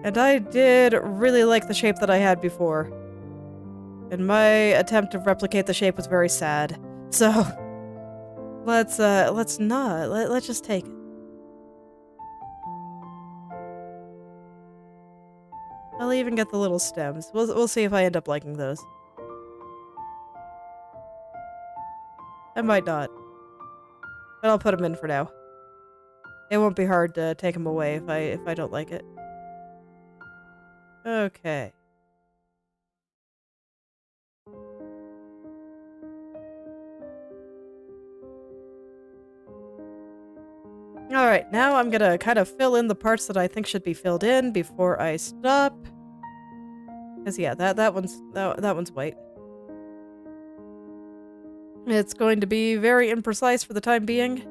And I did really like the shape that I had before. And my attempt to replicate the shape was very sad. So, let's not. Let's just take it. I'll even get the little stems. We'll see if I end up liking those. I might not. But I'll put them in for now. It won't be hard to take them away if I don't like it. Okay. Alright, now I'm gonna kind of fill in the parts that I think should be filled in before I stop. Because yeah, that one's white. It's going to be very imprecise for the time being.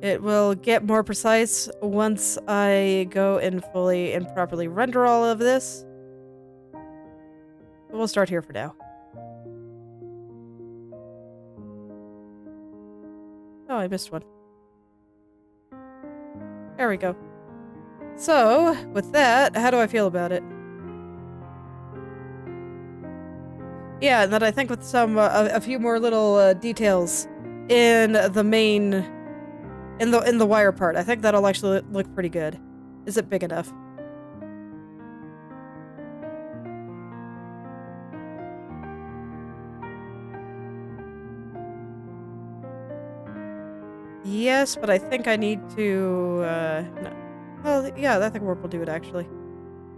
It will get more precise once I go and fully and properly render all of this. We'll start here for now. Oh, I missed one. There we go. So, with that, how do I feel about it? Yeah, and then I think with some a few more little details in the main in the wire part, I think that'll actually look pretty good. Is it big enough? Yes, but I think I need to no. Well, yeah, I think warp will do it actually.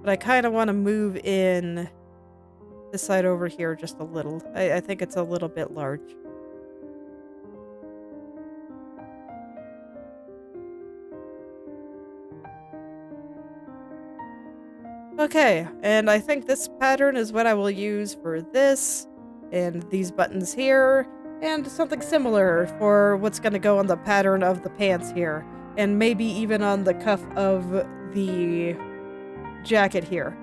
But I kind of want to move in this side over here just a little. I think it's a little bit large. Okay, and I think this pattern is what I will use for this, and these buttons here, and something similar for what's going to go on the pattern of the pants here, and maybe even on the cuff of the jacket here.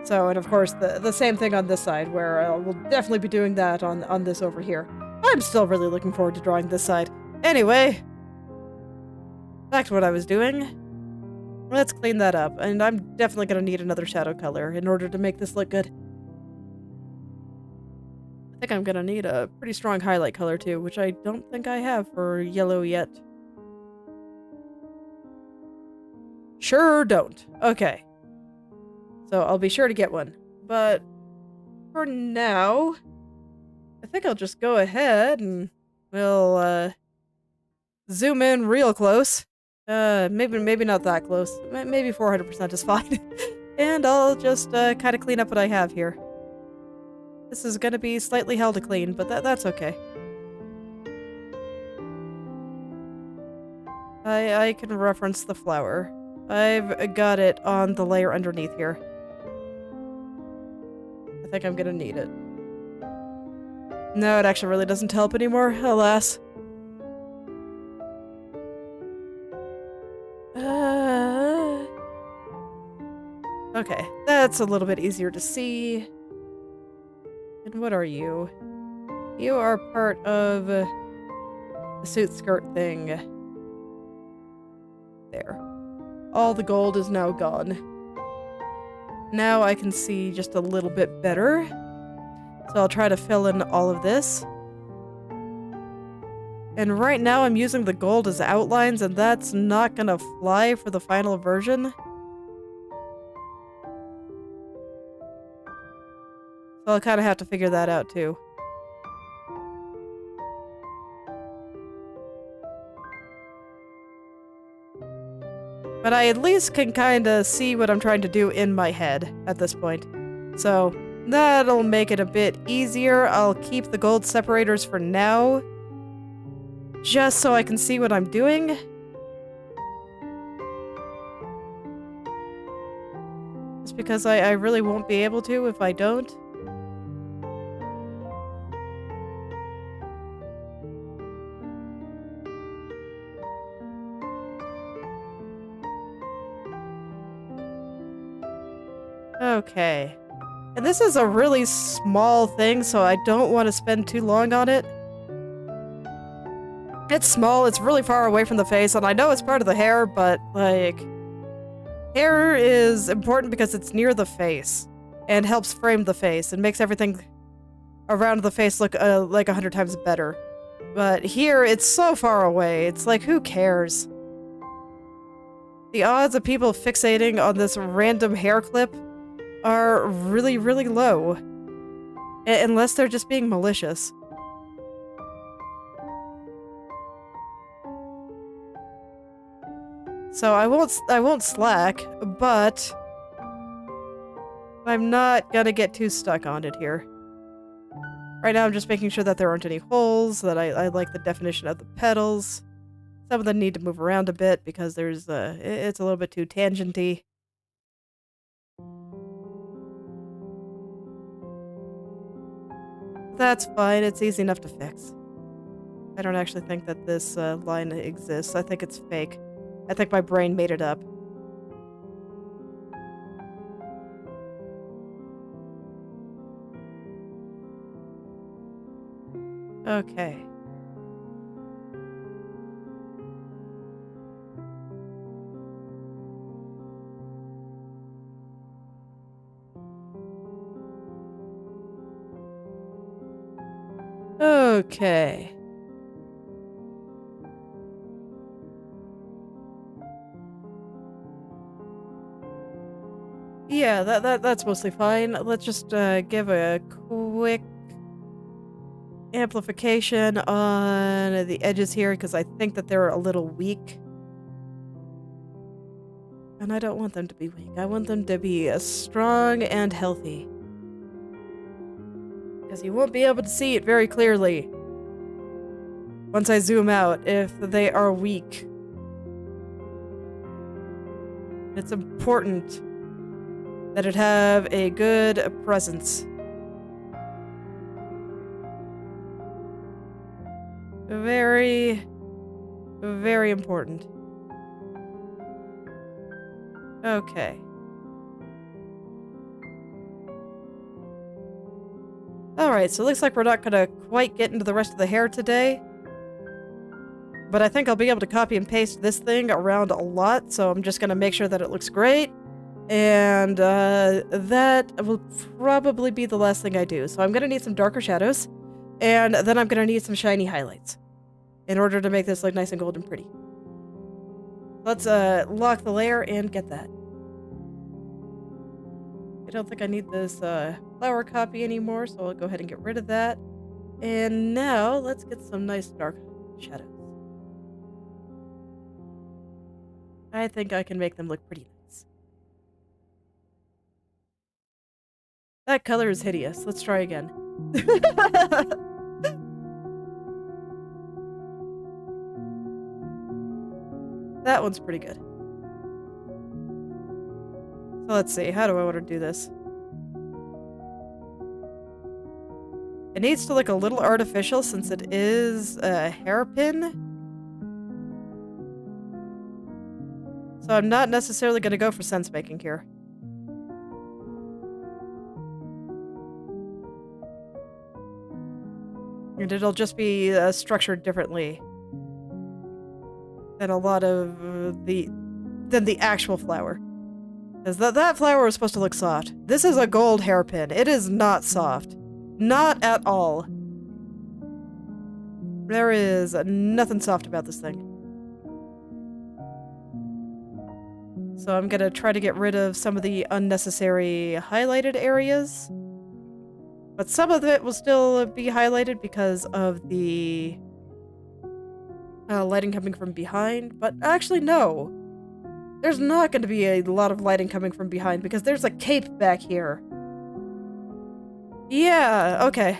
So, and of course, the same thing on this side, where we'll definitely be doing that on this over here. I'm still really looking forward to drawing this side. Anyway, back to what I was doing. Let's clean that up, and I'm definitely going to need another shadow color in order to make this look good. I think I'm going to need a pretty strong highlight color too, which I don't think I have for yellow yet. Sure don't. Okay. So I'll be sure to get one. But for now, I think I'll just go ahead and we'll zoom in real close. Maybe not that close. Maybe 400% is fine. And I'll just kind of clean up what I have here. This is gonna be slightly hell to clean, but that's okay. I can reference the flower. I've got it on the layer underneath here. I think I'm gonna need it. No, it actually really doesn't help anymore, alas. Okay, that's a little bit easier to see. And what are you? You are part of the suit skirt thing. There. All the gold is now gone. Now I can see just a little bit better. So I'll try to fill in all of this. And right now I'm using the gold as outlines, and that's not gonna fly for the final version. So I'll kind of have to figure that out too. But I at least can kind of see what I'm trying to do in my head at this point. So that'll make it a bit easier. I'll keep the gold separators for now, just so I can see what I'm doing. Just because I really won't be able to if I don't. Okay. And this is a really small thing, so I don't want to spend too long on it. It's small, it's really far away from the face, and I know it's part of the hair, but, like... hair is important because it's near the face, and helps frame the face, and makes everything around the face look like 100 times better. But here, it's so far away, it's like, who cares? The odds of people fixating on this random hair clip are really, really low. Unless they're just being malicious. So I won't slack, but I'm not gonna get too stuck on it here. Right now I'm just making sure that there aren't any holes, that I like the definition of the petals. Some of them need to move around a bit because there's it's a little bit too tangenty. That's fine, it's easy enough to fix. I don't actually think that this line exists. I think it's fake. I think my brain made it up. Okay. Okay. Yeah, that's mostly fine. Let's just give a quick amplification on the edges here because I think that they're a little weak. And I don't want them to be weak. I want them to be strong and healthy. Because you won't be able to see it very clearly once I zoom out if they are weak. It's important that it have a good presence. Very, very important. Okay. Alright, so it looks like we're not gonna quite get into the rest of the hair today. But I think I'll be able to copy and paste this thing around a lot, so I'm just gonna make sure that it looks great. And that will probably be the last thing I do. So I'm gonna need some darker shadows, and then I'm gonna need some shiny highlights in order to make this look nice and golden pretty. Let's lock the layer and get that. I don't think I need this flower copy anymore, so I'll go ahead and get rid of that. And now let's get some nice dark shadows. I think I can make them look pretty nice. That color is hideous. Let's try again. That one's pretty good. So let's see, how do I want to do this? It needs to look a little artificial since it is a hairpin. So I'm not necessarily going to go for sense making here. And it'll just be structured differently than a lot of than the actual flower. Because that flower was supposed to look soft. This is a gold hairpin. It is not soft. Not at all. There is nothing soft about this thing. So I'm gonna try to get rid of some of the unnecessary highlighted areas. But some of it will still be highlighted because of the lighting coming from behind. But actually, no. There's not going to be a lot of lighting coming from behind because there's a cape back here. Yeah, okay.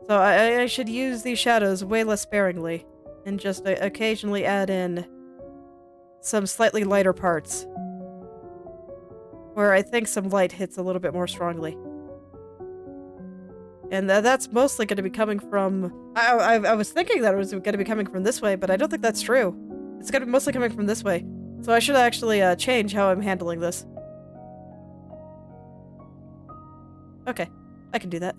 So I should use these shadows way less sparingly and just occasionally add in some slightly lighter parts where I think some light hits a little bit more strongly. And that's mostly going to be coming from... I was thinking that it was going to be coming from this way, but I don't think that's true. It's going to be mostly coming from this way. So I should actually change how I'm handling this. Okay, I can do that.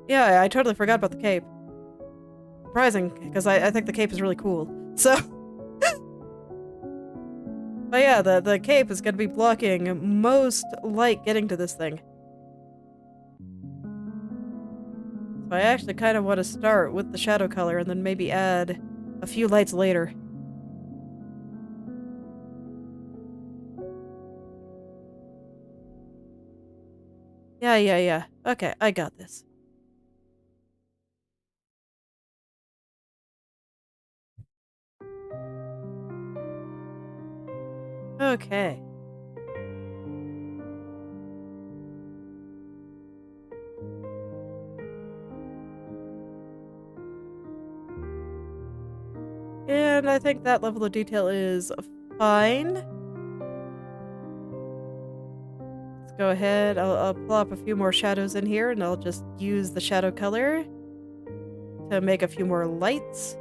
Yeah, I totally forgot about the cape. Surprising, because I think the cape is really cool. So... But yeah, the cape is going to be blocking most light getting to this thing. So I actually kind of want to start with the shadow color and then maybe add a few lights later. Yeah. Okay, I got this. Okay. and I think that level of detail is fine. Let's go ahead. I'll plop a few more shadows in here, and I'll just use the shadow color to make a few more lights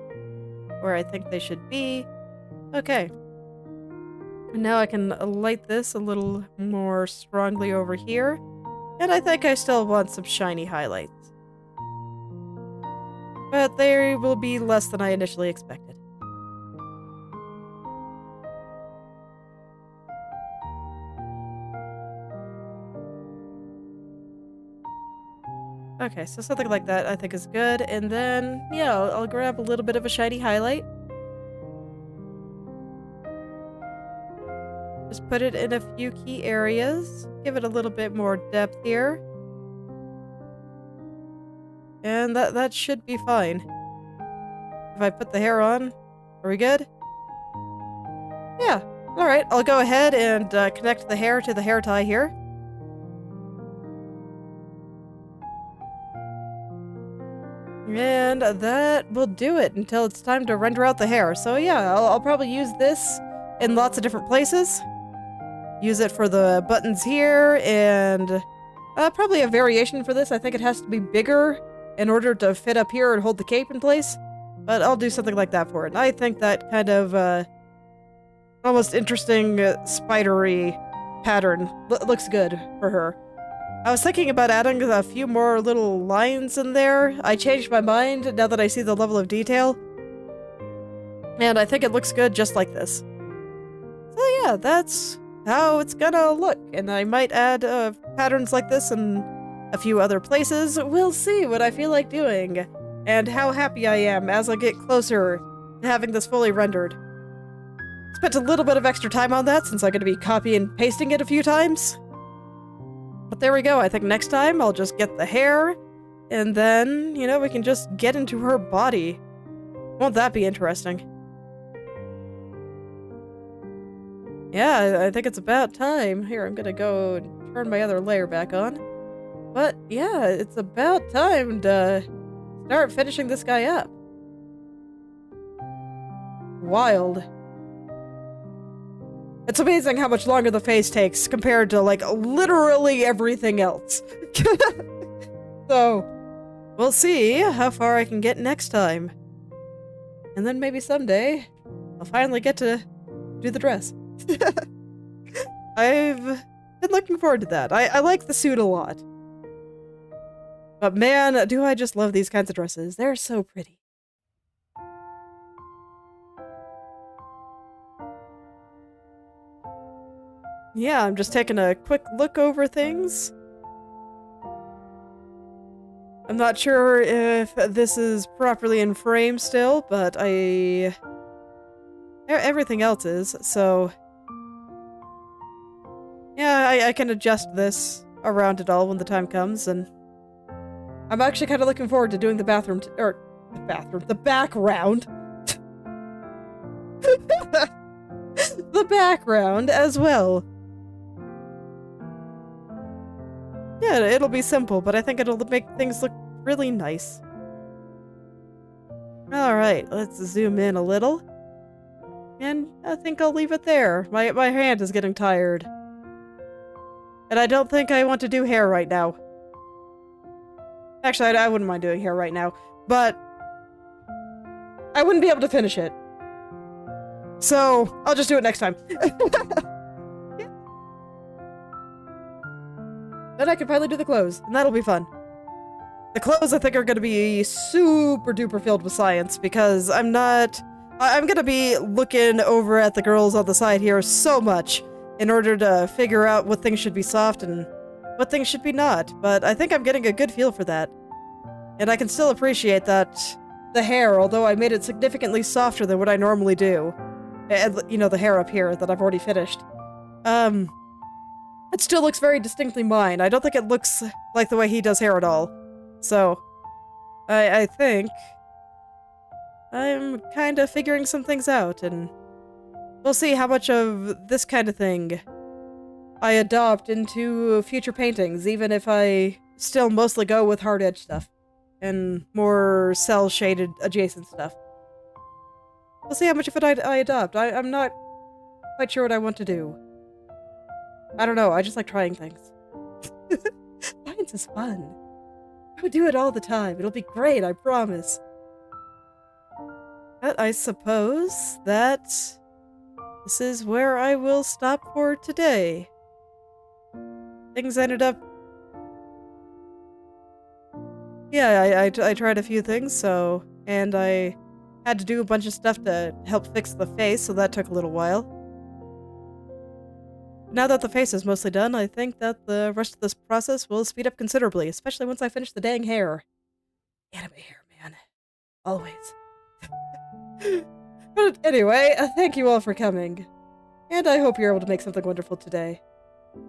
where I think they should be. Okay. Now I can light this a little more strongly over here, and I think I still want some shiny highlights. But they will be less than I initially expected. Okay, so something like that I think is good, and then, yeah, I'll grab a little bit of a shiny highlight. Just put it in a few key areas, give it a little bit more depth here. And that should be fine. If I put the hair on, are we good? Yeah, alright, I'll go ahead and connect the hair to the hair tie here. And that will do it until it's time to render out the hair. So yeah, I'll probably use this in lots of different places. Use it for the buttons here, and probably a variation for this. I think it has to be bigger in order to fit up here and hold the cape in place. But I'll do something like that for it. And I think that kind of almost interesting spidery pattern looks good for her. I was thinking about adding a few more little lines in there. I changed my mind now that I see the level of detail. And I think it looks good just like this. So yeah, that's how it's gonna look. And I might add patterns like this in a few other places. We'll see what I feel like doing and how happy I am as I get closer to having this fully rendered. Spent a little bit of extra time on that since I'm going to be copying and pasting it a few times. But there we go. I think next time I'll just get the hair, and then, you know, we can just get into her body. Won't that be interesting? Yeah, I think it's about time. Here, I'm gonna go and turn my other layer back on. But yeah, it's about time to start finishing this guy up. Wild. It's amazing how much longer the face takes compared to, like, literally everything else. So, we'll see how far I can get next time. And then maybe someday, I'll finally get to do the dress. I've been looking forward to that. I like the suit a lot. But man, do I just love these kinds of dresses. They're so pretty. Yeah, I'm just taking a quick look over things. I'm not sure if this is properly in frame still, but everything else is, so... Yeah, I can adjust this around it all when the time comes, and... I'm actually kind of looking forward to doing the background. The background as well. Yeah, it'll be simple, but I think it'll make things look really nice. Alright, let's zoom in a little. And I think I'll leave it there. My hand is getting tired. And I don't think I want to do hair right now. Actually, I wouldn't mind doing hair right now, but I wouldn't be able to finish it. So, I'll just do it next time. Yeah. Then I can finally do the clothes, and that'll be fun. The clothes, I think, are going to be super duper filled with science, because I'm going to be looking over at the girls on the side here so much in order to figure out what things should be soft and what things should be not, but I think I'm getting a good feel for that. And I can still appreciate that the hair, although I made it significantly softer than what I normally do, and, you know, the hair up here that I've already finished, it still looks very distinctly mine. I don't think it looks like the way he does hair at all. So, I think I'm kind of figuring some things out, and we'll see how much of this kind of thing I adopt into future paintings, even if I still mostly go with hard edge stuff and more cell-shaded adjacent stuff. We'll see how much of it I adopt. I'm not quite sure what I want to do. I don't know, I just like trying things. Science is fun. I would do it all the time. It'll be great, I promise. But I suppose that this is where I will stop for today. Things ended up... Yeah, I tried a few things, so... And I had to do a bunch of stuff to help fix the face, so that took a little while. Now that the face is mostly done, I think that the rest of this process will speed up considerably, especially once I finish the dang hair. Anime hair, man. Always. But anyway, thank you all for coming. And I hope you're able to make something wonderful today.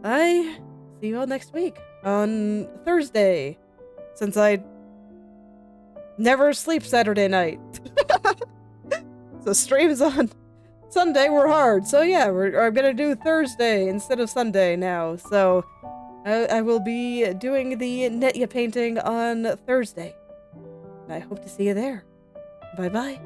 I see you all next week, on Thursday, since I never sleep Saturday night. So streams on Sunday were hard, so yeah, I'm gonna do Thursday instead of Sunday now, so I will be doing the Netya painting on Thursday. And I hope to see you there. Bye-bye.